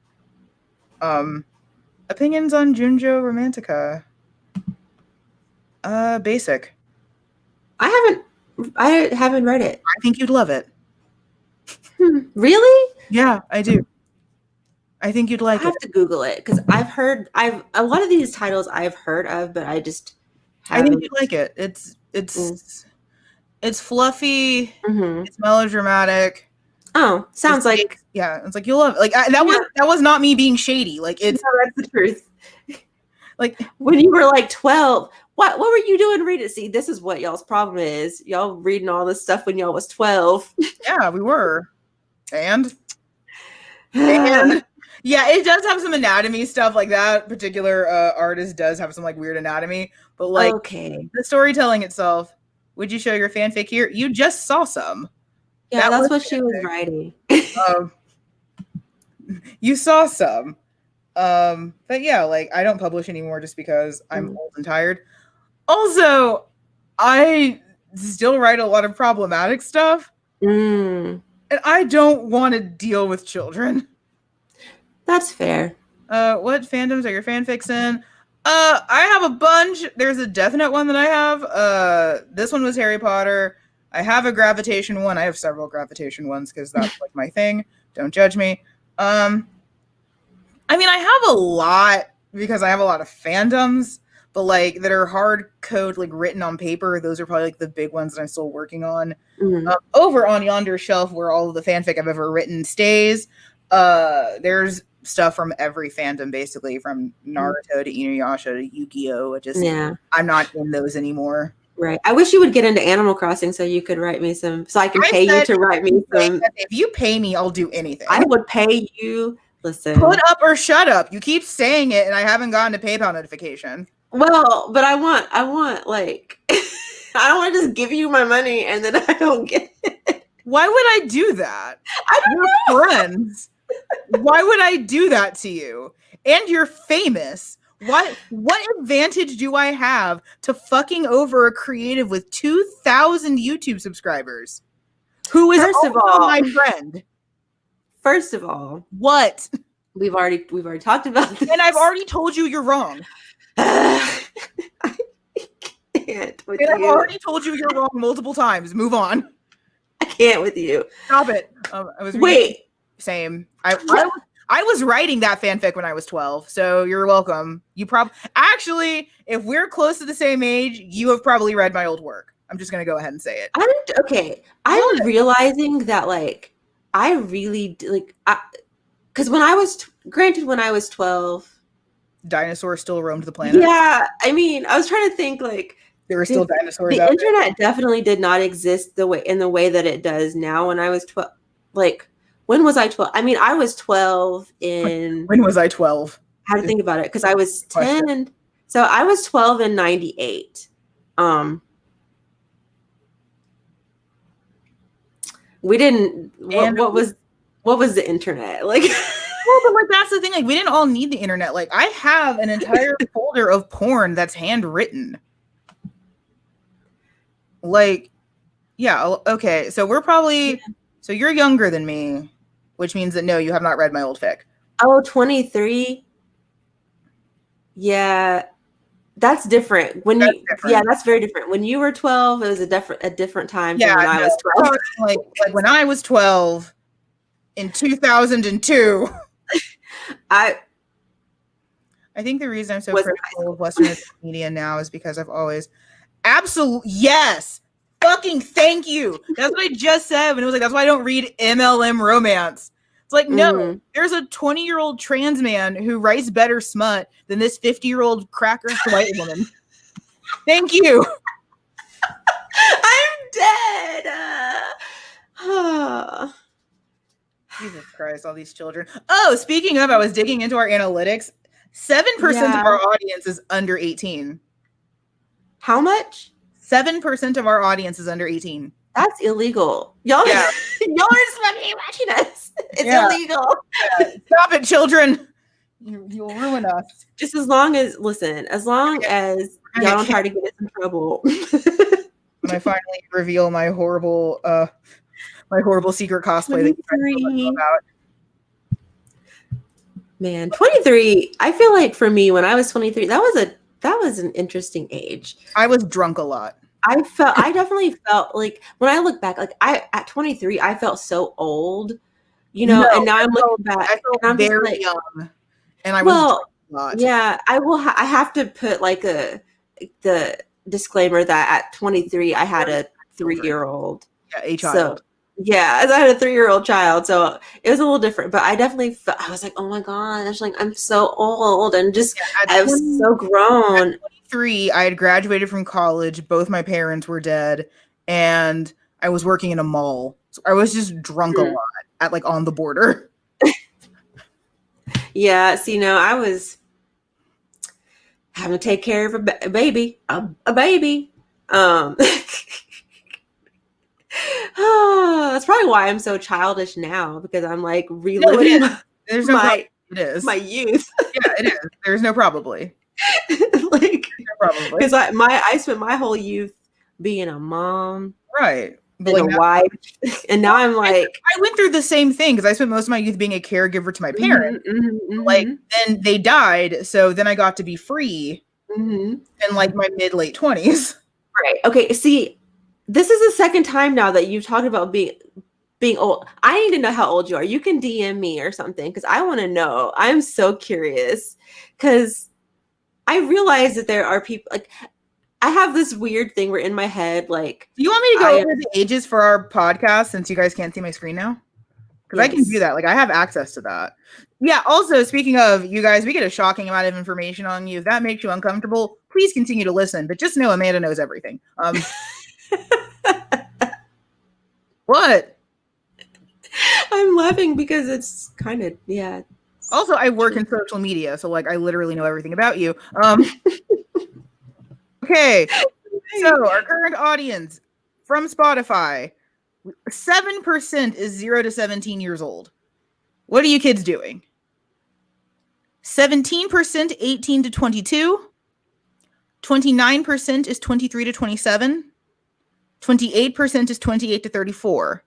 Opinions on Junjo Romantica. Basic. I haven't read it. I think you'd love it. Really? Yeah, I do. I think you'd like it. I have to Google it because a lot of these titles I've heard of, but I just haven't. I think you'd like it. It's fluffy. It's melodramatic. Oh, sounds like it's like you'll love it. Like that was not me being shady. Like it's that's the truth. Like when you were like 12, what were you doing reading? See, this is what y'all's problem is. Y'all reading all this stuff when y'all was 12. Yeah, we were. And yeah, it does have some anatomy stuff. Like that particular artist does have some like weird anatomy, but like the storytelling itself. Would you show your fanfic here? You just saw some. Yeah, that's what she was writing. You saw some. But yeah, like I don't publish anymore just because I'm old and tired. Also, I still write a lot of problematic stuff. And I don't want to deal with children. That's fair. What fandoms are your fanfics in? I have a bunch. There's a Death Note one that I have. This one was Harry Potter. I have a Gravitation one. I have several Gravitation ones because that's like my thing. Don't judge me. I mean, I have a lot because I have a lot of fandoms, but like that are hard code, like written on paper. Those are probably like the big ones that I'm still working on. Over on yonder shelf where all of the fanfic I've ever written stays, there's stuff from every fandom, basically from Naruto to Inuyasha to Yu-Gi-Oh. I'm not in those anymore. Right. I wish you would get into Animal Crossing so you could write me some, so I can pay you to write me some. If you pay me, I'll do anything. I would pay you. Listen. Put up or shut up. You keep saying it, and I haven't gotten a PayPal notification. Well, but I want like, I don't want to just give you my money and then I don't get it. Why would I do that? I don't know. We're friends. Why would I do that to you? And you're famous. What advantage do I have to fucking over a creative with 2,000 YouTube subscribers who is also my friend? First of all, what? We've already talked about this. And I've already told you you're wrong. I can't with you. I've already told you you're wrong multiple times. Move on. I can't with you. Stop it. Wait. Same. I was writing that fanfic when I was 12, so you're welcome. You actually, if we're close to the same age, you have probably read my old work. I'm just gonna go ahead and say it. I'm realizing that like I really like because when I was granted when I was 12, dinosaurs still roamed the planet. Yeah, I mean, I was trying to think like there were still dinosaurs the out internet definitely did not exist in the way that it does now when I was 12. Like, when was I 12? I mean, I was 12 in When was I 12? I had to think about it because I was 10. So I was 12 in 98. We didn't what was the internet? Like well, but like that's the thing. Like we didn't all need the internet. Like I have an entire folder of porn that's handwritten. Like, yeah, okay. So we're probably so you're younger than me, which means that no, you have not read my old fic. Oh, 23. Yeah. That's different. Yeah, that's very different. When you were 12, it was a different time from when I was 12. Like when I was 12 in 2002. I think the reason I'm so critical of Western media now is because I've always yes. Fucking thank you. That's what I just said when it was like that's why I don't read MLM romance. It's like, no, there's a 20-year-old trans man who writes better smut than this 50-year-old cracker white woman. Thank you. I'm dead. Jesus Christ, all these children. Oh, speaking of, I was digging into our analytics. 7% of our audience is under 18. How much? 7% of our audience is under 18. That's illegal. Y'all are just fucking watching us. It's illegal. Yeah. Stop it, children. You'll ruin us. Just as long as y'all don't try to get us in trouble. When I finally reveal my horrible secret cosplay that you know about. Man, 23. I feel like for me, when I was 23, that was an interesting age. I was drunk a lot. I definitely felt like when I look back, like at 23, I felt so old, and now I'm looking back. I felt and I'm very just like, young, and I was drunk a lot. Yeah, I have to put like the disclaimer that at 23, I had a 3-year-old. Yeah, a child. So, yeah, I had a 3-year-old child, so it was a little different. But I definitely felt, I was like, oh my gosh, like I'm so old and just I was so grown. At 23, I had graduated from college. Both my parents were dead, and I was working in a mall. So I was just drunk a lot at like on the border. Yeah, see, I was having to take care of a baby. That's probably why I'm so childish now, because I'm like reliving my youth. Yeah, it is. There's no probably. Like, because I spent my whole youth being a mom, right? But like a wife, and now I'm like, I went through the same thing because I spent most of my youth being a caregiver to my parents. Like, then they died, so then I got to be free in like my late 20s. Right. Okay. See, this is the second time now that you've talked about being old. I need to know how old you are. You can DM me or something because I want to know. I'm so curious because I realize that there are people like. I have this weird thing where in my head, like, do you want me to go over the ages for our podcast since you guys can't see my screen now? Because I can do that. Like, I have access to that. Yeah. Also, speaking of you guys, we get a shocking amount of information on you. If that makes you uncomfortable, please continue to listen. But just know Amanda knows everything. What? I'm laughing because it's kind of Also, I work in social media, so like I literally know everything about you. Okay, so our current audience from Spotify, 7% is 0 to 17 years old. What are you kids doing? 17% 18 to 22. 29% is 23 to 27. 28% is 28 to 34.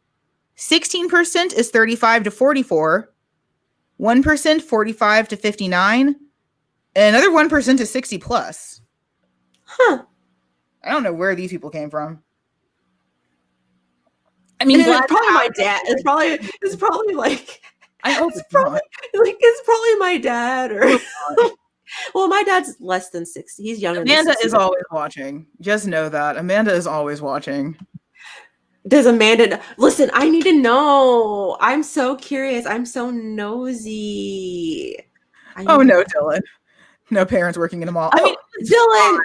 16% is 35 to 44. 1% 45 to 59. And another 1% is 60 plus. Huh. I don't know where these people came from. I mean, it's probably my dad. It's probably like. I hope it's probably my dad or. Well, my dad's less than 60. He's younger than Amanda 60. is always watching. Just know that. Amanda is always watching. Does Amanda listen? I need to know. I'm so curious. I'm so nosy. I Oh need to no, know. Dylan. No parents working in a mall. I mean, Oh, Dylan.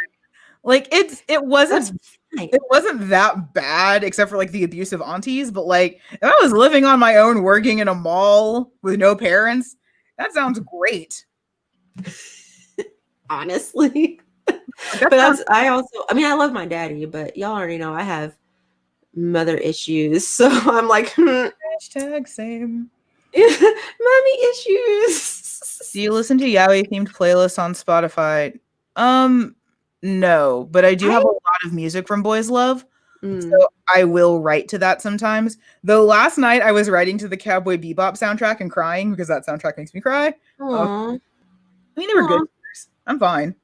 like it That's wasn't fine. it wasn't that bad except for like the abusive aunties, but like if I was living on my own working in a mall with no parents, that sounds great. Honestly. That But sounds I mean, I love my daddy, but y'all already know I have mother issues. So I'm like, hashtag same. mommy issues. Do you listen to Yaoi themed playlists on Spotify? No, but I do have a lot of music from Boys Love. So I will write to that sometimes. Though last night I was writing to the Cowboy Bebop soundtrack and crying because that soundtrack makes me cry. Aww. I mean, they were good. I'm fine.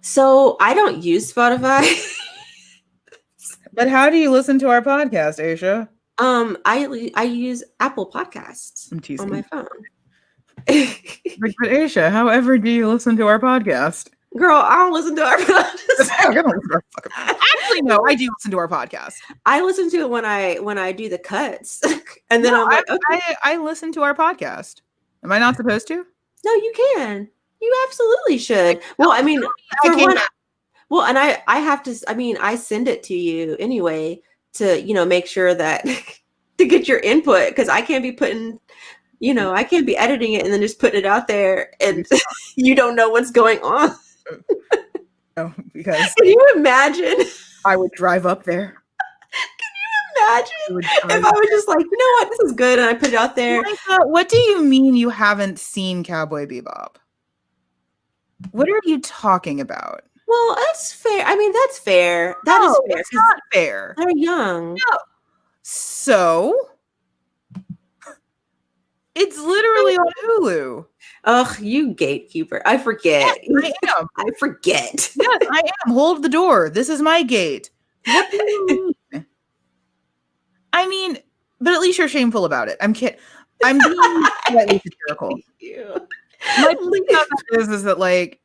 So I don't use Spotify. But how do you listen to our podcast, Aisha? I use Apple Podcasts I'm teasing. on my phone. But Aisha, however do you listen to our podcast? Girl, I don't listen to our podcast. Actually, no, I do listen to our podcast. I listen to it when I do the cuts, and then I'm like, okay. I listen to our podcast. Am I not supposed to? No, you can. You absolutely should. Well, I mean, for one, well, and I have to. I mean, I send it to you anyway to make sure that to get your input because I can't be putting. I can't be editing it and then just putting it out there and you don't know what's going on. No, because can you imagine? I would drive up there. Can you imagine if I was just like, you know what, this is good, and I put it out there? What do you mean you haven't seen Cowboy Bebop? What are you talking about? Well, that's fair. I mean, that's fair. That is fair. It's not fair. They're young. No. So it's literally on Hulu. Ugh, you gatekeeper. I forget. Yes, I am. I forget. Yes, I am. Hold the door. This is my gate. What do you mean? I mean, but at least you're shameful about it. I'm kidding. I'm being slightly satirical. My point about that is that like,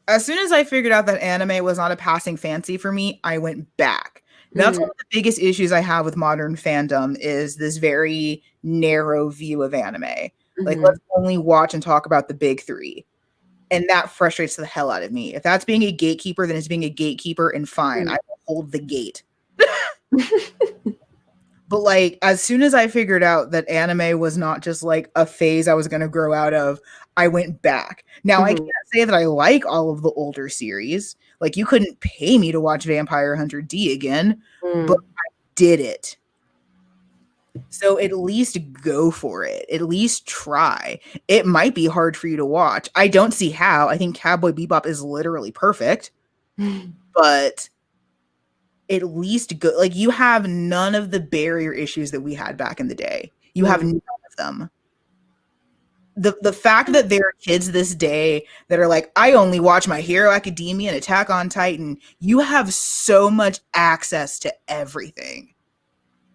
as soon as I figured out that anime was not a passing fancy for me, I went back. That's one of the biggest issues I have with modern fandom is this very narrow view of anime. Like, let's only watch and talk about the big three. And that frustrates the hell out of me. If that's being a gatekeeper, then it's being a gatekeeper, and fine, I will hold the gate. But like, as soon as I figured out that anime was not just like a phase I was going to grow out of, I went back. Now, I can't say that I like all of the older series. Like, you couldn't pay me to watch Vampire Hunter D again, but I did it. So at least go for it. At least try. It might be hard for you to watch. I don't see how. I think Cowboy Bebop is literally perfect. But at least go. Like, you have none of the barrier issues that we had back in the day. You have none of them. The fact that there are kids this day that are like, I only watch My Hero Academia and Attack on Titan. You have so much access to everything.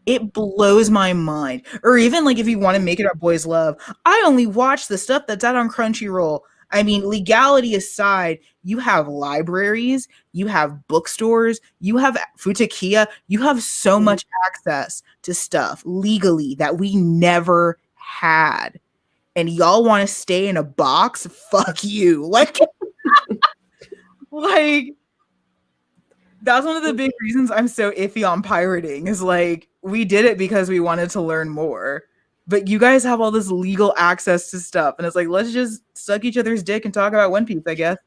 It blows my mind. Or even like if you want to make it about Boys Love, I only watch the stuff that's out on Crunchyroll. I mean, legality aside, you have libraries, you have bookstores, you have Futakiya, you have so much access to stuff legally that we never had. And y'all want to stay in a box? Fuck you. Like, that's one of the big reasons I'm so iffy on pirating is like, we did it because we wanted to learn more. But you guys have all this legal access to stuff. And it's like, let's just suck each other's dick and talk about One Piece, I guess.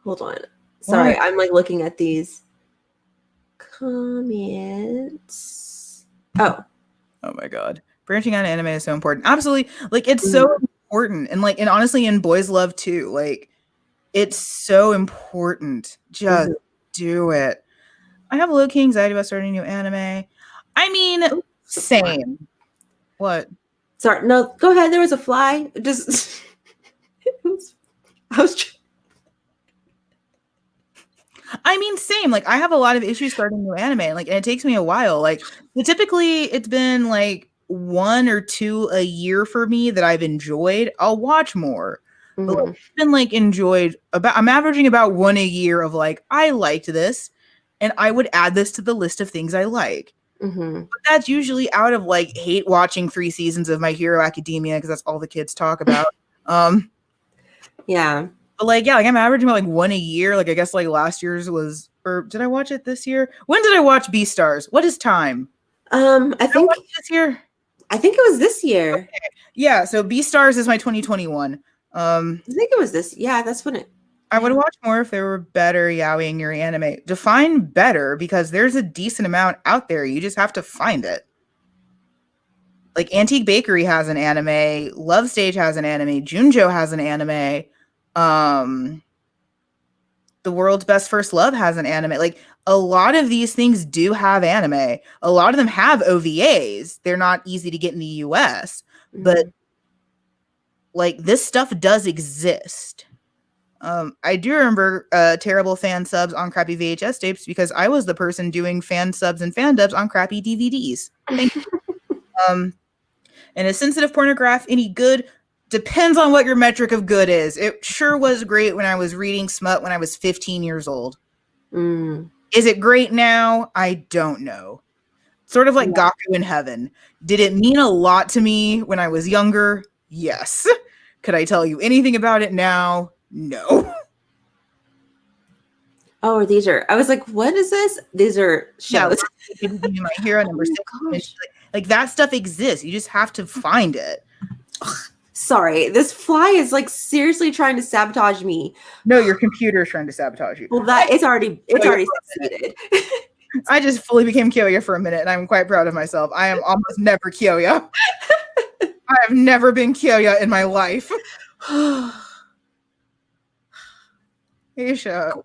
Hold on. Sorry, I'm like looking at these comments. Oh my God. Branching out of anime is so important. Absolutely. Like, it's so important. And like, and honestly, in Boys Love too, like, it's so important. Just do it. I have low-key anxiety about starting a new anime. I mean, same. What? Sorry, no, go ahead. There was a fly. Just I mean, same. Like, I have a lot of issues starting new anime. Like, and it takes me a while. Like, typically it's been like 1 or 2 a year for me that I've enjoyed. I'll watch more. but like, Mhm. it's been like enjoyed about. I'm averaging about one a year of like I liked this, and I would add this to the list of things I like. Mhm. But that's usually out of like hate watching 3 seasons of My Hero Academia because that's all the kids talk about. Um, Yeah. but like yeah, like I'm averaging about like one a year. Like I guess like last year's was, or did I watch it this year? When did I watch Beastars? What is time? I Did I watch think it this year? it was this year. Yeah, so Beastars is my 2021. I think it was this. Yeah, that's when it. I would Yeah. watch more if there were better yaoi and yuri anime. Define better because there's a decent amount out there. You just have to find it. Like Antique Bakery has an anime, Love Stage has an anime, Junjo has an anime, um, The World's Best First Love has an anime. Like a lot of these things do have anime. A lot of them have OVAs. They're not easy to get in the US, but Mhm. like this stuff does exist. I do remember terrible fan subs on crappy VHS tapes because I was the person doing fan subs and fan dubs on crappy DVDs. Thank you. And is sensitive pornograph any good? Depends on what your metric of good is. It sure was great when I was reading smut when I was 15 years old. Mm. Is it great now? I don't know. Sort of like Yeah. Gaku in Heaven. Did it mean a lot to me when I was younger? Yes. Could I tell you anything about it now? No. Oh, these are. I was like, what is this? These are Yeah, shows. People Give Me My Hero Oh number my 6. gosh. Like that stuff exists. You just have to find it. Sorry, this fly is like seriously trying to sabotage me. No, your computer's trying to sabotage you. Well, that it's already succeeded. I just fully became Kyoya for a minute, and I'm quite proud of myself. I am almost never Kyoya. I have never been Kyoya in my life. Aisha,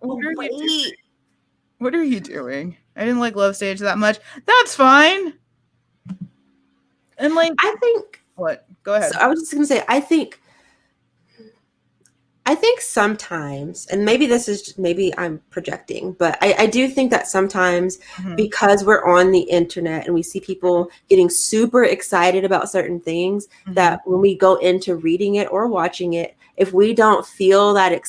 what are you doing? I didn't like Love Stage that much. That's fine. And like, I think. what? Go ahead. So I was just gonna say, I think sometimes, and maybe this is maybe I'm projecting, but I do think that sometimes because we're on the internet and we see people getting super excited about certain things, that when we go into reading it or watching it, if we don't feel that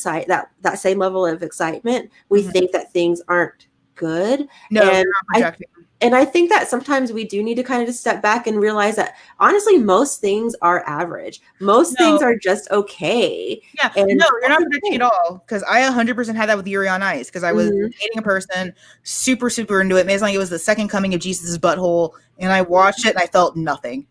same level of excitement, we think that things aren't good. No, and you're not projecting. I think that sometimes we do need to kind of just step back and realize that honestly, most things are average. Most things are just okay. Yeah, And no, you're not projecting at all. Because I 100% had that with Yuri on Ice. Because I was dating a person, super, super into it. Made it like it was the second coming of Jesus' butthole, and I watched it and I felt nothing.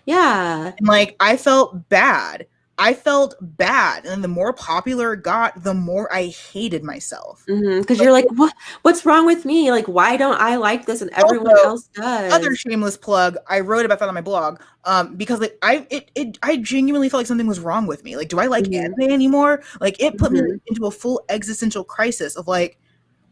Yeah, and like I felt bad. And the more popular it got, the more I hated myself. because you're like, what's wrong with me? Like, why don't I like this and everyone Also, else does? Other shameless plug, I wrote about that on my blog. Because like I genuinely felt like something was wrong with me. Like, do I like anime anymore? Like, it put me into a full existential crisis of like,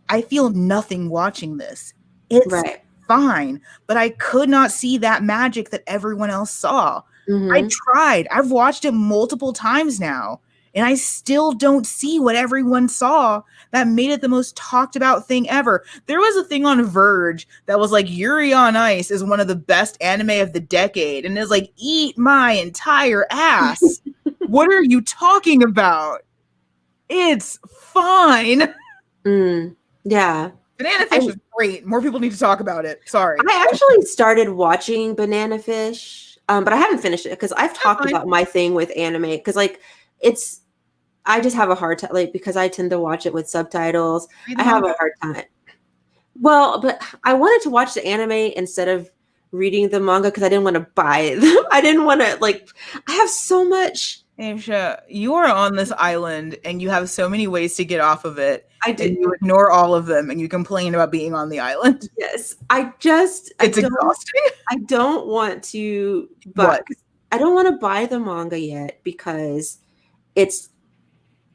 I feel nothing watching this. It's Right. fine, but I could not see that magic that everyone else saw. I tried. I've watched it multiple times now, and I still don't see what everyone saw that made it the most talked about thing ever. There was a thing on Verge that was like, Yuri on Ice is one of the best anime of the decade, and it's like, eat my entire ass. What are you talking about? It's fine. Yeah. Banana Fish is great. More people need to talk about it. Sorry. I actually started watching Banana Fish, but I haven't finished it because I've talked about my thing with anime because like I just have a hard time, like, because I tend to watch it with subtitles. I have a hard time. Well, but I wanted to watch the anime instead of reading the manga because I didn't want to buy them. I didn't want to, like, I have so much. Aisha, you are on this island and you have so many ways to get off of it. I do. And you ignore all of them and you complain about being on the island. Yes. It's exhausting. I don't want to buy. I don't want to buy the manga yet because it's.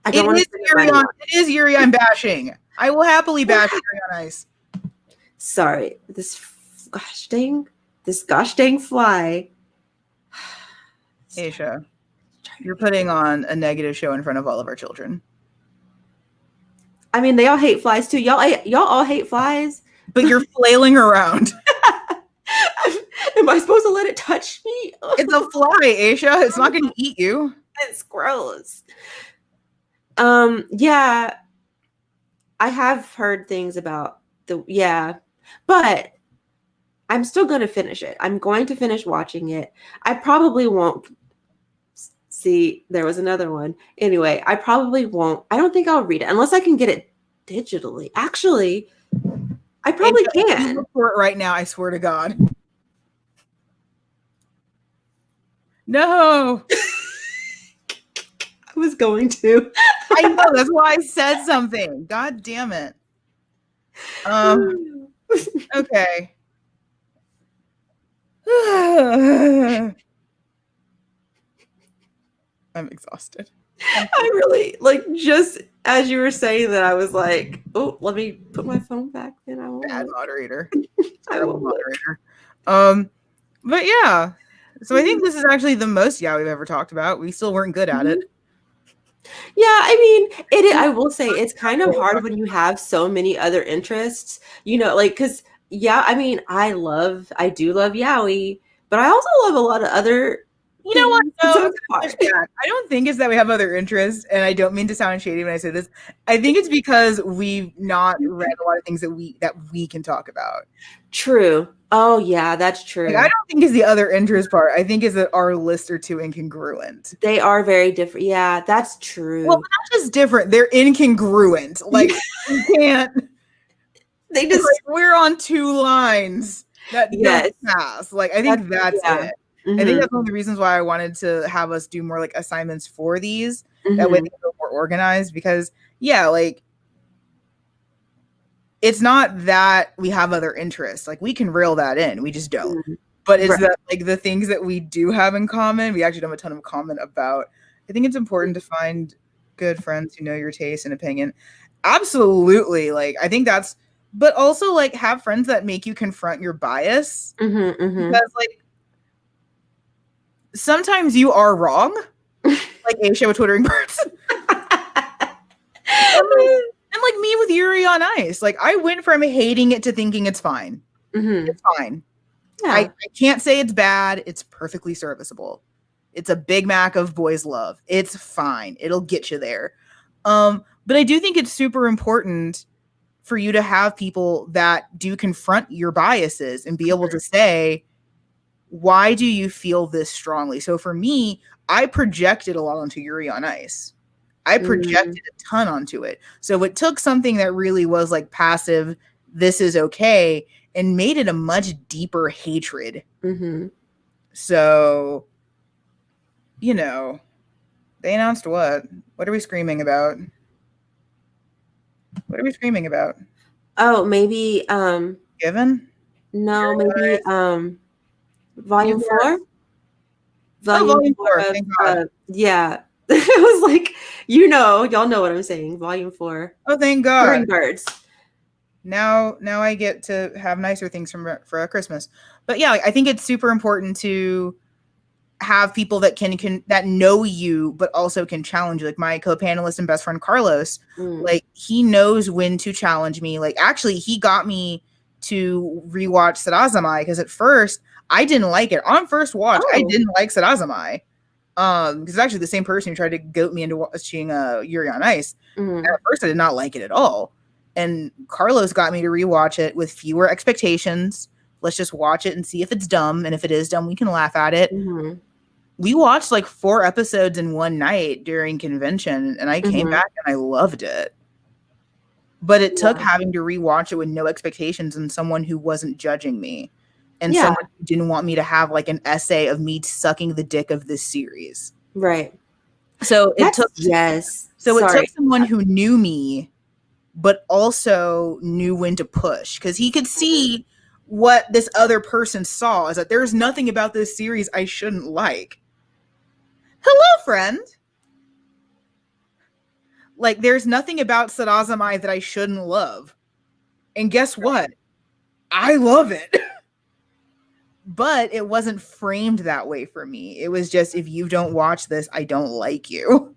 I don't want to. It is Yuri I'm bashing. I will happily bash Yuri on Ice. Sorry, this gosh dang fly. Aisha, you're putting on a negative show in front of all of our children. I mean, they all hate flies too. Y'all all hate flies. But you're flailing around. Am I supposed to let it touch me? It's a fly, Aisha. It's not going to eat you. It's gross. Yeah, I have heard things about but I'm still going to finish it. I'm going to finish watching it. I probably won't see. There was another one. Anyway, I probably won't. I don't think I'll read it unless I can get it digitally. Actually, I probably If you can. look for it right now, I swear to God. No. I was going to. I know, that's why I said something. God damn it. Okay. I'm exhausted. I really like just as you were saying that I was like, oh, let me put my phone back then. I won't. Bad moderator. I Terrible won't look. moderator. But yeah. So I think this is actually the most yaoi we've ever talked about. We still weren't good at it. Yeah, I mean, I will say it's kind of hard when you have so many other interests, like, because, yeah, I mean, I do love yaoi, but I also love a lot of other You know what? things. No, So I'm it's gonna push hard. back. I don't think it's that we have other interests, and I don't mean to sound shady when I say this. I think it's because we've not read a lot of things that we can talk about. True. Oh, yeah, that's true. Like, I don't think it's the other interest part. I think is that our lists are too incongruent. They are very different. Yeah, that's true. Well, not just different; they're incongruent. Like you can't. They just, Like, we're on two lines that yes. don't pass. Like I think that's yeah. it. Mm-hmm. I think that's one of the reasons why I wanted to have us do more like assignments for these. Mm-hmm. That way they feel more organized because yeah, like it's not that we have other interests. Like we can reel that in. We just don't. Mm-hmm. But it's that like the things that we do have in common, we actually don't have a ton of common about. I think it's important to find good friends who know your taste and opinion. Absolutely. Like I think that's but also like have friends that make you confront your bias. Mm-hmm, mm-hmm. Because like sometimes you are wrong. Like Aisha with Twittering Birds. And like me with Yuri on Ice. Like I went from hating it to thinking it's fine. Mm-hmm. It's fine. Yeah. I can't say it's bad. It's perfectly serviceable. It's a Big Mac of boys love. It's fine. It'll get you there. But I do think it's super important for you to have people that do confront your biases and be able to say, why do you feel this strongly? So for me, I projected a lot onto Yuri on Ice. I projected a ton onto it. So it took something that really was like passive, this is okay, and made it a much deeper hatred. Mm-hmm. So, you know, they announced what? What are we screaming about? What are we screaming about? Oh, maybe Given? no, maybe volume 4. Volume 4. Thank God. Yeah. It was like, y'all know what I'm saying. Volume 4. Oh, thank God. Twittering Birds. Now I get to have nicer things for Christmas. But yeah, I think it's super important to have people that can that know you but also can challenge you. Like my co-panelist and best friend Carlos, like he knows when to challenge me. Like actually he got me to rewatch Sarazamai because at first I didn't like it. On first watch, I didn't like Sarazamai. Because it's actually the same person who tried to goat me into watching Yuri on Ice. At first I did not like it at all. And Carlos got me to rewatch it with fewer expectations. Let's just watch it and see if it's dumb. And if it is dumb, we can laugh at it. Mm-hmm. We watched like 4 episodes in one night during convention. And I came back and I loved it. But it took having to rewatch it with no expectations and someone who wasn't judging me. And someone who didn't want me to have like an essay of me sucking the dick of this series. Right. So it took it took someone who knew me but also knew when to push because he could see what this other person saw is that there's nothing about this series I shouldn't like. Hello, friend. Like there's nothing about Sarazamai that I shouldn't love. And guess what? I love it. But it wasn't framed that way for me. It was just, if you don't watch this, I don't like you.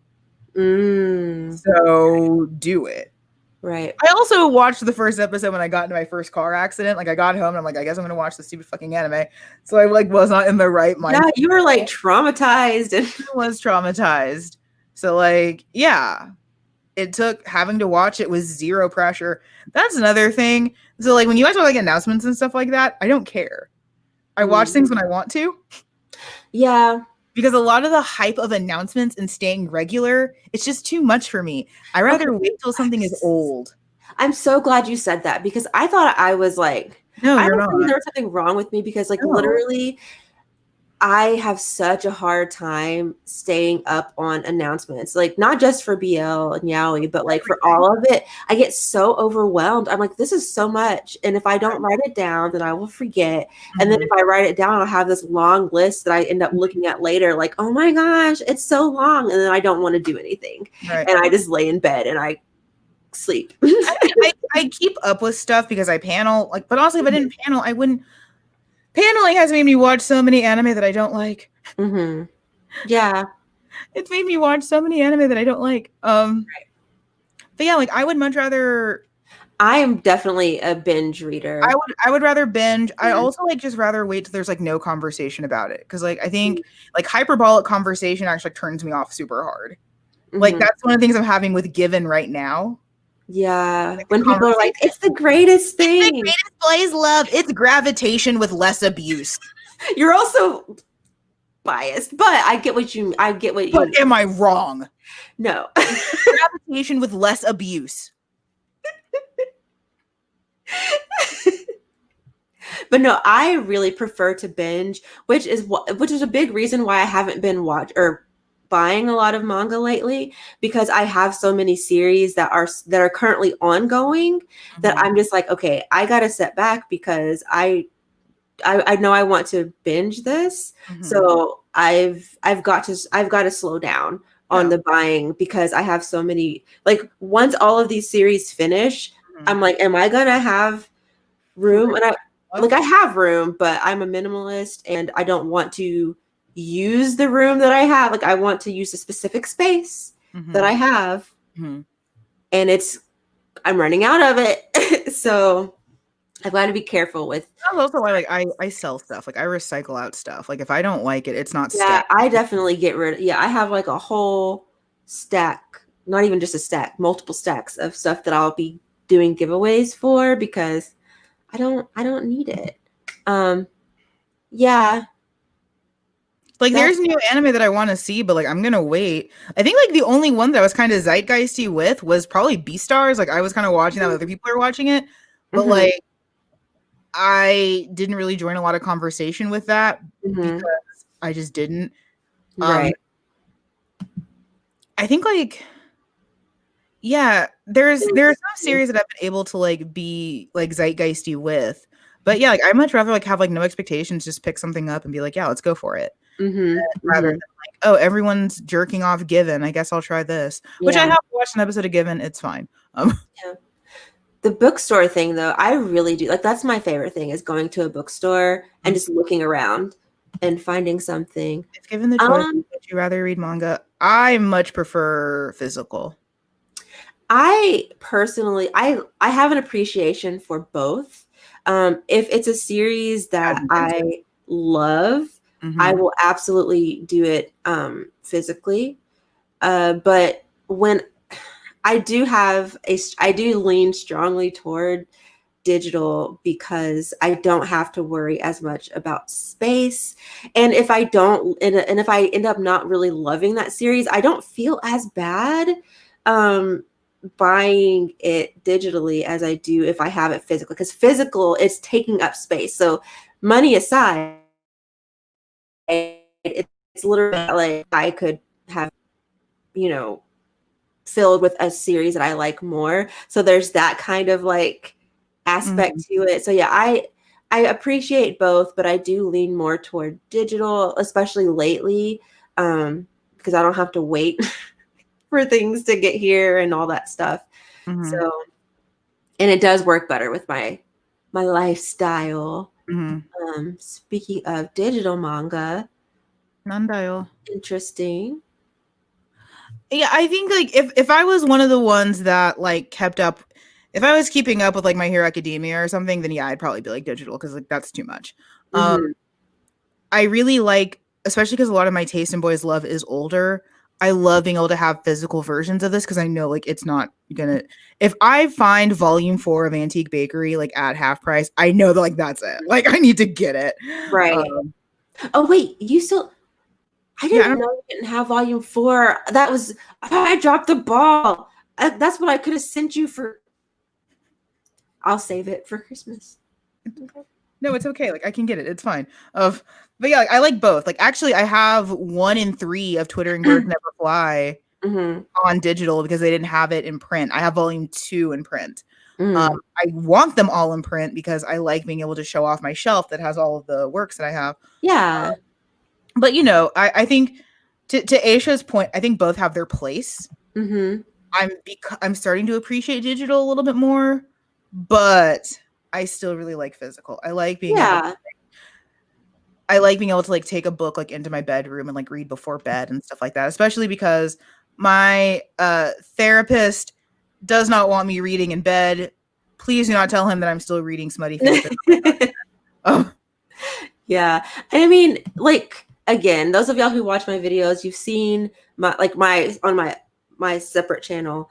So do it. Right. I also watched the first episode when I got into my first car accident. Like I got home and I'm like, I guess I'm gonna watch the stupid fucking anime. So I like was not in the right mind. Yeah, you were like traumatized and I was traumatized. So like, yeah. it took having to watch it with zero pressure. That's another thing. So like when you guys have like announcements and stuff like that, I don't care. I watch things when I want to. Yeah. Because a lot of the hype of announcements and staying regular, it's just too much for me. I rather wait till something is old. I'm so glad you said that because I thought I was like, No, I you're was thinking not. there was something wrong with me because like No. literally I have such a hard time staying up on announcements, like not just for BL and Yaoi, but like for all of it. I get so overwhelmed. I'm like, this is so much. And if I don't write it down, then I will forget. And then if I write it down, I'll have this long list that I end up looking at later, like, oh my gosh, it's so long. And then I don't want to do anything. Right. And I just lay in bed and I sleep. I keep up with stuff because I panel, like, but also if I didn't panel, I wouldn't. Paneling has made me watch so many anime that I don't like. Mm-hmm. Yeah. It's made me watch so many anime that I don't like. But yeah, like I would much rather. I am definitely a binge reader. I would rather binge. I also like just rather wait till there's like no conversation about it because like I think like hyperbolic conversation actually turns me off super hard. Like that's one of the things I'm having with Given right now. Yeah. Like when people are like, it's the greatest thing. It's the greatest boys love. It's gravitation with less abuse. You're also biased, but I get what you But am I wrong? No. Gravitation with less abuse. But no, I really prefer to binge, which is a big reason why I haven't been buying a lot of manga lately, because I have so many series that are currently ongoing that I'm just like, okay, I gotta set back because I know I want to binge this. So I've got to slow down on the buying because I have so many, like once all of these series finish, I'm like, am I gonna have room? And I have room, but I'm a minimalist and I don't want to use the room that I have. Like I want to use a specific space that I have, and I'm running out of it. So I've got to be careful with. That's also why, like, I sell stuff. Like, I recycle out stuff. Like, if I don't like it, it's not. Yeah, I definitely get rid. Yeah, I have like a whole stack, not even just a stack, multiple stacks of stuff that I'll be doing giveaways for because I don't need it. Yeah. Like there's new anime that I want to see, but like I'm gonna wait. I think like the only one that I was kind of zeitgeisty with was probably Beastars. Like I was kind of watching that, other people are watching it, but like I didn't really join a lot of conversation with that because I just didn't. Right. I think like there's some series that I've been able to like be like zeitgeisty with, but yeah, like I'd much rather like have like no expectations, just pick something up and be like, yeah, let's go for it. Rather than like, oh, everyone's jerking off Given, I guess I'll try this. Which I have watched an episode of Given, it's fine. The bookstore thing though, I really do like. That's my favorite thing is going to a bookstore and just looking around and finding something. If given the choice, would you rather read manga? I much prefer physical. I personally, I have an appreciation for both. If it's a series that I love, I will absolutely do it physically. But when I do lean strongly toward digital because I don't have to worry as much about space. And if I don't, and if I end up not really loving that series, I don't feel as bad buying it digitally as I do if I have it physical, because physical is taking up space. So money aside, it's literally like I could have, filled with a series that I like more. So there's that kind of like aspect to it. So yeah, I appreciate both, but I do lean more toward digital, especially lately, because I don't have to wait for things to get here and all that stuff. So, and it does work better with my lifestyle. Speaking of digital manga, interesting. Yeah, I think like if I was one of the ones that like kept up, if I was keeping up with like My Hero Academia or something, then yeah, I'd probably be like digital because like that's too much. I really like, especially because a lot of my taste in boys love is older. I love being able to have physical versions of this because I know like it's not gonna. If I find volume 4 of Antique Bakery like at half price, I know that like that's it. Like I need to get it. Right. Oh wait, you still I Yeah, I didn't don't, know you didn't have volume 4. That was I dropped the ball. That's what I could have sent you for. I'll save it for Christmas. Okay. no, it's okay. Like I can get it. It's fine. But yeah, like, I like both. Like actually, I have 1 in 3 of Twittering Birds Never Fly Mm-hmm. on digital because they didn't have it in print. I have volume 2 in print. Mm. I want them all in print because I like being able to show off my shelf that has all of the works that I have. Yeah. But you know, I think to Aisha's point, I think both have their place. Mm-hmm. I'm starting to appreciate digital a little bit more, but I still really like physical. Yeah. I like being able to like take a book like into my bedroom and like read before bed and stuff like that, especially because my therapist does not want me reading in bed. Please do not tell him that I'm still reading smutty fanfic. Oh, Yeah. And I mean, like again, those of y'all who watch my videos, you've seen my on my separate channel.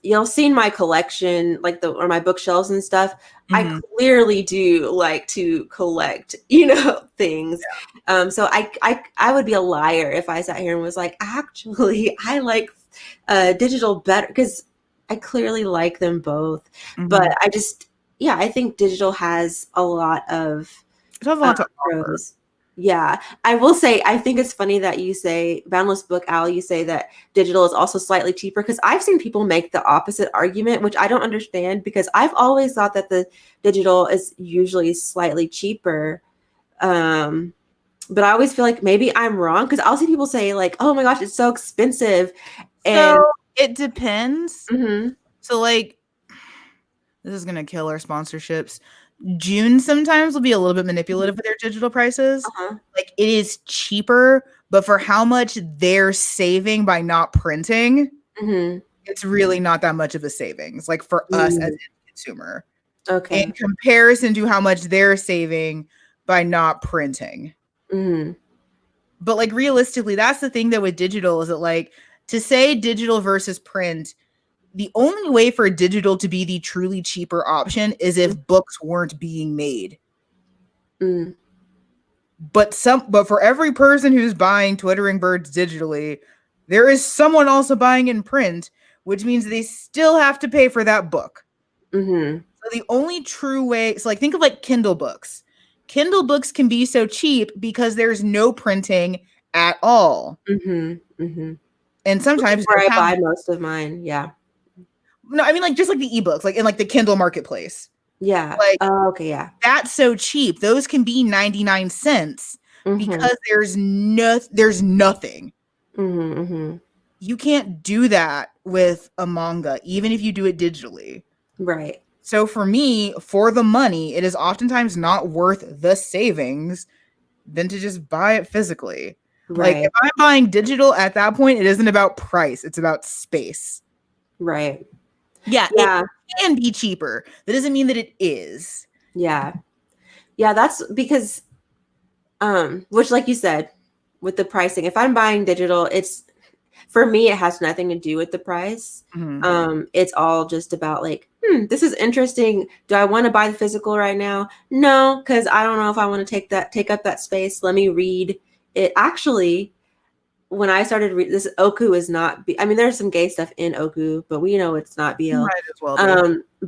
Y'all seen my collection, like or my bookshelves and stuff. I mhm. clearly do like to collect, things. So I would be a liar if I sat here and was like, actually, I like digital better because I clearly like them both. But Mhm. I just, yeah, I think digital has a lot of It has a lot to offer. pros. Yeah, I will say, I think it's funny that you say, Boundless Book Owl, you say that digital is also slightly cheaper because I've seen people make the opposite argument, which I don't understand because I've always thought that the digital is usually slightly cheaper. Um, but I always feel like maybe I'm wrong because I'll see people say like, "Oh my gosh, it's so expensive," and So it depends. mhm, So like this is gonna kill our sponsorships. June sometimes will be a little bit manipulative with their digital prices. uh-huh, Like it is cheaper, but for how much they're saving by not printing, mhm, it's really not that much of a savings. Like for us as mm, a consumer, in okay, comparison to how much they're saving by not printing. mhm, But like realistically, that's the thing though with digital is that like to say digital versus print, the only way for digital to be the truly cheaper option is if books weren't being made. mm, But for every person who's buying Twittering Birds digitally, there is someone also buying in print, which means they still have to pay for that book. mhm, So the only true way, so like think of like Kindle books. Kindle books can be so cheap because there's no printing at all. mhm, mhm. And Which is sometimes no where I buy packaging. most of mine. Yeah. No, I mean like just like the ebooks, like in like the Kindle marketplace. Yeah. Like Oh, okay. Yeah. that's so cheap. Those can be 99 cents Mm-hmm. because there's nothing. Mm-hmm. Mm-hmm. You can't do that with a manga, even if you do it digitally. Right. So for me, for the money, it is oftentimes not worth the savings than to just buy it physically. Like Right. if I'm buying digital at that point, it isn't about price, it's about space. Right. Yeah, it Yeah. can be cheaper. That doesn't mean that it is. Yeah. Yeah. That's because, which, like you said, with the pricing, if I'm buying digital, it's for me, it has nothing to do with the price. Mhm. It's all just about like, this is interesting. Do I want to buy the physical right now? No, because I don't know if I want to take up that space. Let me read it. Actually, when I started this Oku is not I mean there's some gay stuff in Oku, but we know it's not BL. Might as well be.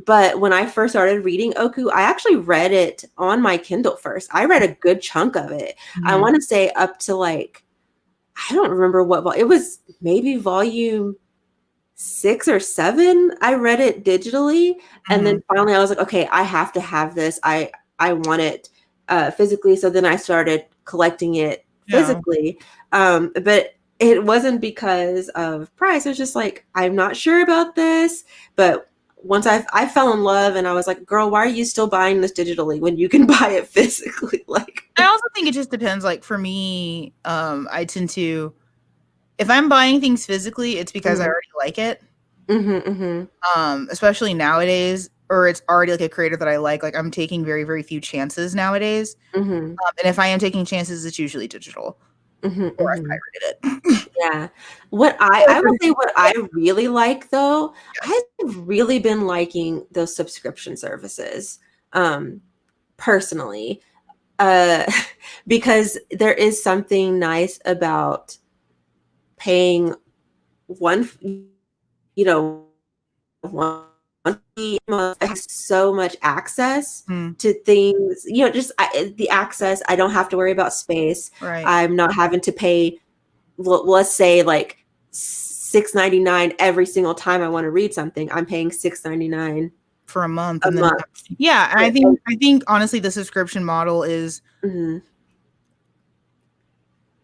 But when I first started reading Oku, I actually read it on my Kindle first. I read a good chunk of it. I Mhm. want to say up to like I don't remember it was maybe volume 6 or 7. I read it digitally, and then Mhm. finally I was like, okay, I have to have this. I want it physically. So then I started collecting it Yeah. physically. But it wasn't because of price. It was just like I'm not sure about this. But once I fell in love, and I was like, girl, why are you still buying this digitally when you can buy it physically? Like, I also think it just depends. Like for me, I tend to if I'm buying things physically, it's because I mm-hmm, already like it. mm-hmm, Especially nowadays, or it's already like a creator that I like. Like I'm taking very, very few chances nowadays. mm-hmm, And if I am taking chances, it's usually digital mm-hmm, or mm-hmm. I've pirated it. Yeah. I will say what I really like though, Yes. I've really been liking those subscription services, um, personally, uh, because there is something nice about paying one, you know, one month. I have so much access Hmm. to things, just the access. I don't have to worry about space. Right. I'm not having to pay, let's say, like $6.99 every single time I want to read something. I'm paying $6.99 For a month, a and then month. yeah, and I think honestly the subscription model is, Mhm.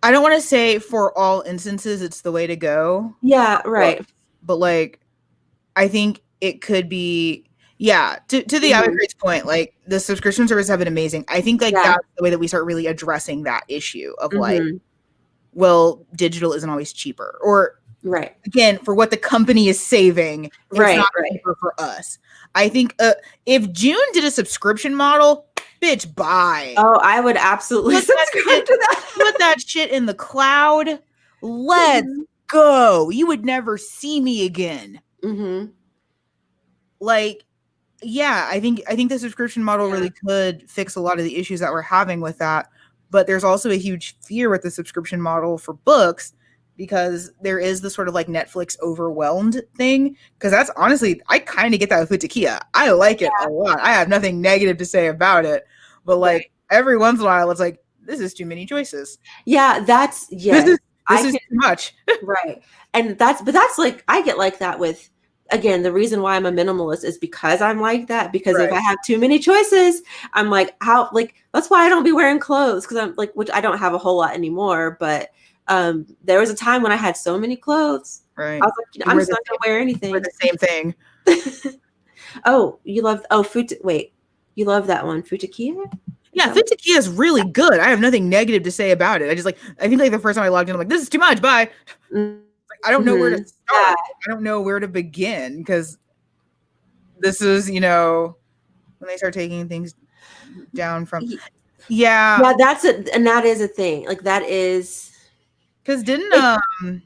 I don't want to say for all instances it's the way to go, Yeah, right. but like I think it could be, yeah, to the other Mhm. great point, like the subscription services have been amazing. I think like Yeah. that's the way that we start really addressing that issue of like, Mhm. well, digital isn't always cheaper. Or Right. again, for what the company is saving, it's Right, not right. cheaper for us. I think if June did a subscription model, bitch, bye. Oh, I would absolutely Put that subscribe shit, to that. put that shit in the cloud. Let's Mhm. go. You would never see me again. Mhm. Like, yeah, I think the subscription model Yeah. really could fix a lot of the issues that we're having with that. But there's also a huge fear with the subscription model for books because there is the sort of like Netflix overwhelmed thing. Because that's honestly, I kind of get that with Futakia. I like it a lot. I have nothing negative to say about it. But like Right. every once in a while, it's like, this is too many choices. Yeah, that's This yes. is this I is can too much. Right. And that's like I get like that with, again, the reason why I'm a minimalist is because I'm like that, because if Right. I have too many choices, I'm like, how, like, that's why I don't be wearing clothes, because I'm like, which I don't have a whole lot anymore, but there was a time when I had so many clothes. I Right. was like, You I'm wear just the not same, gonna wear wear anything. the same thing. Oh, you love, wait, you love that one, Futakia? Is Yeah, that what? Futakia is really good. I have nothing negative to say about it. I just like, I think like the first time I logged in, I'm like, this is too much. Bye. Like, I don't know where to Mm-hmm. Yeah. start. I don't know where to begin because this is, when they start taking things down from, yeah. Yeah, and that is a thing. Like that is Because didn't it.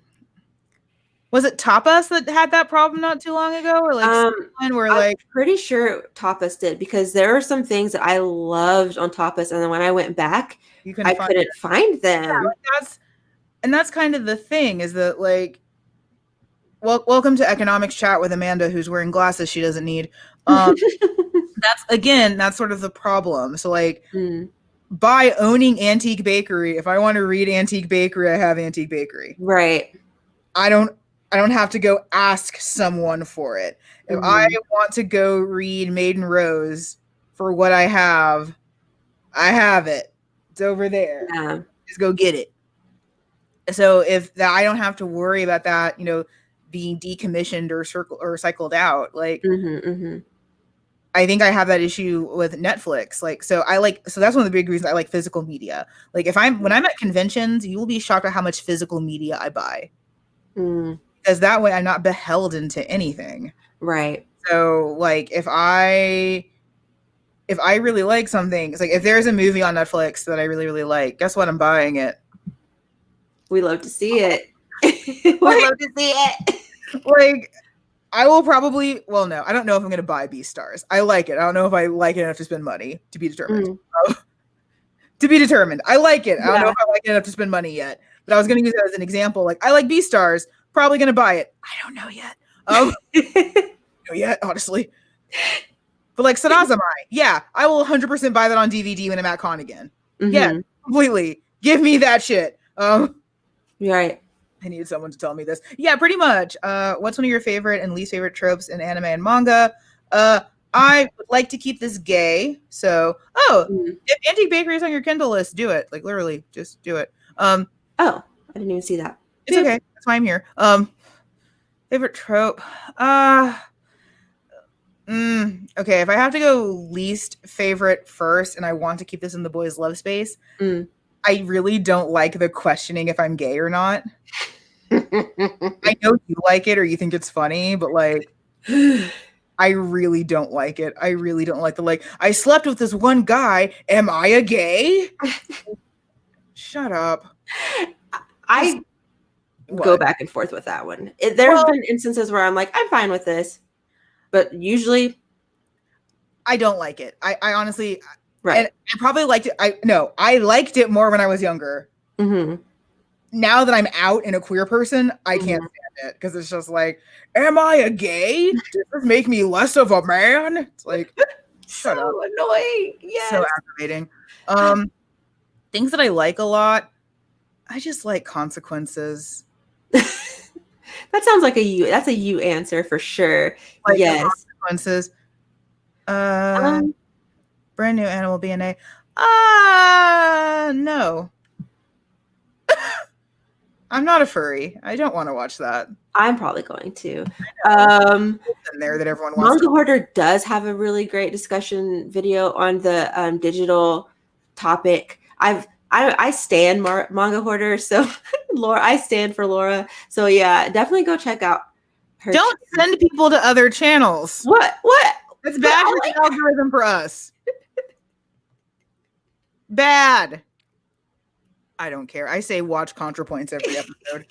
was it Tapas that had that problem not too long ago, or like someone where I'm like pretty sure Tapas did, because there are some things that I loved on Tapas, and then when I went back, you can I find, couldn't find yeah, them. like that's kind of the thing is that like, welcome to economics chat with Amanda who's wearing glasses she doesn't need. Um, that's sort of the problem. So like, Mm, by owning Antique Bakery, if I want to read Antique Bakery, I have Antique Bakery. right. I don't I don't have to go ask someone for it. If I Hmm. want to go read Maiden Rose for what I have it. It's over there. Yeah. Just go get it. So if that, I don't have to worry about that, being decommissioned or cycled out. Like, Hmm. Hmm. I think I have that issue with Netflix. Like, so that's one of the big reasons I like physical media. Like, when I'm at conventions, you will be shocked at how much physical media I buy Mm, because that way I'm not beholden to anything. right. So, like, if I really like something, it's like if there's a movie on Netflix that I really really like, guess what? I'm buying it. We love to see it. We Like, love to see it. like I will probably. Well, no, I don't know if I'm going to buy Beastars. I like it. I don't know if I like it enough to spend money. To be determined. Mm, To be determined. I like it. I don't know yeah. if I like it enough to spend money yet. But I was going to use it as an example. Like, I like Beastars. Probably going to buy it. I don't know yet. No yet, honestly. But like Sanazamai, yeah, I will 100% buy that on DVD when I'm at con again. Yeah, Hmm. completely. Give me that shit. Right. I needed someone to tell me this. Yeah, pretty much. What's one of your favorite and least favorite tropes in anime and manga? I would like to keep this gay. So, Mm. if Antique Bakery is on your Kindle list, do it. Like literally, just do it. Oh, I didn't even see that. It's Boop. okay. That's why I'm here. Favorite trope. Okay, if I have to go least favorite first, and I want to keep this in the boys' love space, Mm. I really don't like the questioning if I'm gay or not. I know you like it or you think it's funny, but like, I really don't like it. I really don't like I slept with this one guy. Am I a gay? Shut up. Just, I go What? back and forth with that one. There have Well, been instances where I'm like, I'm fine with this, but usually, I don't like it. I honestly, and right. I probably liked it. I liked it more when I was younger. Hmm. Now that I'm out and a queer person, I can't Hmm. stand it because it's just like, am I a gay? Does this make me less of a man? It's like, So shut up. annoying. So Yes. aggravating. Um, Things that I like a lot. I just like consequences. That sounds like a you. That's a you answer for sure. Like Yes. consequences. Uh, Um, Brand new animal BNA. No. I'm not a furry. I don't want to watch that. I'm probably going to. No. Um, In there that everyone wants Manga to. Hoarder does have a really great discussion video on the digital topic. I stand Manga Hoarder, so Laura, I stand for Laura. So yeah, definitely go check out her. Don't send people to other channels. What? It's But bad I for like- the algorithm for us. Bad. I don't care. I say watch ContraPoints every episode.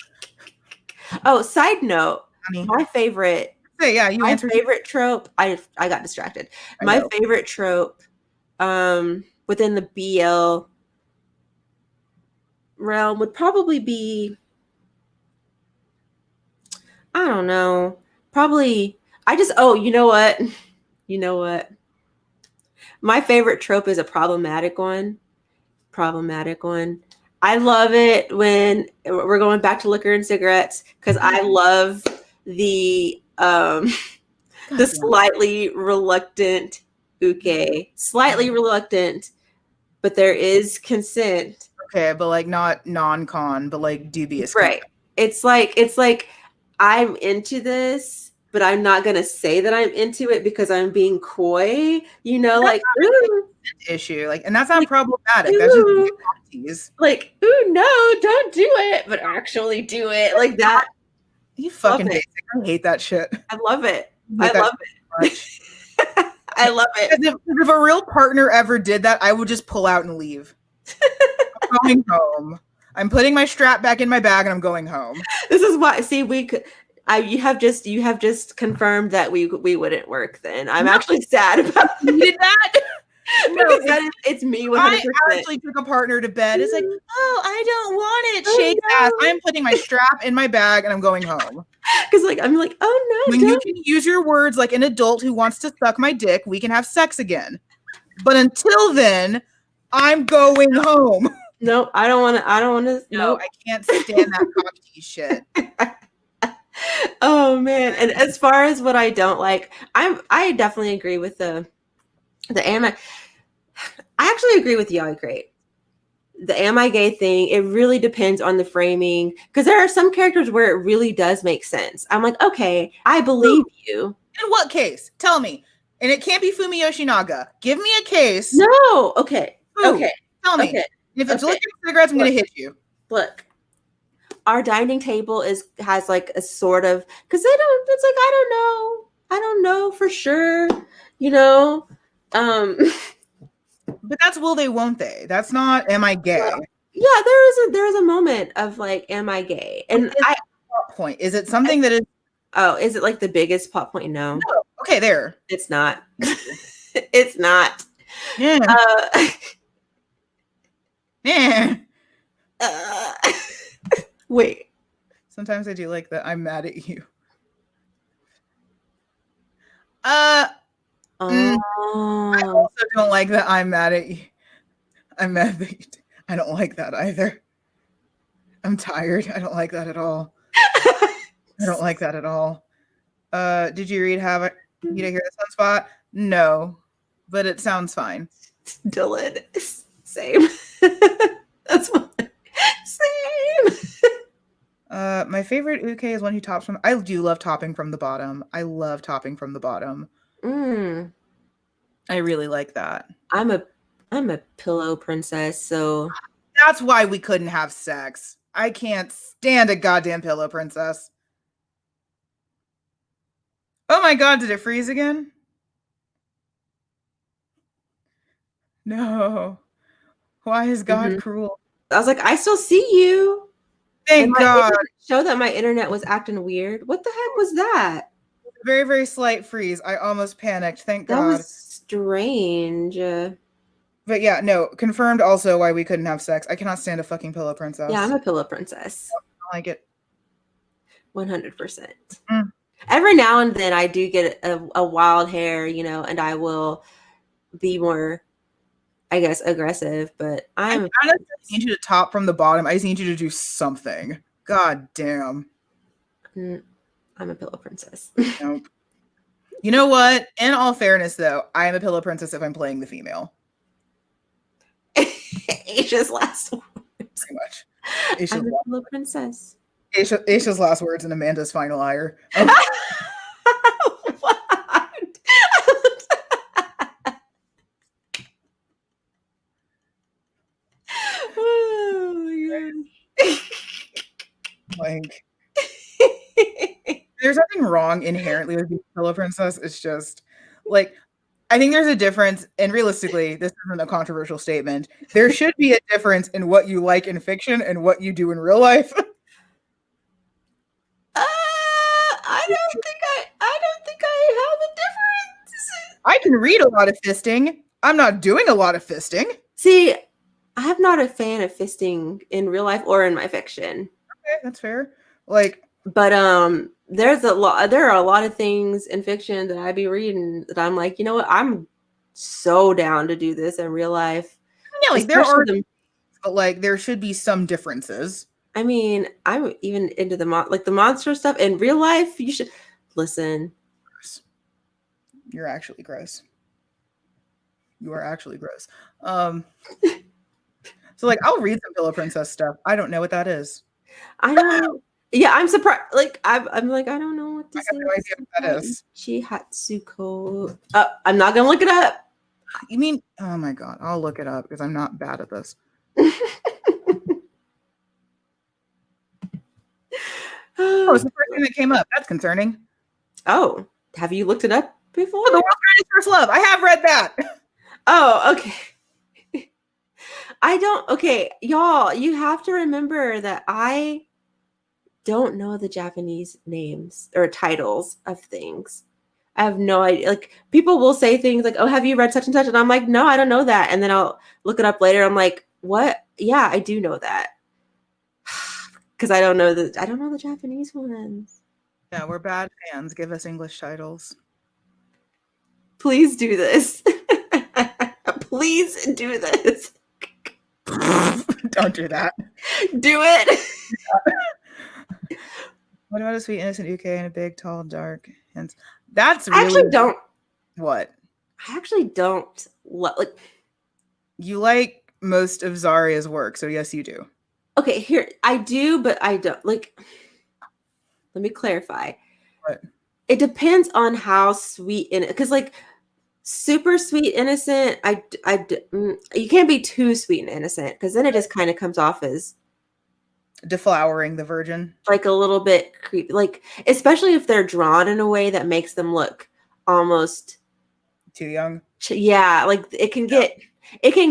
Oh, side note, Honey. my favorite. Say, yeah, you My answered. favorite trope. I got distracted. I My know. favorite trope, within the BL realm would probably be, I don't know. Probably I just oh, you know what? You know what? My favorite trope is a problematic one. Problematic one. I love it when we're going back to liquor and cigarettes because I love the God the damn. slightly reluctant uke. Slightly reluctant, but there is consent. Okay, but like not non-con, but like dubious. Right. It's like I'm into this, but I'm not gonna say that I'm into it because I'm being coy. You know, That's like ooh, issue. Like, and that's not like problematic. That's just ooh, aunties. like ooh, no, don't do it, but actually do it like that. You Love fucking it. basic. I hate that shit. I love it. I I hate that love shit so much. it. I love it. If a real partner ever did that, I would just pull out and leave. I'm going home. I'm putting my strap back in my bag and I'm going home. This is why. See, we could. You have just confirmed that we wouldn't work. Then I'm actually sad about You it did that? because it's me 100%. I actually took a partner to bed. It's like, oh, I don't want it. Oh, Shake no. ass. I'm putting my strap in my bag and I'm going home. Because like I'm like, oh no, When you don't. can use your words like an adult who wants to suck my dick, we can have sex again. But until then, I'm going home. No, I don't want to. I don't want to. No, Nope. I can't stand that cock tease shit. Oh man. And as far as what I don't like, I definitely agree with the anime. I actually agree with Yaoi Great. The am I gay thing, it really depends on the framing because there are some characters where it really does make sense. I'm like, okay, I believe you. In what case? Tell me. And it can't be Fumi Yoshinaga. Give me a case. No, okay, Ooh, okay, tell me. okay. If it's Okay. liquor cigarettes, I'm gonna hit you. Look, our dining table has like a sort of because they don't. It's like I don't know for sure. You know, um, But that's will they, won't they? That's not am I gay? well, yeah, there is a moment of like, am I gay? And I Point. Is it something that is oh, is it like the biggest plot point? No, no. Okay, there. it's not. It's not. Yeah. Uh, Yeah. uh, wait. Sometimes I do like that I'm mad at you. I Oh, also don't like that I'm mad at you. I'm mad that you I don't like that either. I'm tired. I don't like that at all. I don't like that at all. Did you read Have You to Hear the Sunspot? No, but it sounds fine. Dylan. Same. That's fine. Same. My favorite uke is one who tops from. I do love topping from the bottom. I love topping from the bottom. Mm, I really like that. I'm a pillow princess, so That's why we couldn't have sex. I can't stand a goddamn pillow princess. Oh my god, did it freeze again? No. Why is God cruel? I was like, I still see you. Thank God. Show that my internet was acting weird. What the heck was that? Very, very slight freeze. I almost panicked. Thank That God. was strange. But yeah, no, confirmed also why we couldn't have sex. I cannot stand a fucking pillow princess. Yeah, I'm a pillow princess. I like it. 100%. Mm. Every now and then I do get a wild hair, and I will be more, I guess, aggressive, but I kind of need you to top from the bottom. I just need you to do something. God damn. I'm a pillow princess. Nope. You know what? In all fairness, though, I am a pillow princess if I'm playing the female. Aisha's last words. Pretty much. I'm a pillow princess. Aisha's last words and Amanda's final ire. What? Oh my gosh. Like, there's nothing wrong inherently with being a pillow princess. It's just like, I think there's a difference, and realistically, this isn't a controversial statement. There should be a difference in what you like in fiction and what you do in real life. I don't think I have a difference. I can read a lot of fisting. I'm not doing a lot of fisting. See, I'm not a fan of fisting in real life or in my fiction. Okay, that's fair. Like, but there are a lot of things in fiction that I be reading that I'm like, you know what? I'm so down to do this in real life. Yeah, like there are, but like there should be some differences. I mean, I'm even into the monster stuff in real life. You should listen. You're actually gross. You are actually gross. So like I'll read some Pillow Princess stuff. I don't know what that is. I don't know. Yeah, I'm surprised. Like I'm like, I don't know what this is. I have no idea what that is. Chihatsuko. I'm not gonna look it up. You mean? Oh my god, I'll look it up because I'm not bad at this. Oh, it's the first thing that came up. That's concerning. Oh, have you looked it up before? Oh, The World's Greatest First Love. I have read that. Oh, okay. Okay, y'all, you have to remember that I don't know the Japanese names or titles of things. I have no idea. Like, people will say things like, oh, have you read such and such? And I'm like, no, I don't know that. And then I'll look it up later. I'm like, what? Yeah, I do know that. Because I don't know the Japanese ones. Yeah, we're bad fans. Give us English titles. Please do this. Please do this. Don't do that. Do it. What about a sweet innocent uke and a big, tall, dark? Hence, that's really. I actually don't. What? I actually don't like. You like most of Zaria's work, so yes, you do. Okay, here I do, but I don't like. Let me clarify. What? It depends on how sweet in it, because like super sweet innocent, you can't be too sweet and innocent because then it just kind of comes off as deflowering the virgin, like a little bit creepy, like especially if they're drawn in a way that makes them look almost too young. Yeah, like it can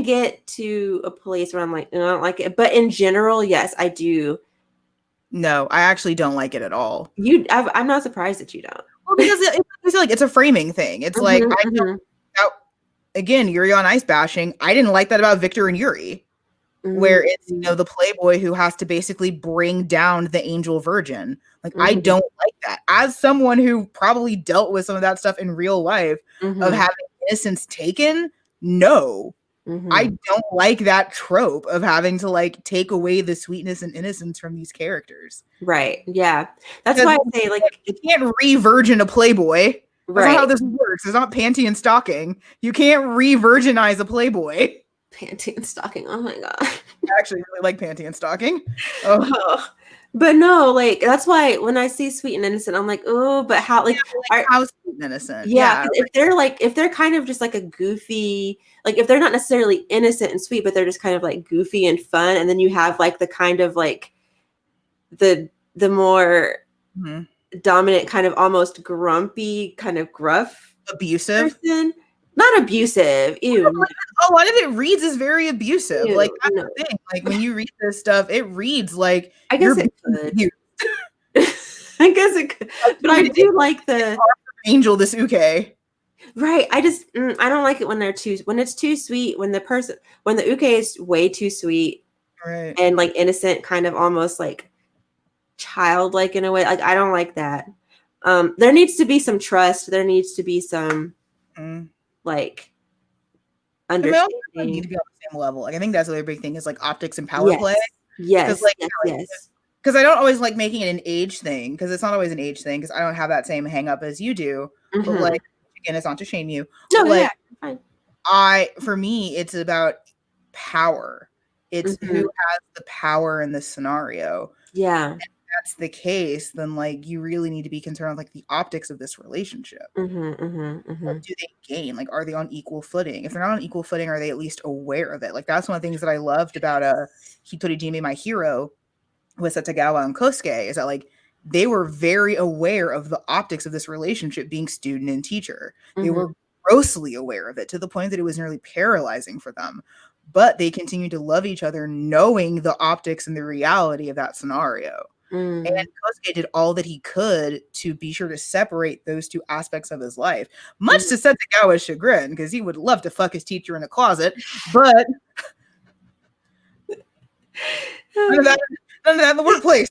get to a place where I'm like, I don't like it, but in general, yes, I do. No, I actually don't like it at all. I'm not surprised that you don't. Well, because it's a framing thing. It's like I don't. Again, Yuri on Ice bashing. I didn't like that about Victor and Yuri, where it's the playboy who has to basically bring down the angel virgin. Like I don't like that. As someone who probably dealt with some of that stuff in real life of having innocence taken, no. I don't like that trope of having to like take away the sweetness and innocence from these characters. Right. Yeah. That's why I say like you can't re-virgin a playboy. That's right. not how this works. It's not panty and stocking. You can't re-virginize a playboy. Panty and stocking. Oh my god. I actually really like panty and stocking. Oh. But no, like that's why when I see sweet and innocent, I'm like, oh, but how like how sweet and innocent? Yeah, if they're kind of just like a goofy, like if they're not necessarily innocent and sweet, but they're just kind of like goofy and fun, and then you have like the kind of like the more dominant kind of almost grumpy kind of gruff abusive person, Not abusive. Ew. A lot of it reads as very abusive. Ew, Like that's no. the thing. Like when you read this stuff, it reads like I you're guess it being could. abused. I guess it could. But I do like the Angel this uke. right. I don't like it when it's too sweet, when the uke is way too sweet Right. and like innocent, kind of almost like childlike in a way. Like I don't like that. There needs to be some trust. There needs to be some like I mean, also understanding. need to be on the same level. Like I think that's the other big thing is like optics and power play. Yes. Like, Yes. Because I don't always like making it an age thing, because it's not always an age thing, because I don't have that same hang up as you do. Mm-hmm. But like, again, it's not to shame you. No, but like, fine. For me, it's about power. It's who has the power in this scenario. Yeah. And if that's the case, then like you really need to be concerned with like the optics of this relationship. What do they gain? Like, are they on equal footing? If they're not on equal footing, are they at least aware of it? Like that's one of the things that I loved about Hitorijime, My Hero, with Satagawa and Kosuke, is that like they were very aware of the optics of this relationship being student and teacher. They were grossly aware of it to the point that it was nearly paralyzing for them. But they continued to love each other, knowing the optics and the reality of that scenario. And Kosuke did all that he could to be sure to separate those two aspects of his life, much to Setsugawa's chagrin, because he would love to fuck his teacher in a closet, but none of that in the workplace.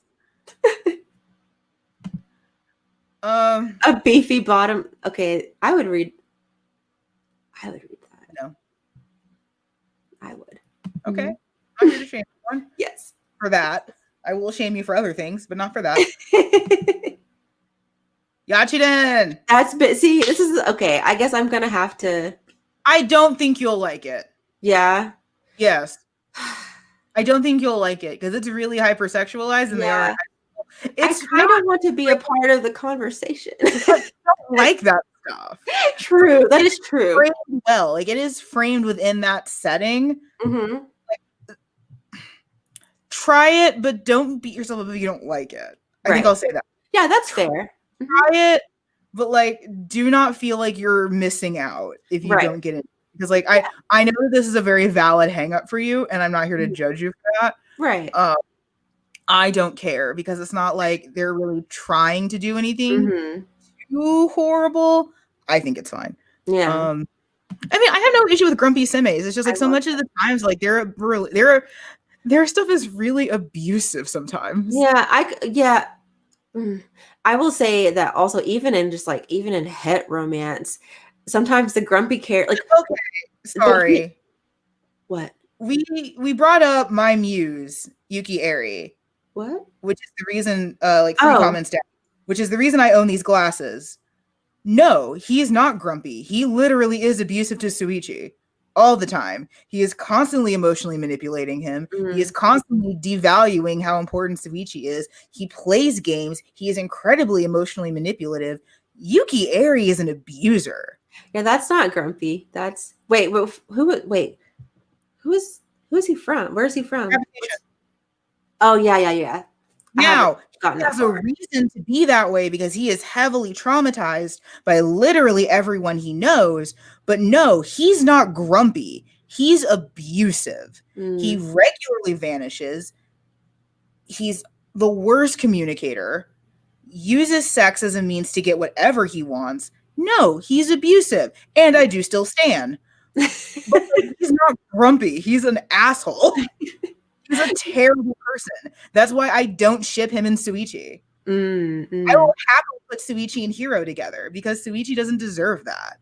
A beefy bottom. Okay, I would read that. No. I would. Okay. I'm here to shame someone. Yes. For that. I will shame you for other things, but not for that. Yachiden! See, this is okay. I guess I'm gonna have to. I don't think you'll like it. Yeah. Yes. I don't think you'll like it because it's really hypersexualized and they are. I kind of want to be a part of the conversation. I don't like that stuff. True. That is true. Framed well, like it is framed within that setting. Like, try it, but don't beat yourself up if you don't like it. I think I'll say that. Yeah, that's fair. Try it, but like, do not feel like you're missing out if you don't get it. Because like, I know that this is a very valid hang up for you, and I'm not here to judge you for that. Right. I don't care because it's not like they're really trying to do anything too horrible. I think it's fine. Yeah. I mean, I have no issue with grumpy semes. It's just like so much of the times, like their stuff is really abusive sometimes. Yeah. I will say that also, even in het romance, sometimes the grumpy character, like, okay, sorry, what we brought up my muse Yuki Eri. What? Which is the reason, like 3 comments down, which is the reason I own these glasses. No, he is not grumpy. He literally is abusive to Suichi all the time. He is constantly emotionally manipulating him. He is constantly devaluing how important Suichi is. He plays games. He is incredibly emotionally manipulative. Yuki Eri is an abuser. Yeah, that's not grumpy. That's who is he from? Where is he from? Oh, yeah. Now, he has a reason to be that way because he is heavily traumatized by literally everyone he knows. But no, he's not grumpy. He's abusive. He regularly vanishes. He's the worst communicator, uses sex as a means to get whatever he wants. No, he's abusive. And I do still stand. But he's not grumpy. He's an asshole. He's a terrible person. That's why I don't ship him and Suichi. I will happily put Suichi and Hiro together because Suichi doesn't deserve that.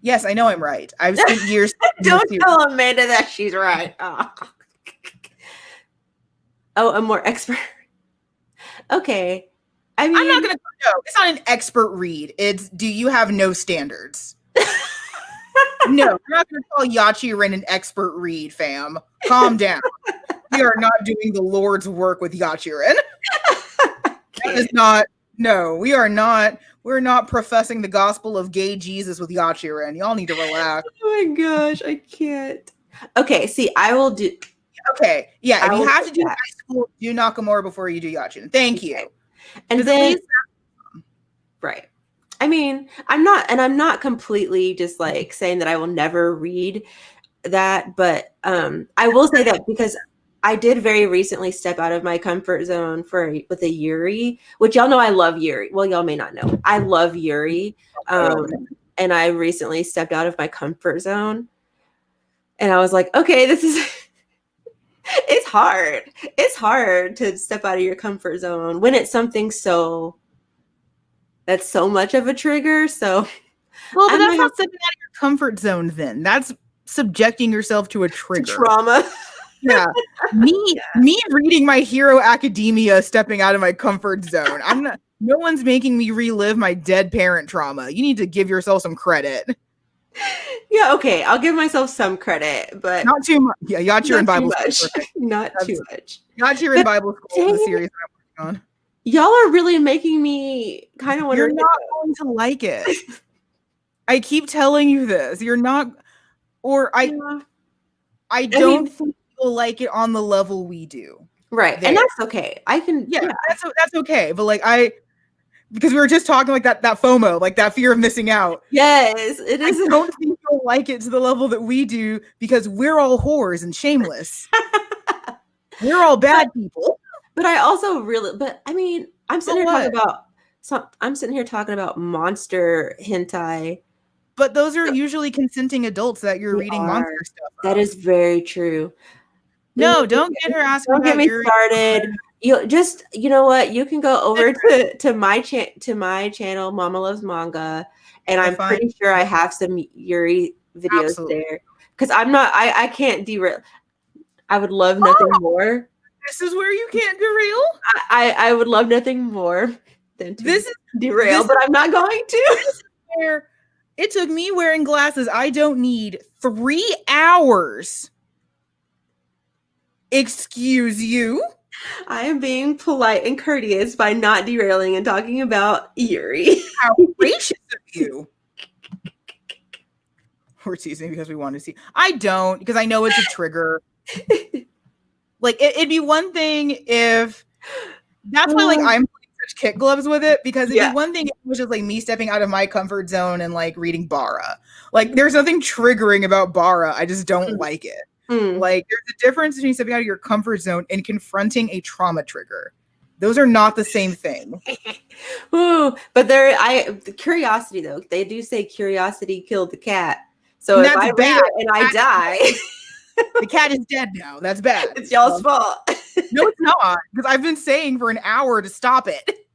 Yes, I know I'm right. I've spent years. Don't tell Amanda that she's right. Oh, I'm more expert. Okay. I mean, I'm not gonna. No, it's not an expert read. It's do you have no standards? No, you're not going to call Yachiren an expert read, fam. Calm down. We are not doing the Lord's work with Yachiren. That is not. No, we are not. We're not professing the gospel of gay Jesus with Yachiren. Y'all need to relax. Oh my gosh, I can't. Okay, see, I will do. Okay, yeah. If you have to do high school, do Nakamura before you do Yachiren. Thank you. And then, right. I mean, I'm not completely just like saying that I will never read that, but I will say that because I did very recently step out of my comfort zone with a Yuri, which y'all know I love Yuri. Well, y'all may not know. I love Yuri. And I recently stepped out of my comfort zone. And I was like, okay, this is it's hard. It's hard to step out of your comfort zone when it's something so that's so much of a trigger. So Well, but I that's might have not stepping out of your comfort zone then. That's subjecting yourself to a trigger. trauma. Yeah. Me reading My Hero Academia, stepping out of my comfort zone. No one's making me relive my dead parent trauma. You need to give yourself some credit. Yeah, okay. I'll give myself some credit, but not too much. Yeah, Yacht in Bible school. Not too much. Yacht in Bible school is the series I'm working on. Y'all are really making me kind of want You're not going to like it. I keep telling you this. You're not, or I don't think you'll like it on the level we do. Right. There. And that's okay. I can, yeah. That's okay. But like because we were just talking like that FOMO, like that fear of missing out. Yes, it is. I don't think you'll like it to the level that we do because we're all whores and shameless. We're all bad people. But I also really, I mean, I'm sitting here talking about monster hentai. But those are usually consenting adults that you're reading monster stuff. That is very true. No, don't get her asking. Don't get me started. You know what? You can go over to my channel, Mama Loves Manga, and I'm pretty sure I have some Yuri videos there. Because I can't derail. I would love nothing more. This is where you can't derail. I would love nothing more than to derail, but I'm not going to. This is where it took me wearing glasses. I don't need 3 hours. Excuse you? I am being polite and courteous by not derailing and talking about Yuri. How gracious of you. We're teasing because we want to see. I don't, because I know it's a trigger. Like, it'd be one thing if... That's why, like, I'm putting such kid gloves with it, because it'd be one thing if it was just, like, me stepping out of my comfort zone and, like, reading Bara. Like, there's nothing triggering about Bara. I just don't like it. Like, there's a difference between stepping out of your comfort zone and confronting a trauma trigger. Those are not the same thing. Ooh, but the curiosity though, they do say curiosity killed the cat. So if I read it and I die, the cat is dead now. That's bad. It's y'all's fault. No, it's not. Because I've been saying for an hour to stop it.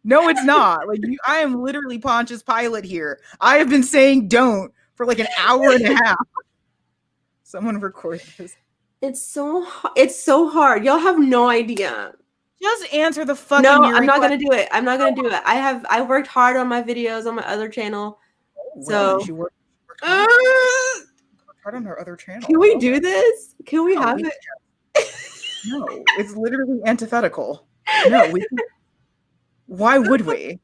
No, it's not. Like I am literally Pontius Pilate here. I have been saying don't for like an hour and a half. Someone record this. It's so hard. Y'all have no idea. Just answer the fucking. No, I'm not gonna do it. I'm not gonna do it. I worked hard on my videos on my other channel. So she worked hard on her other channel. Can we do this? Can we have it? No, it's literally antithetical. No, why would we?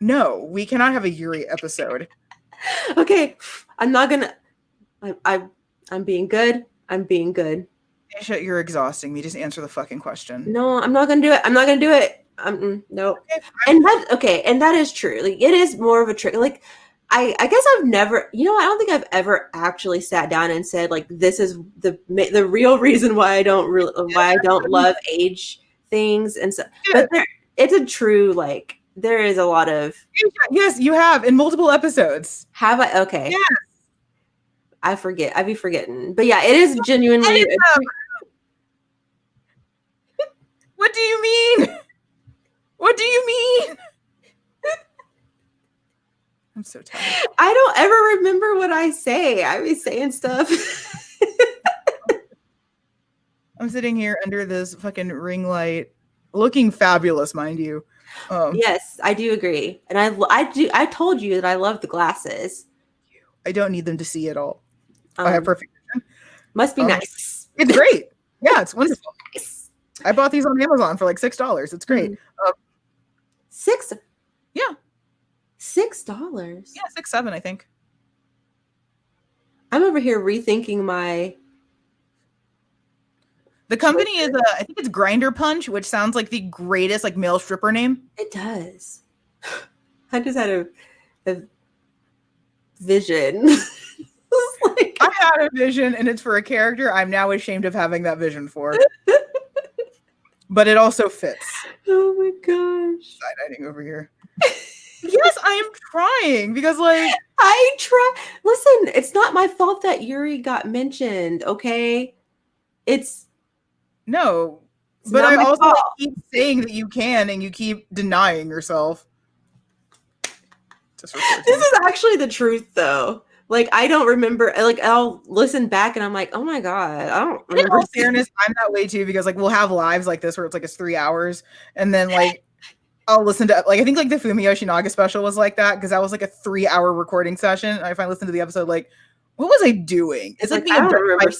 No, we cannot have a Yuri episode. Okay, I'm not gonna. I'm being good. I'm being good. Aisha, you're exhausting me. Just answer the fucking question. No, I'm not gonna do it. I'm not gonna do it. No. Okay, and that is true. Like it is more of a trick. Like I guess I've never. I don't think I've ever actually sat down and said like this is the real reason why I don't love age things and so. Yeah. But it's a true like there is a lot of. Yes, you have in multiple episodes. Have I? Okay. Yes. I forget. I be forgetting. But yeah, it is genuinely. What do you mean? What do you mean? I'm so tired. I don't ever remember what I say. I be saying stuff. I'm sitting here under this fucking ring light, looking fabulous, mind you. Yes, I do agree. And I told you that I love the glasses. I don't need them to see at all. I have perfect vision. Must be nice. It's great. Yeah, it's wonderful. Nice. I bought these on Amazon for like $6. It's great. $6? Yeah. $6? Yeah, 6, 7, I think. I'm over here rethinking my. The company is I think it's Grinder Punch, which sounds like the greatest like male stripper name. It does. I just had a vision. Like, I had a vision, and it's for a character I'm now ashamed of having that vision for. But it also fits. oh my gosh. Side-eyeing over here. Yes, I am trying because, like, I try. Listen, it's not my fault that Yuri got mentioned, okay? It's no. it's But not I my also fault. keep saying that you can, and you keep denying yourself. Just refer to This me. is actually the truth, though. Like, I don't remember. Like, I'll listen back and I'm like, oh my god, I don't In remember. all fairness, I'm that way too because, like, we'll have lives like this where it's like it's 3 hours, and then like I'll listen to, like, I think like the Fumiyoshi Naga special was like that because that was like a 3 hour recording session. And if I listen to the episode, like, what was I doing? It's like being I don't abducted remember.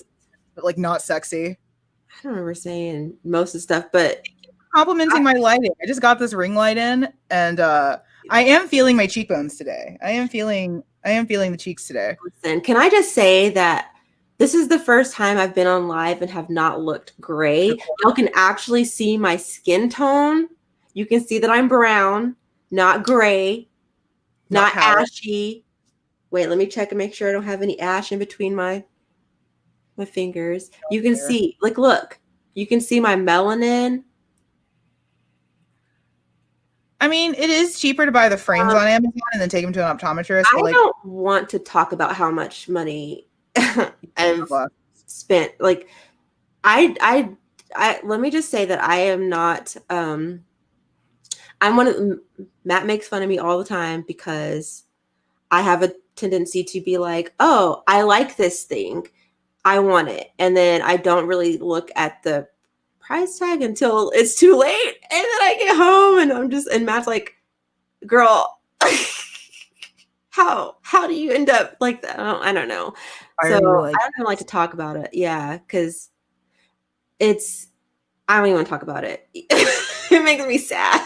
but like not sexy. I don't remember saying most of the stuff, but Complimenting my lighting. I just got this ring light in, and I am feeling my cheekbones today. I am feeling the cheeks today. listen, can I just say that this is the first time I've been on live and have not looked gray. Y'all can actually see my skin tone. You can see that I'm brown, not gray, not ashy. Wait, let me check and make sure I don't have any ash in between my fingers. You can see, like, look, you can see my melanin. I mean, it is cheaper to buy the frames on Amazon and then take them to an optometrist. I Like, don't want to talk about how much money I've spent. Like, I let me just say that I am not. I'm one of Matt makes fun of me all the time because I have a tendency to be like, oh, I like this thing, I want it, and then I don't really look at the price tag until it's too late, and then I get home and and Matt's like, girl, how do you end up like that? I don't know. So I don't even like to talk about it. Yeah, because I don't even want to talk about it. It makes me sad.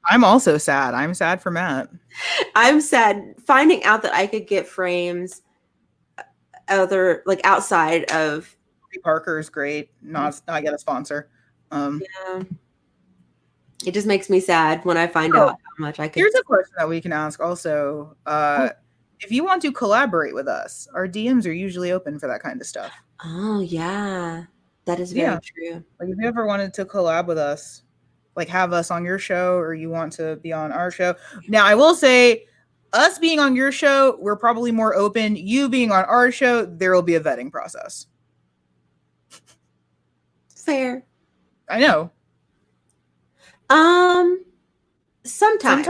I'm also sad. I'm sad for Matt. I'm sad finding out that I could get frames outside of Parker is great. Not I get a sponsor. Yeah. It just makes me sad when I find out how much I could. Here's a question that we can ask also. If you want to collaborate with us, our DMs are usually open for that kind of stuff. Oh yeah. That is very true. Like, if you ever wanted to collab with us, like have us on your show, or you want to be on our show. Now, I will say, us being on your show, we're probably more open. You being on our show, there will be a vetting process. Fair. I know. Sometimes.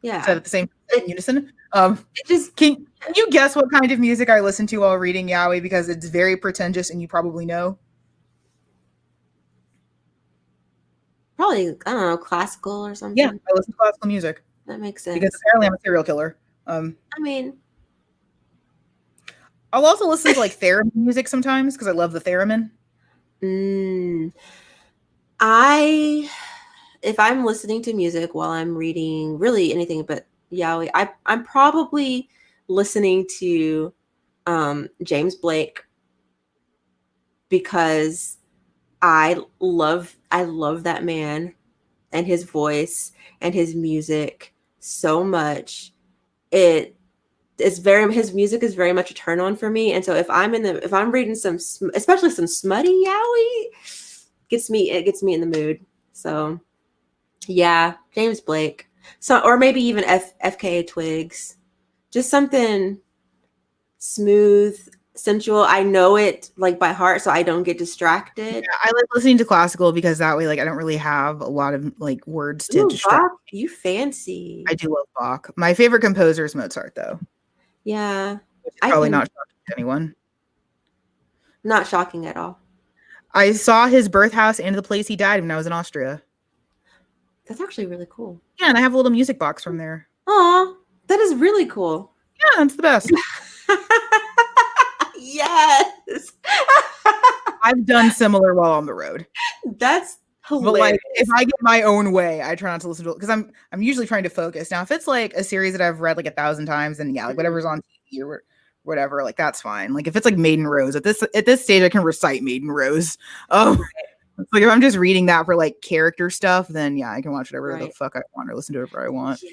Yeah. Said at the same unison. Can you guess what kind of music I listen to while reading Yaoi, because it's very pretentious and you probably know? Probably, I don't know, classical or something. Yeah, I listen to classical music. That makes sense. Because apparently I'm a serial killer. I mean, I'll also listen to like theremin music sometimes because I love the theremin. If I'm listening to music while I'm reading really anything but Yaoi, I'm probably listening to James Blake because I love that man and his voice and his music so much. His music is very much a turn on for me. And so if I'm reading especially some smutty Yaoi, it gets me in the mood. So yeah, James Blake. So, or maybe even FKA Twigs. Just something smooth, sensual. I know it like by heart, so I don't get distracted. Yeah, I like listening to classical because that way, like, I don't really have a lot of like words to distract. Bach, you fancy. I do love Bach. My favorite composer is Mozart, though. Yeah. Probably not shocking to anyone. Not shocking at all. I saw his birth house and the place he died when I was in Austria. That's actually really cool. Yeah, and I have a little music box from there. Aw, that is really cool. Yeah, it's the best. Yes. I've done similar while on the road. That's hilarious. But like, if I get my own way, I try not to listen to it because I'm usually trying to focus. Now, if it's like a series that I've read like 1,000 times, then yeah, like whatever's on TV or whatever, like that's fine. Like if it's like Maiden Rose, at this stage, I can recite Maiden Rose. Like if I'm just reading that for like character stuff, then yeah, I can watch whatever the Right. fuck I want or listen to whatever I want. Yeah.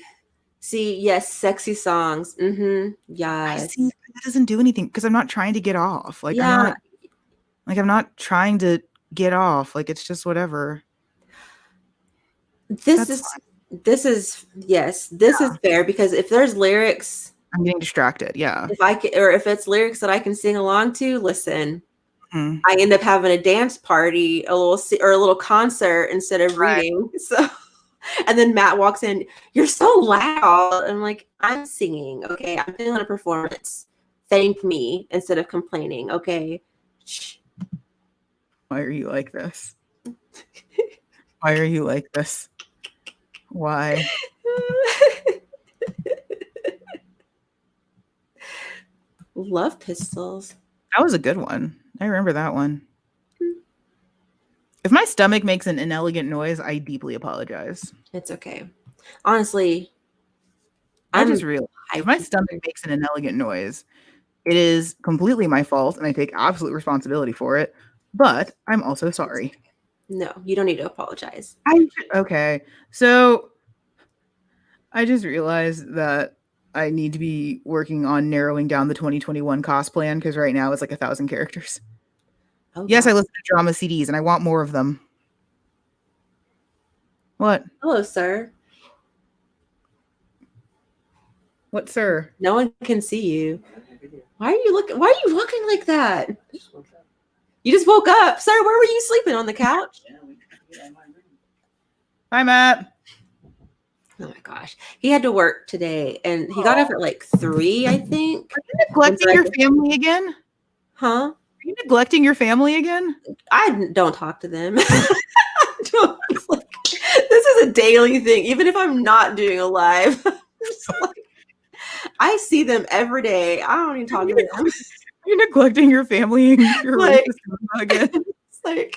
See, yes, sexy songs. Mm-hmm. I see Yes. that doesn't do anything because I'm not trying to get off. Yeah. I'm not trying to get off. Like it's just whatever. This That's is fine. this is yes, this is fair because if there's lyrics, I'm getting distracted. Yeah. if I can, or if it's lyrics that I can sing along to, listen, Mhm. I end up having a dance party, or a little concert instead of Right. reading. So, and then Matt walks in, "You're so loud." I'm like, "I'm singing, okay? I'm doing a performance. Thank me instead of complaining, okay?" Shh. Why are you like this? Why are you like this? Why? Love Pistols. That was a good one. I remember that one. If my stomach makes an inelegant noise, I deeply apologize. It's okay. Honestly, I I'm just realized if my hyped. stomach makes an inelegant noise, it is completely my fault and I take absolute responsibility for it. But I'm also sorry. No, you don't need to apologize. Okay. So I just realized that I need to be working on narrowing down the 2021 cost plan because right now it's like 1,000 characters. Oh Yes, God. I listen to drama CDs and I want more of them. What? Hello, sir. What, sir? No one can see you. Why are you looking? Why are you walking like that? You just woke up, sir. Where were you sleeping, on the couch? Hi, Matt. Oh my gosh, he had to work today, and he got up at like 3, I think. Are you neglecting your family again? Huh? Are you neglecting your family again? I don't talk to them. Don't, like, this is a daily thing. Even if I'm not doing a live, I see them every day. I don't even talk to them. You're neglecting your family and your Like, racist again. it's like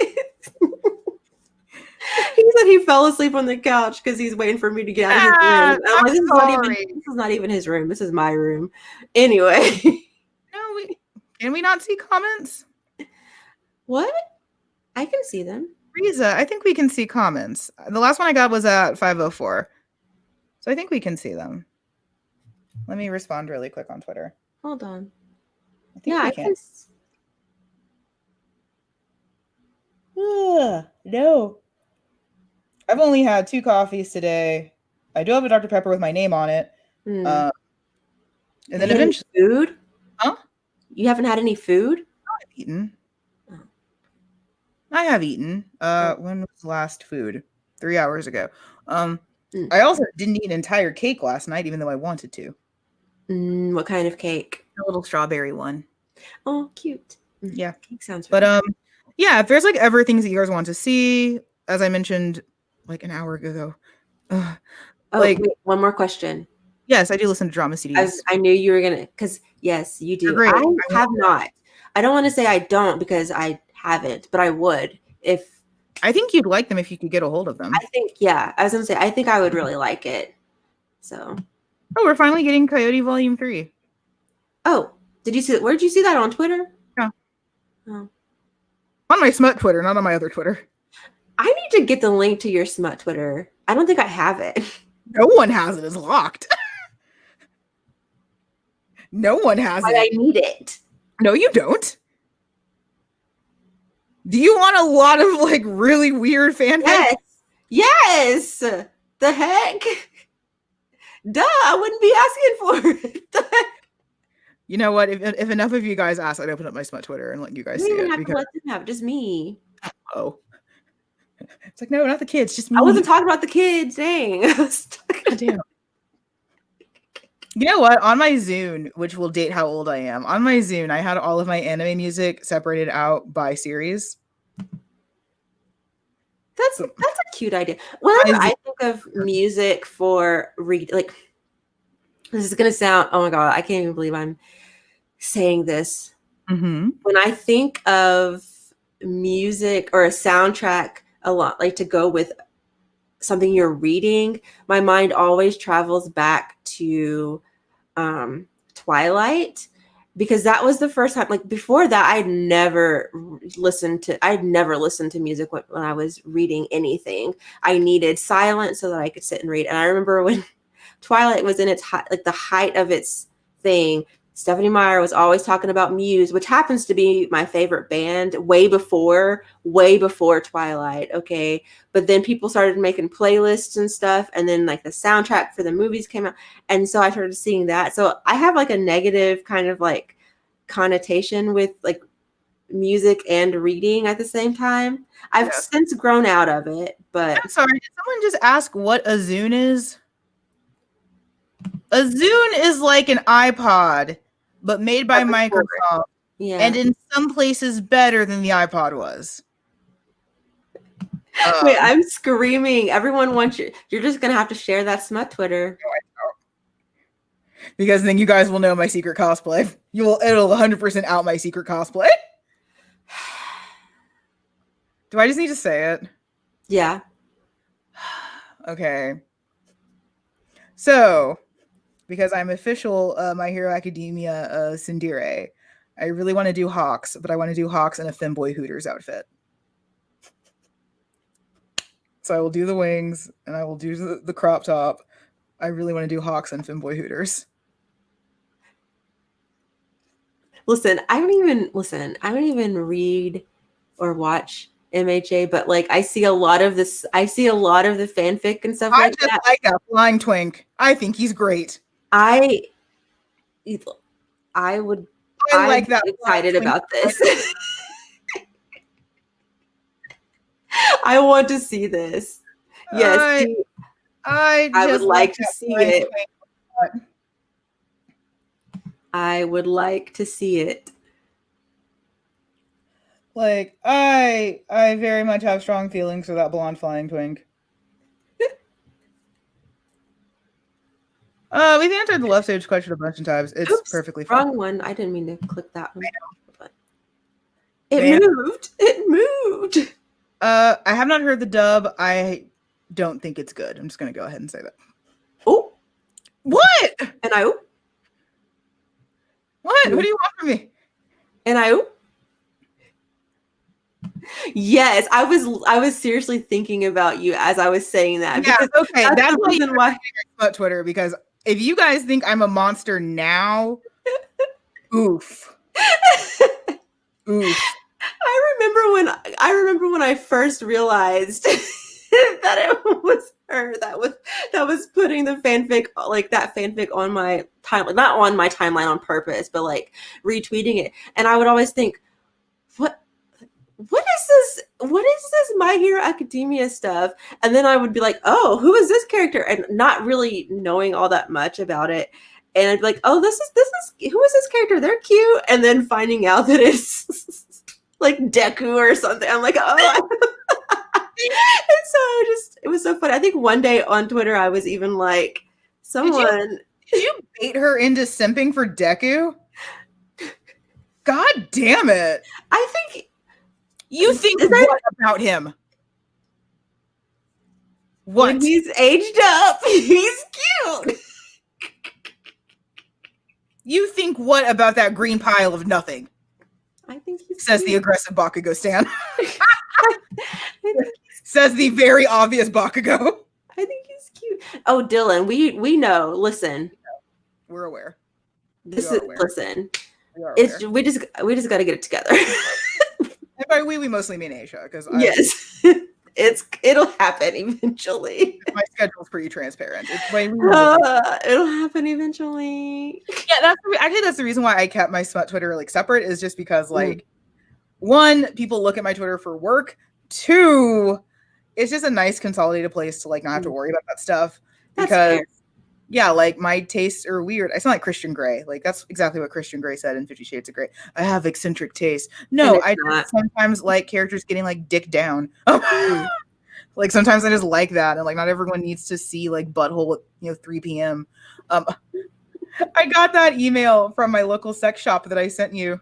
he said he fell asleep on the couch because he's waiting for me to get out of his room. I'm like, this is not even his room. This is my room. Anyway. No, can we not see comments? What? I can see them. Riza, I think we can see comments. The last one I got was at 5:04. So I think we can see them. Let me respond really quick on Twitter. Hold on. Yeah, I can. No. I've only had 2 coffees today. I do have a Dr. Pepper with my name on it. And then eventually. Food? Huh? You haven't had any food? I've eaten. Oh. I have eaten. When was the last food? 3 hours ago. I also didn't eat an entire cake last night, even though I wanted to. What kind of cake? A little strawberry one. Oh, cute. Yeah. Cake sounds But yeah, if there's like ever things that you guys want to see, as I mentioned like an hour ago. Wait, one more question. Yes, I do listen to drama CDs. I knew you were gonna, because yes, you do. I have not. I don't want to say I don't because I haven't, but I would if. I think you'd like them if you could get a hold of them. I think, yeah, I was gonna say I think I would really like it. So. Oh, we're finally getting Coyote Volume 3. Oh, did you see? Where did you see that, on Twitter? Yeah. Oh. On my smut Twitter, not on my other Twitter. I need to get the link to your smut Twitter. I don't think I have it. No one has it. It's locked. No one has it. I need it. No, you don't. Do you want a lot of like really weird fanfic? Yes. The heck? Duh, I wouldn't be asking for it. The heck? You know what? If enough of you guys ask, I'd open up my smut Twitter and let you guys see it. Have to let them have just me. Oh. It's like, no, not the kids, just me. I wasn't talking about the kids. Dang. God damn. You know what? On my Zune, which will date how old I am, on my Zune, I had all of my anime music separated out by series. That's a cute idea. Whenever I think of music for like, this is gonna sound, oh my god, I can't even believe I'm saying this. Mm-hmm. When I think of music or a soundtrack, a lot like to go with something you're reading, my mind always travels back to Twilight, because that was the first time. Like before that, I'd never listened to music when I was reading anything. I needed silence so that I could sit and read. And I remember when Twilight was in its like the height of its thing, Stephanie Meyer was always talking about Muse, which happens to be my favorite band way before Twilight. Okay. But then people started making playlists and stuff. And then like the soundtrack for the movies came out. And so I started seeing that. So I have like a negative kind of like connotation with like music and reading at the same time. I've since grown out of it, but I'm sorry, did someone just ask what a Zune is? A Zune is like an iPod, but made by Microsoft. Yeah. And in some places better than the iPod was. Wait, I'm screaming. Everyone wants you. You're just going to have to share that smut Twitter. Because then you guys will know my secret cosplay. It'll 100% out my secret cosplay. Do I just need to say it? Yeah. Okay. So, because I'm official My Hero Academia Tsundere, I really want to do Hawks, but I want to do Hawks in a femboy Hooters outfit. So I will do the wings, and I will do the crop top. I really want to do Hawks and femboy Hooters. Listen, I don't even read or watch MHA, but like I see a lot of the fanfic and stuff like that. I just like that flying twink. I think he's great. I'm like that excited about this. I want to see this. Yes, I would like to see it. I would like to see it. Like, I very much have strong feelings for that blonde flying twink. We've answered the left stage question a bunch of times. It's perfectly fine. Wrong one. I didn't mean to click that one. But it moved. I have not heard the dub. I don't think it's good. I'm just gonna go ahead and say that. Oh, what? And I. What? What do you want from me? And I. Yes, I was seriously thinking about you as I was saying that. Yeah, okay. That's the reason why I Twitter, because if you guys think I'm a monster now, oof. Oof. I remember when I first realized that it was her that was putting the fanfic, like that fanfic on my timeline, not on my timeline on purpose, but like retweeting it. And I would always think, what is this My Hero Academia stuff? And then I would be like, oh, who is this character? And not really knowing all that much about it. And I'd be like, oh, this is who is this character? They're cute. And then finding out that it's like Deku or something. I'm like, oh. And so it was so funny. I think one day on Twitter I was even like, did you bait her into simping for Deku? God damn it. I think you think what about him? What? When he's aged up, he's cute. You think what about that green pile of nothing? I think he says cute. The aggressive Bakugo stan. Says the very obvious Bakugo. I think he's cute. Oh, Dylan, we know. Listen, we're aware. Listen. We just got to get it together. And by we mostly mean Asia, because yes, it'll happen eventually. My schedule's pretty transparent. It'll happen eventually. Yeah, that's the reason why I kept my smut Twitter like separate, is just because like one, people look at my Twitter for work. Two, it's just a nice consolidated place to like not have to worry about that stuff. Because yeah, like my tastes are weird. I sound like Christian Grey. Like that's exactly what Christian Grey said in 50 Shades of Grey. I have eccentric taste. No, I just sometimes like characters getting like dick down. Like sometimes I just like that, and like not everyone needs to see like butthole at 3 p.m. I got that email from my local sex shop that I sent you.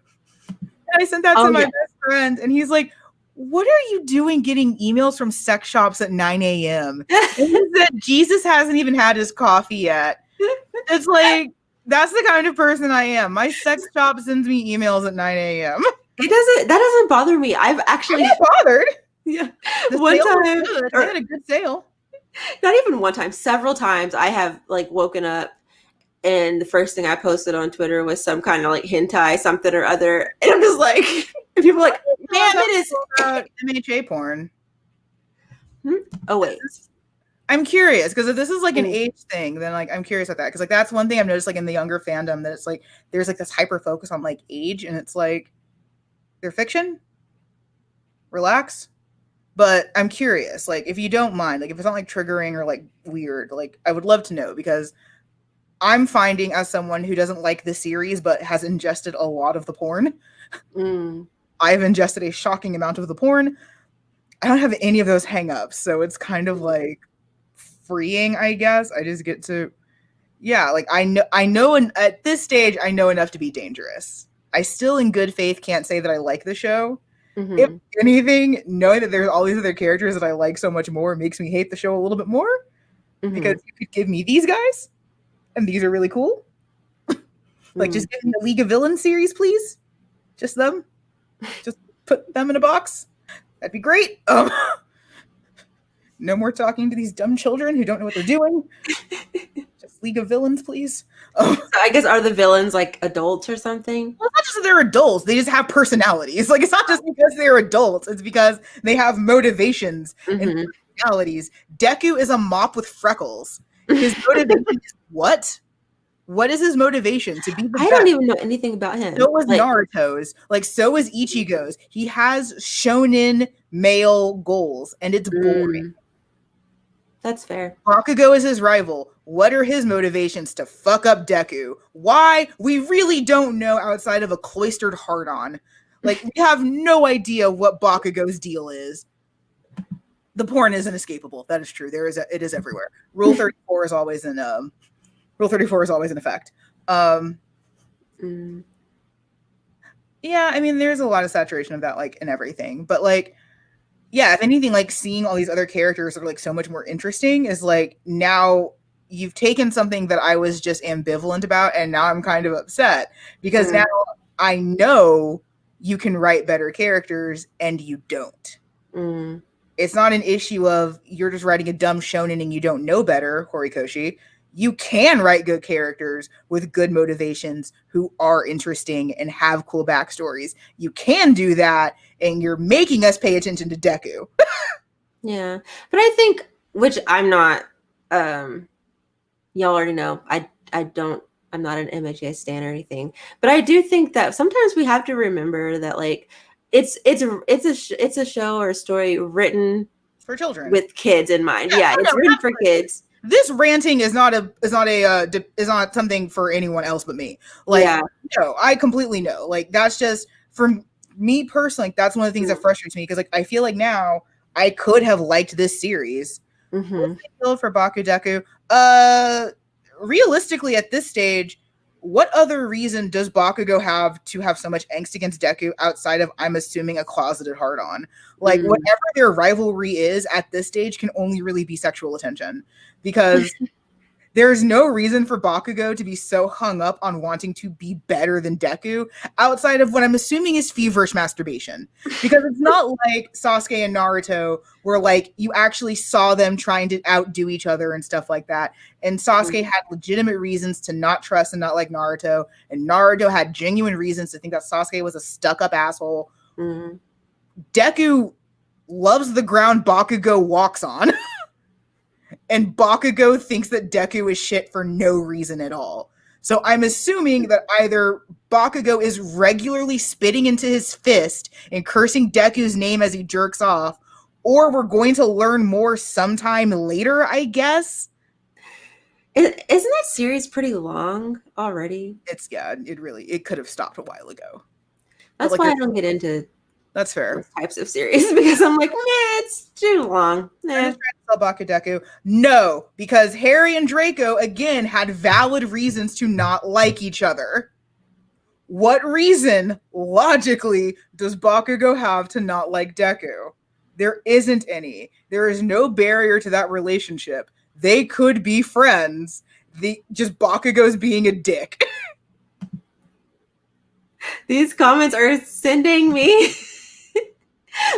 And I sent that to my best friend, and he's like, what are you doing getting emails from sex shops at 9 a.m.? And he said, Jesus hasn't even had his coffee yet. It's like, That's the kind of person I am. My sex shop sends me emails at 9 a.m. That doesn't bother me. I've actually I'm not bothered. yeah. The One sale was time good. They or had a good sale. not even one time, several times I have like woken up and the first thing I posted on Twitter was some kind of like hentai something or other. And I'm just like and people are like, How ma'am, it is about MHA porn? hmm? Oh wait. I'm curious because if this is like an Mm. age thing, then like I'm curious about that because like that's one thing I've noticed like in the younger fandom that it's like there's like this hyper focus on like age and it's like they're fiction. Relax. But I'm curious, like if you don't mind, like if it's not like triggering or like weird, like I would love to know because I'm finding as someone who doesn't like the series but has ingested a lot of the porn, Mm. I've ingested a shocking amount of the porn. I don't have any of those hangups, so it's kind of like freeing, I guess. I just get to, yeah, like I know, and at this stage, I know enough to be dangerous. I still, in good faith, can't say that I like the show. If Mm-hmm. anything, knowing that there's all these other characters that I like so much more makes me hate the show a little bit more because Mm-hmm. you could give me these guys, and these are really cool. Like, Mm. just give me the League of Villains series, please. Just them. Just put them in a box. That'd be great. No more talking to these dumb children who don't know what they're doing. Just League of Villains, please. So I guess are the villains like adults or something? Well, it's not just that they're adults; they just have personalities. Like it's not just because they're adults; it's because they have motivations and Mm-hmm. personalities. Deku is a mop with freckles. His motivation is what? What is his motivation? To be the I best. don't even know anything about him. So is Like, Naruto's. Like so is Ichigo's. He has shonen male goals, and it's boring. that's fair. Bakugo is his rival. What are his motivations to fuck up Deku? Why? We really don't know outside of a cloistered heart-on. Like, we have no idea what Bakugo's deal is. The porn isn't escapable. That is true. It is everywhere. Rule 34 is always in Rule 34 is always in effect. Mm. Yeah, I mean, there's a lot of saturation of that, like, in everything. But like, yeah, if anything, like seeing all these other characters that are like so much more interesting is like now you've taken something that I was just ambivalent about, and now I'm kind of upset because now I know you can write better characters and you don't. Mm. It's not an issue of you're just writing a dumb shonen and you don't know better, Horikoshi. You can write good characters with good motivations who are interesting and have cool backstories. You can do that, and you're making us pay attention to Deku. Yeah. But I think, which I'm not, y'all already know, I'm not an MHA stan or anything, but I do think that sometimes we have to remember that like it's a show or a story written For children. with kids in mind. Yeah, it's written for kids. This ranting is not something for anyone else but me. Like, Yeah. no, I completely know. Like, that's just for me personally. Like, that's one of the things that frustrates me because, like, I feel like now I could have liked this series. Mm-hmm. For Bakudeku. Realistically, at this stage, what other reason does Bakugo have to have so much angst against Deku outside of, I'm assuming, a closeted heart-on? Like, whatever their rivalry is at this stage can only really be sexual attention. Because there's no reason for Bakugo to be so hung up on wanting to be better than Deku outside of what I'm assuming is feverish masturbation. Because it's not like Sasuke and Naruto where like you actually saw them trying to outdo each other and stuff like that. And Sasuke had legitimate reasons to not trust and not like Naruto. And Naruto had genuine reasons to think that Sasuke was a stuck-up asshole. Mm-hmm. Deku loves the ground Bakugo walks on. And Bakugo thinks that Deku is shit for no reason at all. So I'm assuming that either Bakugo is regularly spitting into his fist and cursing Deku's name as he jerks off, or we're going to learn more sometime later, I guess. Isn't that series pretty long already? It could have stopped a while ago. That's like, why I don't get into that's fair. those types of series because I'm like, it's too long. I'm just trying to sell Bakudeku. No, because Harry and Draco again had valid reasons to not like each other. What reason, logically, does Bakugo have to not like Deku? There isn't any. There is no barrier to that relationship. They could be friends. the just Bakugo's being a dick. These comments are sending me.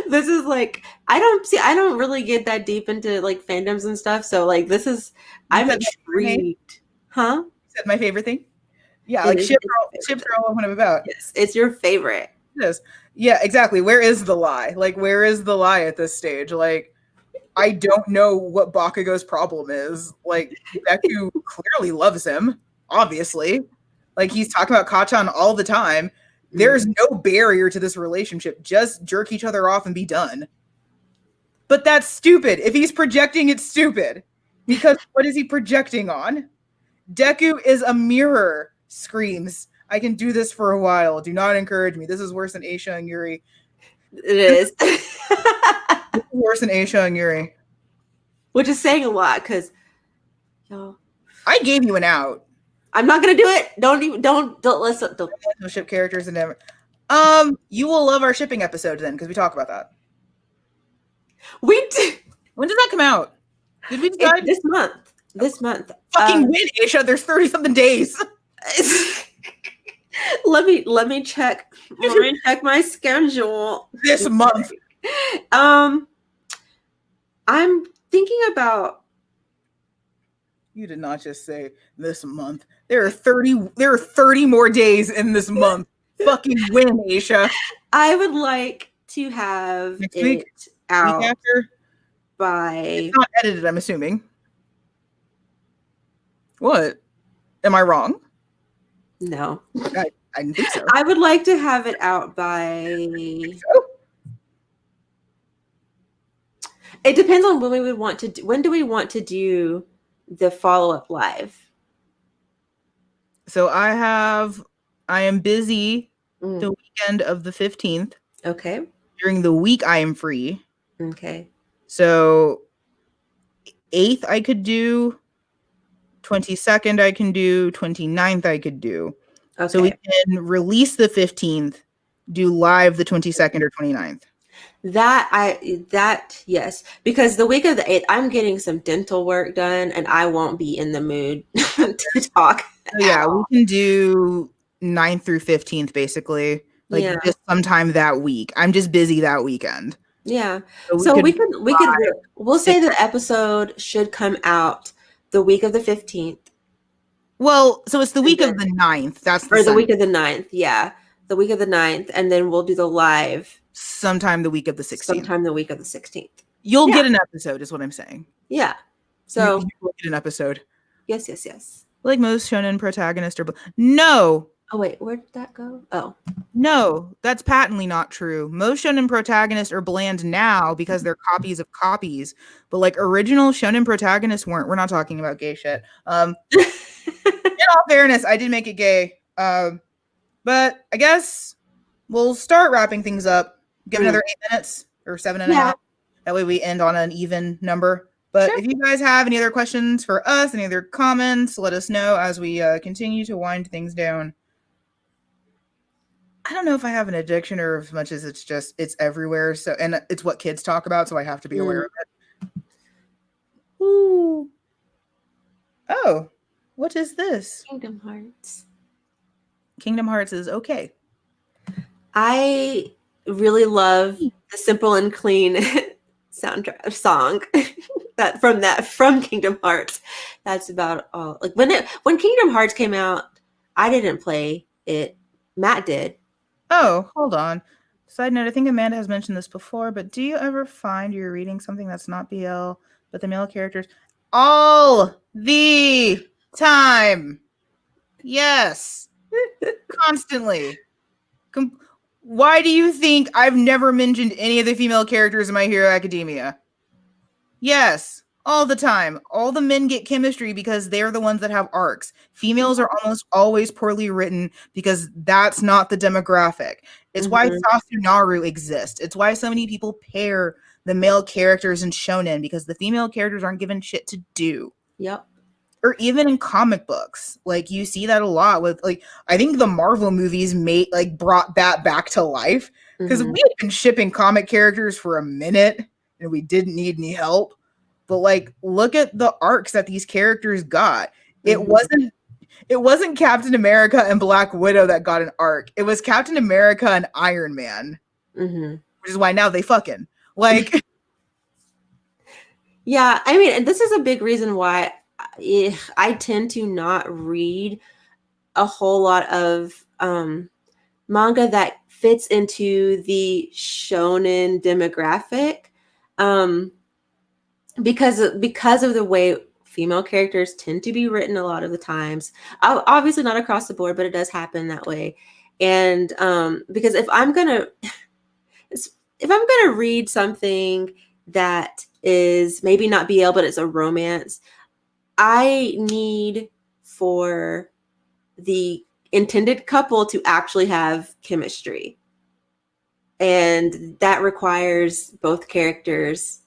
This is like I don't really get that deep into like fandoms and stuff. So like this is I'm intrigued. Huh? Said my favorite thing. Yeah, It like is, ships it's are all I'm about. yes, it's your favorite. Yes. Yeah, exactly. Where is the lie? Like, where is the lie at this stage? Like, I don't know what Bakugo's problem is. Like, Deku clearly loves him, obviously. Like, he's talking about Kachan all the time. There's no barrier to this relationship. Just jerk each other off and be done. But that's stupid. If he's projecting, it's stupid. Because what is he projecting on? Deku is a mirror, screams. I can do this for a while. Do not encourage me. This is worse than Aisha and Yuri. It is. Worse than Aisha and Yuri. Which is saying a lot because y'all. I gave you an out. I'm not gonna do it. Don't listen. Don't. No ship characters and never. You will love our shipping episode then because we talk about that. We did. When did that come out? Did we decide this month? This month. Fucking win, Aisha. There's 30-something days. Let me check. Let me check my schedule. This month. I'm thinking about. You did not just say this month. There are 30 more days in this month. Fucking win, Aisha. I would like to have Next it week? out Week after? by. It's not edited, I'm assuming. What? Am I wrong? No. I didn't think so. I would like to have it out by. It depends on when we would want to do. When do we want to do the follow-up live? So I am busy the weekend of the 15th. Okay. During the week I am free. Okay. So 8th I could do, 22nd I can do, 29th I could do. Okay. So we can release the 15th, do live the 22nd or 29th. Yes, because the week of the 8th, I'm getting some dental work done and I won't be in the mood to talk. So yeah, we can do 9th through 15th basically. Like just sometime that week. I'm just busy that weekend. Yeah. So we'll say the episode should come out the week of the 15th. Well, so it's the week of the 9th. That's the week of the 9th. Yeah. The week of the 9th. And then we'll do the live. Sometime the week of the 16th. Sometime the week of the 16th. You'll get an episode is what I'm saying. Yeah. So you will get an episode. Yes. Like most shonen protagonists no. Oh, wait. Where did that go? Oh. No, that's patently not true. Most shonen protagonists are bland now because they're copies of copies. But like original shonen protagonists weren't. We're not talking about gay shit. In all fairness, I did make it gay. But I guess we'll start wrapping things up. Give another 8 minutes or 7.5. That way we end on an even number. But if you guys have any other questions for us, any other comments, let us know as we continue to wind things down. I don't know if I have an addiction or as much as it's everywhere. So, and it's what kids talk about, so I have to be aware of it. Ooh. Oh, what is this? Kingdom Hearts. Kingdom Hearts is okay. I really love the simple and clean song from Kingdom Hearts. That's about all. Like when Kingdom Hearts came out, I didn't play it. Matt did. Oh, hold on. Side note, I think Amanda has mentioned this before, but do you ever find you're reading something that's not BL, but the male characters all the time? Yes. Constantly. Why do you think I've never mentioned any of the female characters in My Hero Academia? Yes, all the time. All the men get chemistry because they're the ones that have arcs. Females are almost always poorly written because that's not the demographic. It's why Sasunaru exists. It's why so many people pair the male characters in shonen because the female characters aren't given shit to do. Yep. Or even in comic books, like you see that a lot with like I think the Marvel movies brought that back to life because we had been shipping comic characters for a minute and we didn't need any help. But like look at the arcs that these characters got. It wasn't Captain America and Black Widow that got an arc. It was Captain America and Iron Man, which is why now they fucking like. Yeah, I mean, and this is a big reason why I tend to not read a whole lot of manga that fits into the shonen demographic, because of the way female characters tend to be written a lot of the times. Obviously, not across the board, but it does happen that way. And because if I'm gonna read something that is maybe not BL, but it's a romance, I need for the intended couple to actually have chemistry. And that requires both characters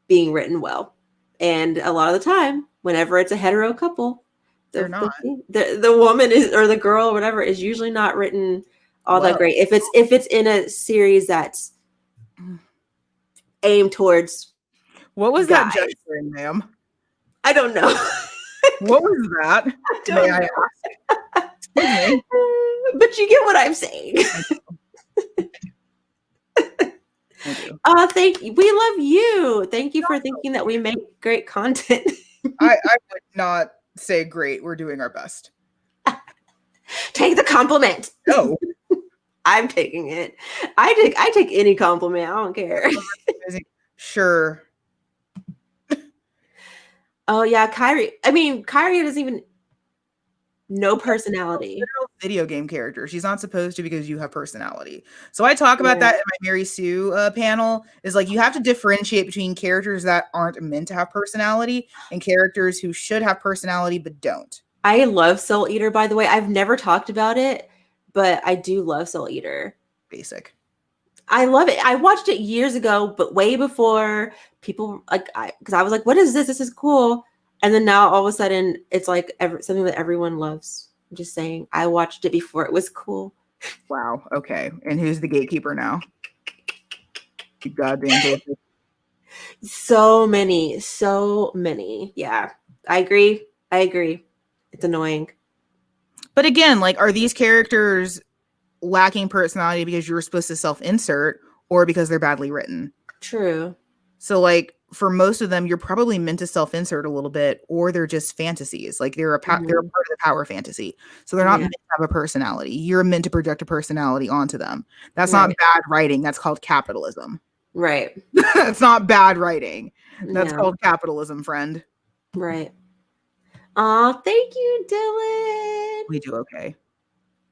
being written well. And a lot of the time, whenever it's a hetero couple, They're not. The woman is, or the girl or whatever, is usually not written all that great. If it's in a series that's aimed towards what was guys. that gesture, ma'am? I don't know. What was that? May I ask? But you get what I'm saying. Thank you. We love you. Thank you for thinking that we make great content. I would not say great. We're doing our best. Take the compliment. No. I'm taking it. I take any compliment. I don't care. Sure. Oh yeah, Kyrie. I mean, Kyrie doesn't even no personality. Video game character. She's not supposed to, because you have personality. So I talk about that in my Mary Sue panel. Is like, you have to differentiate between characters that aren't meant to have personality and characters who should have personality but don't. I love Soul Eater, by the way. I've never talked about it, but I do love Soul Eater. Basic. I love it. I watched it years ago, but way before people, like, because I was like, what is this? This is cool. And then now all of a sudden it's like something that everyone loves. I'm just saying, I watched it before it was cool. Wow. Okay. And who's the gatekeeper now? You goddamn. So many. Yeah, I agree. It's annoying. But again, like, are these characters lacking personality because you were supposed to self-insert, or because they're badly written? True. So, like, for most of them, you're probably meant to self-insert a little bit, or they're just fantasies. Like, they're a part of the power fantasy. So they're not meant to have a personality. You're meant to project a personality onto them. That's not bad writing. That's called capitalism. Right. That's not bad writing. That's called capitalism, friend. Right. Aw, thank you, Dylan. We do okay.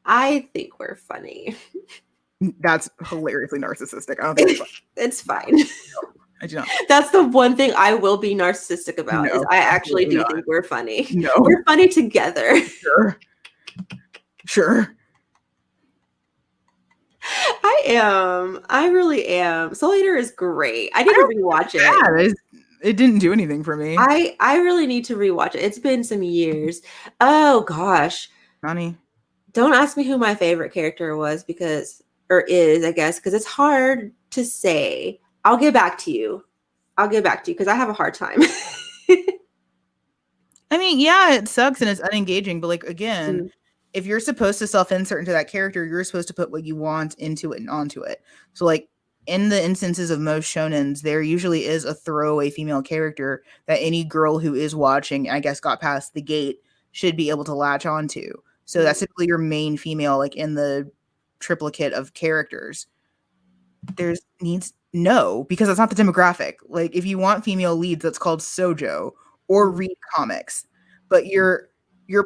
I think we're funny. That's hilariously narcissistic. I don't think it's fine. I do not. That's the one thing I will be narcissistic about. Is I actually do think we're funny. No. We're funny together. Sure. I am. I really am. Soul Eater is great. I need to rewatch it. It didn't do anything for me. I really need to rewatch it. It's been some years. Oh gosh. Honey. Don't ask me who my favorite character was, because I guess, because it's hard to say. I'll get back to you because I have a hard time. I mean, yeah, it sucks and it's unengaging, but like, again, if you're supposed to self-insert into that character, you're supposed to put what you want into it and onto it. So like, in the instances of most shonens, there usually is a throwaway female character that any girl who is watching, I guess, got past the gate, should be able to latch onto. So that's typically your main female, like in the triplicate of characters. Because that's not the demographic. Like, if you want female leads, that's called shoujo, or read comics. But you're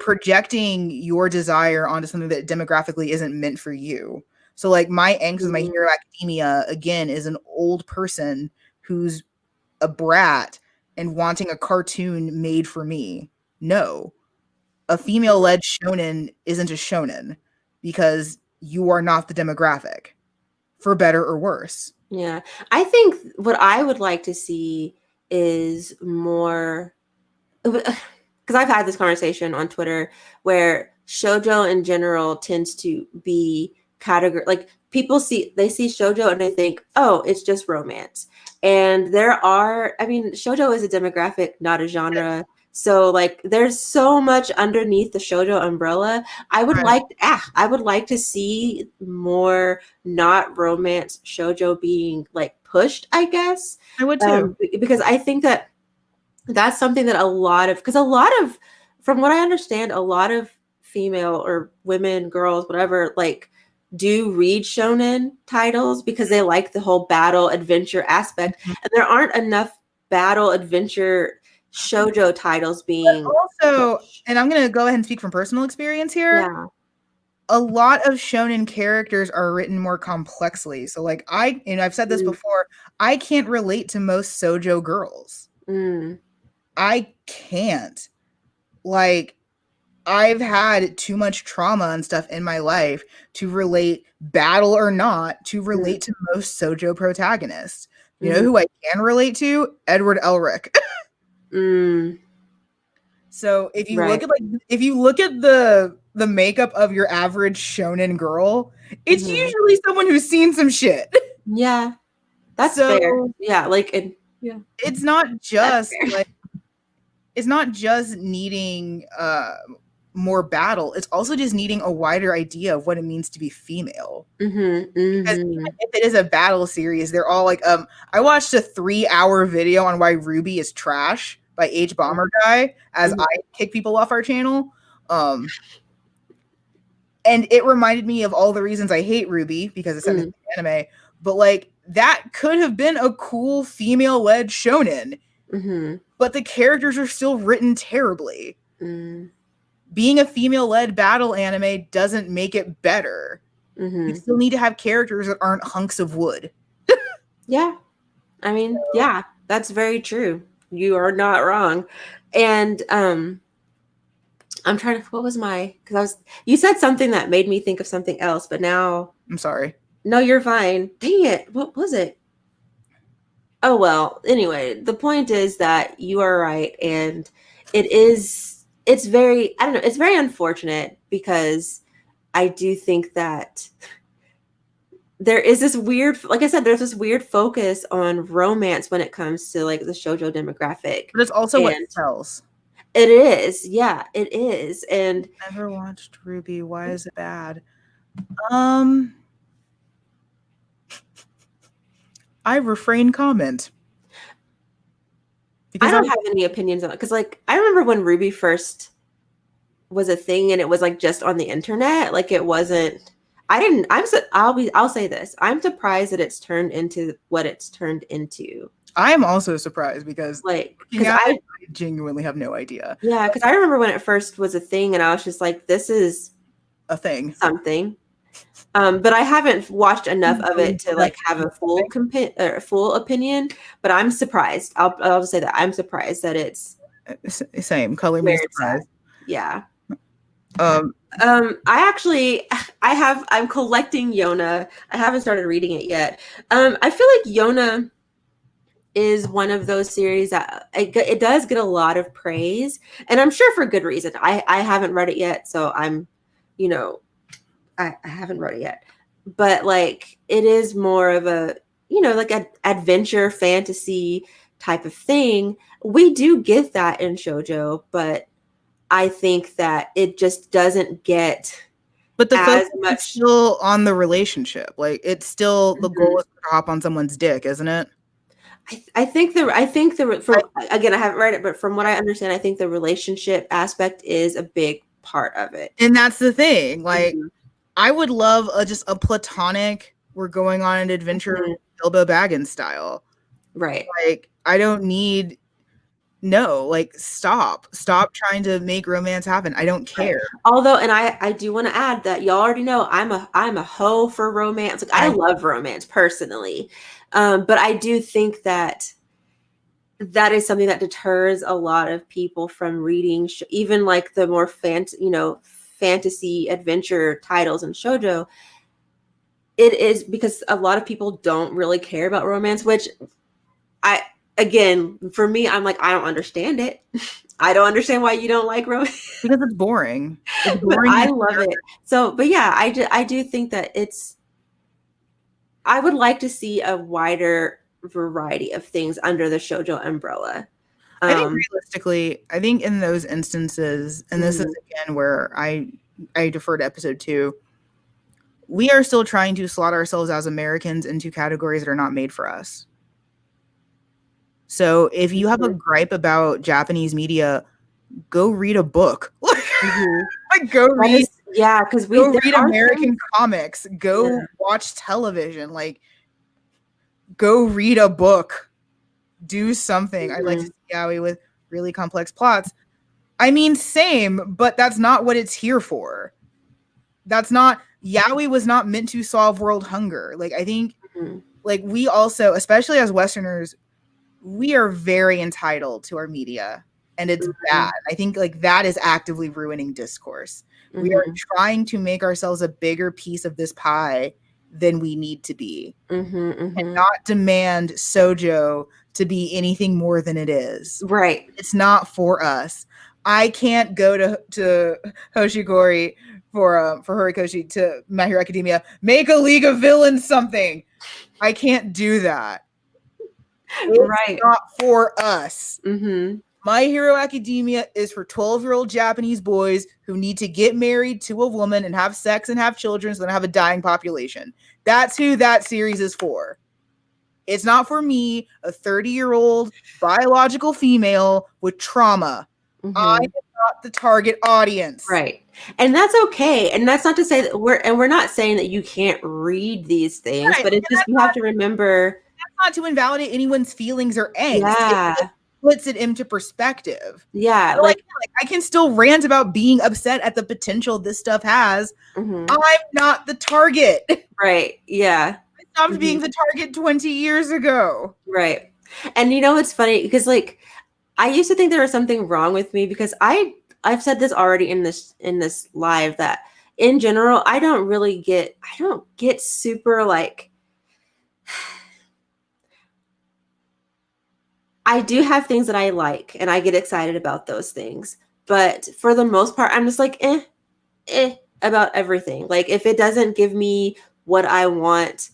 projecting your desire onto something that demographically isn't meant for you. So like, my angst with My Hero Academia, again, is an old person who's a brat and wanting a cartoon made for me. No. A female-led shonen isn't a shonen, because you are not the demographic, for better or worse. Yeah. I think what I would like to see is more, because I've had this conversation on Twitter where shoujo in general tends to be category, like, people see shoujo and they think, oh, it's just romance. And shoujo is a demographic, not a genre. So like there's so much underneath the shoujo umbrella. Right. I would like to see more not romance shoujo being like pushed, I guess. I would too. Because I think that that's something that because a lot of, from what I understand, a lot of female or women, girls, whatever, like do read shonen titles because they like the whole battle adventure aspect, Mhm. and there aren't enough battle adventure shoujo titles But being also, pushed. and I'm going to go ahead and speak from personal experience here. Yeah. A lot of shonen characters are written more complexly. So like I've said this Mm, before, I can't relate to most sojo girls. mm, I can't. Like I've had too much trauma and stuff in my life to relate, battle or not, to mm, relate to most sojo protagonists. You know mhm, who I can relate to? Edward Elric. mm, So if you look right. at the makeup of your average shonen girl, it's Hmm. usually someone who's seen some shit. Yeah, that's fair. So Yeah, yeah, it's not that's just fair. like it's not just needing more battle, it's also just needing a wider idea of what it means to be female. Hmm. Because Hmm. even if it is a battle series, they're all like, I watched a 3 hour video on why Ruby is trash by H Bomber Guy as I Hmm. kick people off our channel. Um, and it reminded me of all the reasons I hate Ruby because it's set in anime. But like that could have been a cool female-led shonen, Hmm. but the characters are still written terribly. Hmm. Being a female-led battle anime doesn't make it better. You Hmm. still need to have characters that aren't hunks of wood. Yeah, I mean, yeah, that's very true. You are not wrong. And I'm trying to, what was my, because you said something that made me think of something else, but now, I'm sorry. no, you're fine. Dang it. What was it? Oh, well, anyway, the point is that you are right. And it's very, I don't know, it's very unfortunate because I do think that there is this weird, like I said, there's this weird focus on romance when it comes to like the shoujo demographic. But it's also what And sells. it is, yeah, it is. And Never watched Ruby. Why is it bad? Um, I refrain comment I because I don't have any opinions on it because, like, I remember when Ruby first was a thing and it was like just on the internet. Like, it wasn't. I didn't. I'll say this. I'm surprised that it's turned into what it's turned into. I'm also surprised because Like, looking because at it, I genuinely have no idea. yeah, because I remember when it first was a thing and I was just like, this is A thing. something. But I haven't watched enough of it to like have a full opinion. But I'm surprised. I'll just say that I'm surprised that it's Same. Color me where it's at. surprised. Yeah. Um, I'm collecting Yona. I haven't started reading it yet. I feel like Yona is one of those series that it does get a lot of praise, and I'm sure for good reason. I haven't read it yet, so you know, I haven't read it yet. But like it is more of a, like an adventure fantasy type of thing. We do get that in shoujo, but I think that it just doesn't get but the as focus is much. still on the relationship. Like it's still the Mhm. goal is to hop on someone's dick, isn't it? I think the I, from again, I haven't read it, but from what I understand, I think the relationship aspect is a big part of it. and that's the thing. Like Mhm. I would love just a platonic. We're going on an adventure, Mhm. Bilbo Baggins style. Right. Like I don't need no. Like stop trying to make romance happen. I don't Right. care. Although, and I do want to add that y'all already know I'm a hoe for romance. Like I I love romance personally, but I do think that that is something that deters a lot of people from reading even like the more fantasy adventure titles and shoujo. It is because a lot of people don't really care about romance, which I again for me I'm like I don't understand it. I don't understand why you don't like romance. because it's boring. It's But boring. I love it. So, but yeah, I do think that I would like to see a wider variety of things under the shoujo umbrella. I think Um, realistically, I think in those instances, and this is mhm, again where I defer to episode 2, we are still trying to slot ourselves as Americans into categories that are not made for us. So if you have a mhm, gripe about Japanese media, go read a book. mhm. Like That is, yeah, because go there read are American things. comics, Yeah. go watch television, like go read a book, do something. I'd like to Mhm, see Yaoi with really complex plots. I mean, same, but that's not what it's here for. That's not Yaoi was not meant to solve world hunger. Like I think mhm, like we also, especially as Westerners, we are very entitled to our media and it's bad. mhm, I think like that is actively ruining discourse. We are mhm, trying to make ourselves a bigger piece of this pie than we need to be mhm, and mhm. not demand sojo to be anything more than it is. Right. It's not for us. I can't go to Hoshigori for Horikoshi to My Hero Academia, make a League of Villains something. I can't do that. It's Right. not for us. Mhm. My Hero Academia is for 12-year-old Japanese boys who need to get married to a woman and have sex and have children so they have a dying population. That's who that series is for. It's not for me, a 30-year-old biological female with trauma. I am Mhm. not the target audience. Right. And that's okay. And that's not to say that we're not saying that you can't read these things, Right. but it's just you have to remember, That's not to invalidate anyone's feelings or angst. It yeah. just puts it into perspective. Yeah, So like like I can still rant about being upset at the potential this stuff has. mhm. I'm not the target. I Right. Yeah. stopped being Mhm. the target 20 years ago. Right. And you know it's funny because like I used to think there was something wrong with me because I've said this already in this live that in general I don't get super like I do have things that I like and I get excited about those things. But for the most part, I'm just like about everything. Like if it doesn't give me what I want,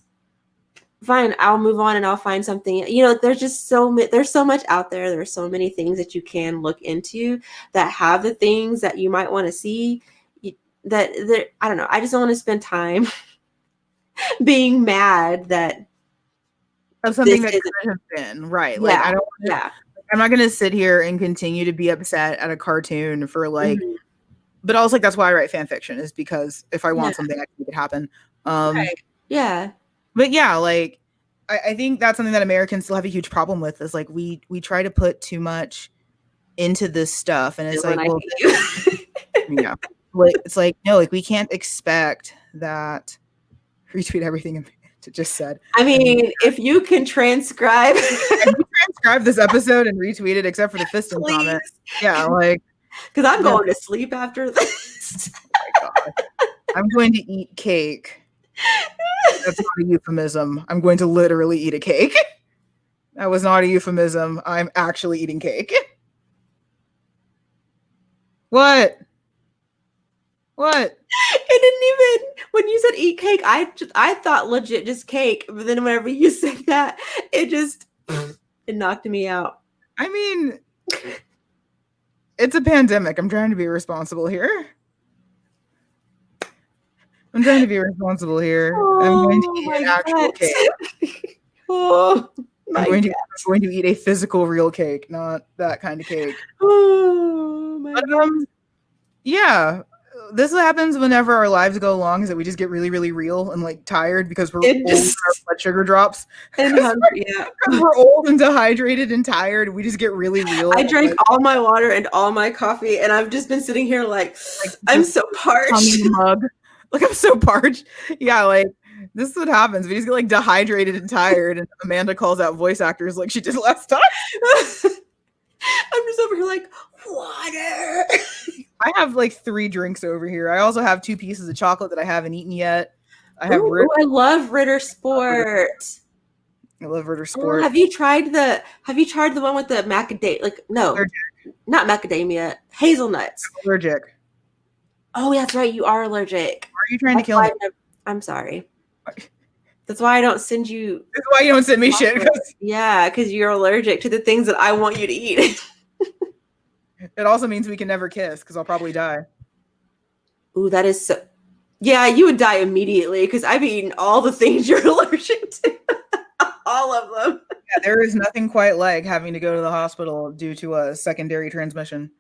fine, I'll move on and I'll find something. You know, there's just there's so much out there. There's so many things that you can look into that have the things that you might want to see. That I don't know. I just don't want to spend time being mad that Of this something that isn't. could have been. Right. Like Yeah, I don't yeah. I'm not gonna sit here and continue to be upset at a cartoon for like Mhm. but also like that's why I write fan fiction is because if I Yeah, want something I can make it happen. Um right. Yeah. but yeah, like I think that's something that Americans still have a huge problem with is like we try to put too much into this stuff and it's Dylan, like, I well hate you. yeah. Like it's like no, like we can't expect that retweet everything it just said. I And mean, if you can transcribe, have you transcribed this episode and retweeted except for the fisting please, comment? Yeah, like because I'm no, going to sleep after this. my God. I'm going to eat cake. That's not a euphemism. I'm going to literally eat a cake. That was not a euphemism. I'm actually eating cake. What? What? It didn't even when you said eat cake, I thought legit just cake, but then whenever you said that, it just it knocked me out. I mean, it's a pandemic. I'm trying to be responsible here. I'm trying to be responsible here. I'm going to Oh eat my an actual gut. cake. Oh I'm my going to gut. I'm going to eat a physical real cake, not that kind of cake. Oh my But god. yeah, this happens whenever our lives go along is that we just get really, really real and like tired because we're It old and our just blood sugar drops. and Because hungry, yeah. we're old and dehydrated and tired. We just get really real. I And, drank like, all my water and all my coffee, and I've just been sitting here like I'm just so tongue parched. in the mug. Like I'm so parched. Yeah, like this is what happens. We just get like dehydrated and tired. And Amanda calls out voice actors like she did last time. I'm just over here like water. I have like 3 drinks over here. I also have 2 pieces of chocolate that I haven't eaten yet. I have Ooh, ooh, I love Ritter Sport. I love Ritter Oh, Sport. have you tried the one with the macadamia like no, not macadamia, hazelnuts. Allergic. Oh, that's right, you are allergic. Why are you trying to That's kill why me? I'm sorry. That's why I don't send you This is why you don't send me shit. yeah, because you're allergic to the things that I want you to eat. It also means we can never kiss because I'll probably die. Ooh, that is so. Yeah, you would die immediately because I've eaten all the things you're allergic to. All of them. Yeah, there is nothing quite like having to go to the hospital due to a secondary transmission.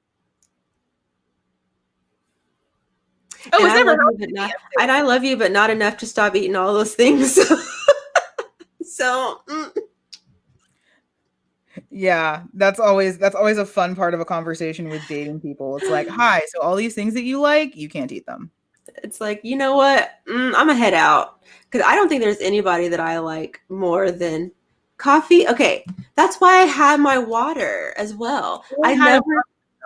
Oh, And it's I never love you, happened but to me. not. And I love you, but not enough to stop eating all those things. So, Yeah, that's always a fun part of a conversation with dating people. It's like, hi, so all these things that you like, you can't eat them. it's like, you know what? I'm gonna head out because I don't think there's anybody that I like more than coffee. Okay, that's why I have my water as well. I had a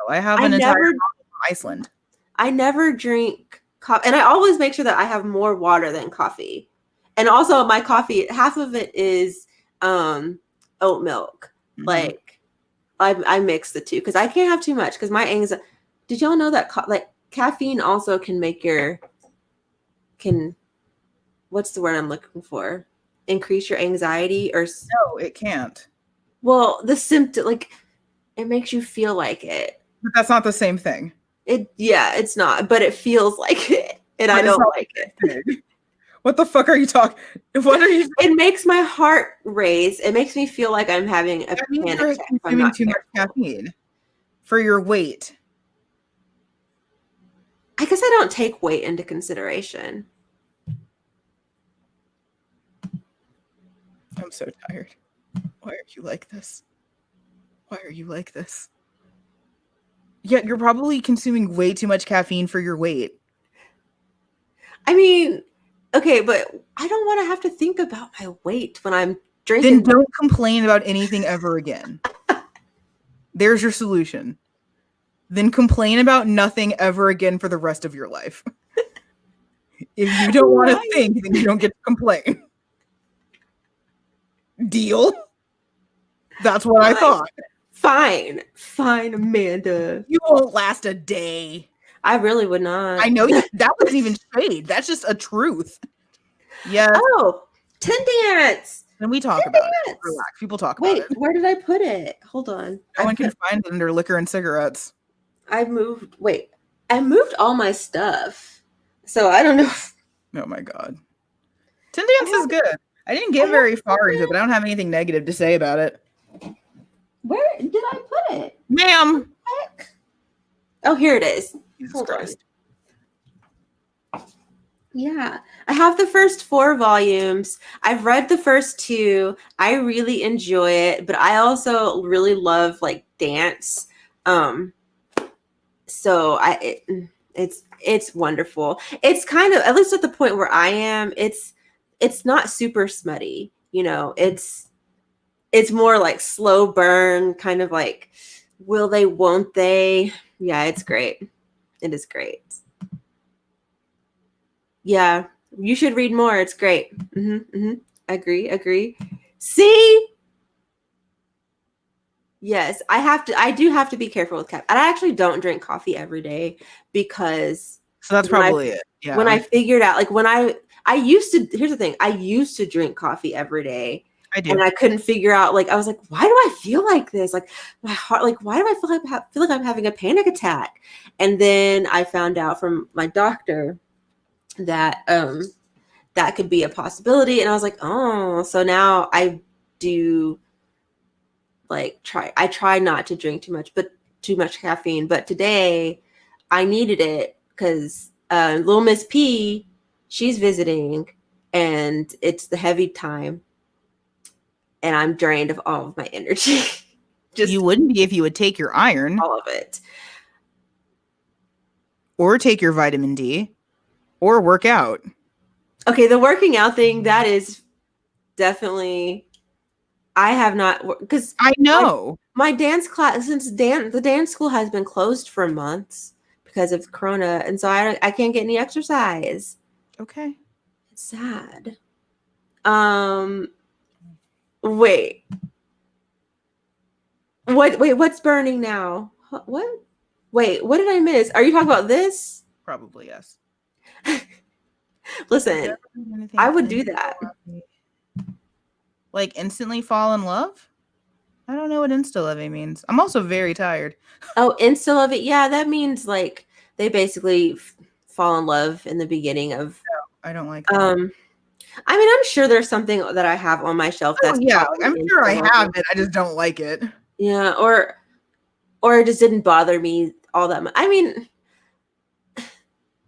I have I an entire never, bottle from Iceland. I never drink coffee, and I always make sure that I have more water than coffee. And also, my coffee, half of it is oat milk. Mm-hmm. Like I mix the two because I can't have too much because my anxiety. Did y'all know that like caffeine also can make your can what's the word I'm looking for? Increase your anxiety or No, it can't. well, the symptom like it makes you feel like it. But that's not the same thing. Yeah, it's not, but it feels like it, and I But it's don't not like the it. same thing. What the fuck are you talking? What are you? It makes my heart race. It makes me feel like I'm having a That means panic you're attack if I'm consuming not too much careful. caffeine for your weight. I guess I don't take weight into consideration. I'm so tired. Why are you like this? Why are you like this? Yeah, you're probably consuming way too much caffeine for your weight. I mean, okay, but I don't want to have to think about my weight when I'm Then drinking. don't complain about anything ever again. There's your solution. Then complain about nothing ever again for the rest of your life. If you don't want to think, then you don't get to complain. Deal? That's what I thought. Fine, Amanda. You won't last a day. I really would not. I know that wasn't even shade. That's just a truth. Yes. Oh, Tin Dance. Then we talk about it. Relax. People talk about Wait, it. where did I put it? Hold on. No one can find it under liquor and cigarettes. I moved all my stuff. So I don't know. Oh my god. Tin Dance is good. I didn't get very far into it, but I don't have anything negative to say about it. Where did I put it? Ma'am. Oh, here it is. Jesus Hold Christ. on. Yeah. I have the first 4 volumes. I've read the first 2. I really enjoy it, but I also really love like dance. So it's wonderful. It's kind of, at least at the point where I am, it's not super smutty, you know. It's more like slow burn, kind of like will they, won't they? Yeah, it's great. It is great. Yeah, you should read more. It's great. Agree. See? Yes, I do have to be careful with caffeine. I actually don't drink coffee every day because So that's probably it. Yeah. When I figured out, like when I used to, here's the thing, I used to drink coffee every day. I do. And I couldn't figure out, like, I was like, why do I feel like this? Like my heart, like, why do I feel like I'm having a panic attack? And then I found out from my doctor that that could be a possibility. And I was like, oh, so now I do like I try not to drink too much caffeine. But today I needed it because little Miss P, she's visiting and it's the heavy time. And I'm drained of all of my energy. Just you wouldn't be if you would take your iron. All of it. Or take your vitamin D. Or work out. Okay, the working out thing, that is definitely, I have not, because I know. My dance class, the dance school has been closed for months because of Corona. And so I can't get any exercise. Okay. It's sad. Wait, what's burning now? What? Wait, what did I miss? Are you talking about this? Probably, yes. Listen, I would do that. Like instantly fall in love? I don't know what insta-lovey means. I'm also very tired. Oh, insta love it. Yeah, that means like they basically fall in love in the beginning of. I don't like that. Um, I mean, I'm sure there's something that I have on my shelf Oh that's yeah, like, probably I'm sure I insta have lovey. it. I just don't like it. Yeah, or it just didn't bother me all that much. I mean,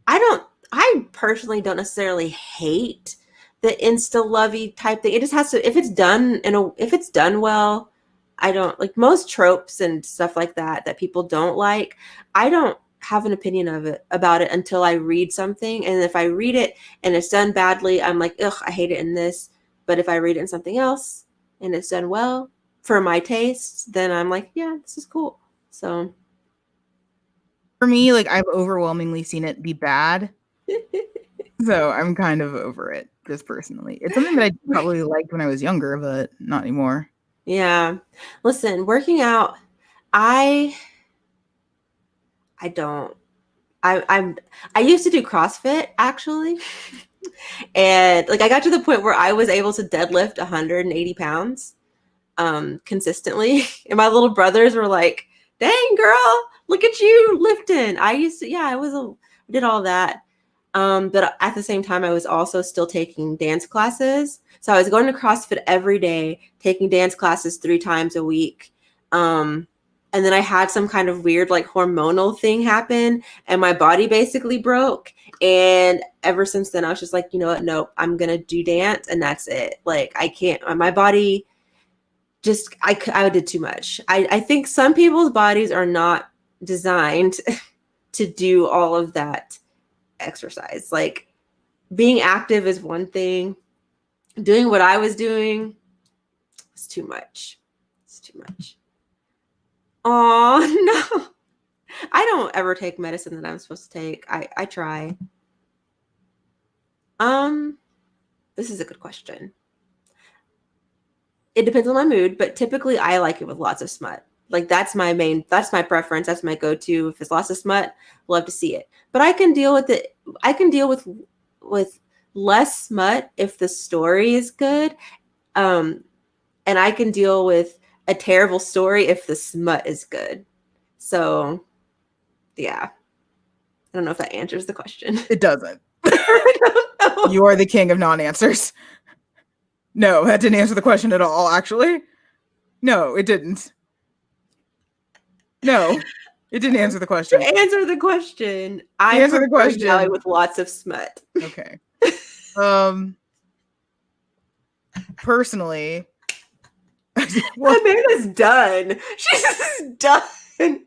I don't. I personally don't necessarily hate the insta lovey type thing. It just has to, if it's done if it's done well. I don't like most tropes and stuff like that people don't like. I don't have an opinion of it about it until I read something, and if I read it and it's done badly, I'm like, ugh, I hate it in this. But if I read it in something else and it's done well for my tastes, then I'm like, yeah, this is cool. So For me, like I've overwhelmingly seen it be bad. So I'm kind of over it, just personally. It's something that I probably liked when I was younger, but not anymore. yeah. Listen, working out, I I don't. I used to do CrossFit actually. And like I got to the point where I was able to deadlift 180 pounds consistently. And my little brothers were like, dang girl, look at you lifting. I used to, yeah, I did all that. But at the same time, I was also still taking dance classes. So I was going to CrossFit every day, taking dance classes 3 times a week. Um, and then I had some kind of weird like hormonal thing happen, and my body basically broke. And ever since then, I was just like, you know what? Nope, I'm gonna do dance, and that's it. Like I can't. My body just I did too much. I think some people's bodies are not designed to do all of that exercise. Like being active is one thing. Doing what I was doing was too much. It's too much. Oh no. I don't ever take medicine that I'm supposed to take. I try. Um, this is a good question. It depends on my mood, but typically I like it with lots of smut. Like that's my preference, that's my go-to. If it's lots of smut, love to see it. But I can deal with it. I can deal with less smut if the story is good. Um, and I can deal with a terrible story if the smut is good. So, yeah. I don't know if that answers the question. It doesn't. I don't know. You are the king of non-answers. No, that didn't answer the question at all, actually. No, it didn't. No, it didn't answer the question. To answer the question, I answer the prefer question. Yaoi with lots of smut. Okay. Personally, well, Amanda's done. She's just done.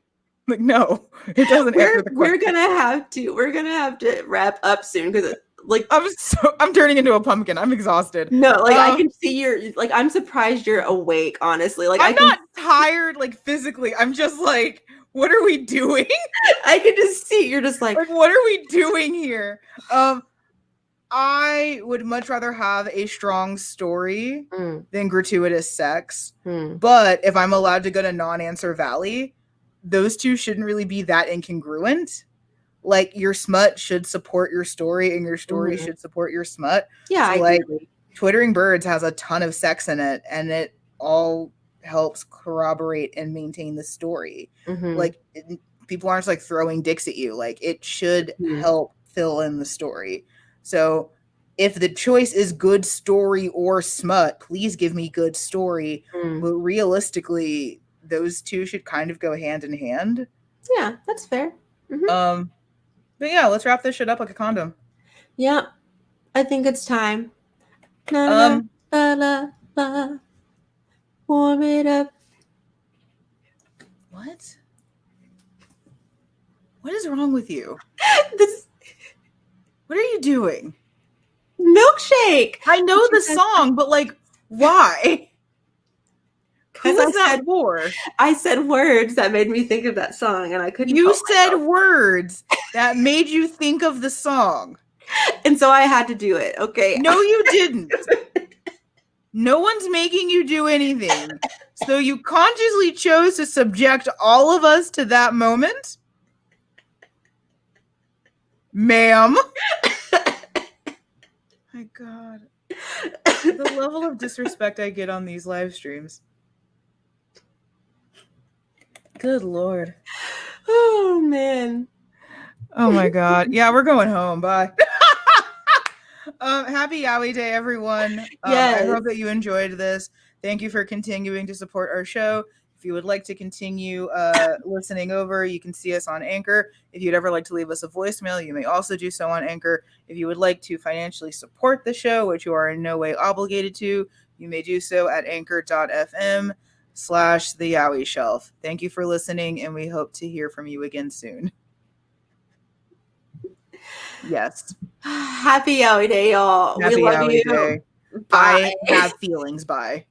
Like, no, it doesn't answer the question. We're gonna have to wrap up soon because like I'm turning into a pumpkin. I'm exhausted. No, like I can see I'm surprised you're awake, honestly. Like I'm not tired, like physically. I'm just like, what are we doing? I can just see you're just like what are we doing here? I would much rather have a strong story than gratuitous sex. But if I'm allowed to go to non-answer valley, those two shouldn't really be that incongruent. Like your smut should support your story and your story should support your smut. Yeah, so, like Twittering Birds has a ton of sex in it, and it all helps corroborate and maintain the story. Like people aren't like throwing dicks at you. Like it should help fill in the story. So if the choice is good story or smut, please give me good story. But realistically, those two should kind of go hand in hand. Yeah, that's fair. But yeah, let's wrap this shit up like a condom. Yeah, I think it's time. La, la, la, la. Warm it up. What? What is wrong with you? What are you doing? Milkshake. I know the song, but like, why? Who was that for? I said words that made me think of that song, and I couldn't. You said words that made you think of the song, and so I had to do it. Okay. No, you didn't. No one's making you do anything. So you consciously chose to subject all of us to that moment? Ma'am. My God. The level of disrespect I get on these live streams. Good Lord. Oh man. Oh my God. Yeah, we're going home. Bye. Happy Yaoi Day, everyone. I Yes. hope that you enjoyed this. Thank you for continuing to support our show. If you would like to continue listening over, you can see us on Anchor. If you'd ever like to leave us a voicemail, you may also do so on Anchor. If you would like to financially support the show, which you are in no way obligated to, you may do so at anchor.fm/the Yaoi Shelf. Thank you for listening, and we hope to hear from you again soon. Yes. Happy Yaoi Day, y'all. We Happy love Yaoi you. Day. Bye. I have feelings. Bye.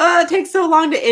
Oh, it takes so long to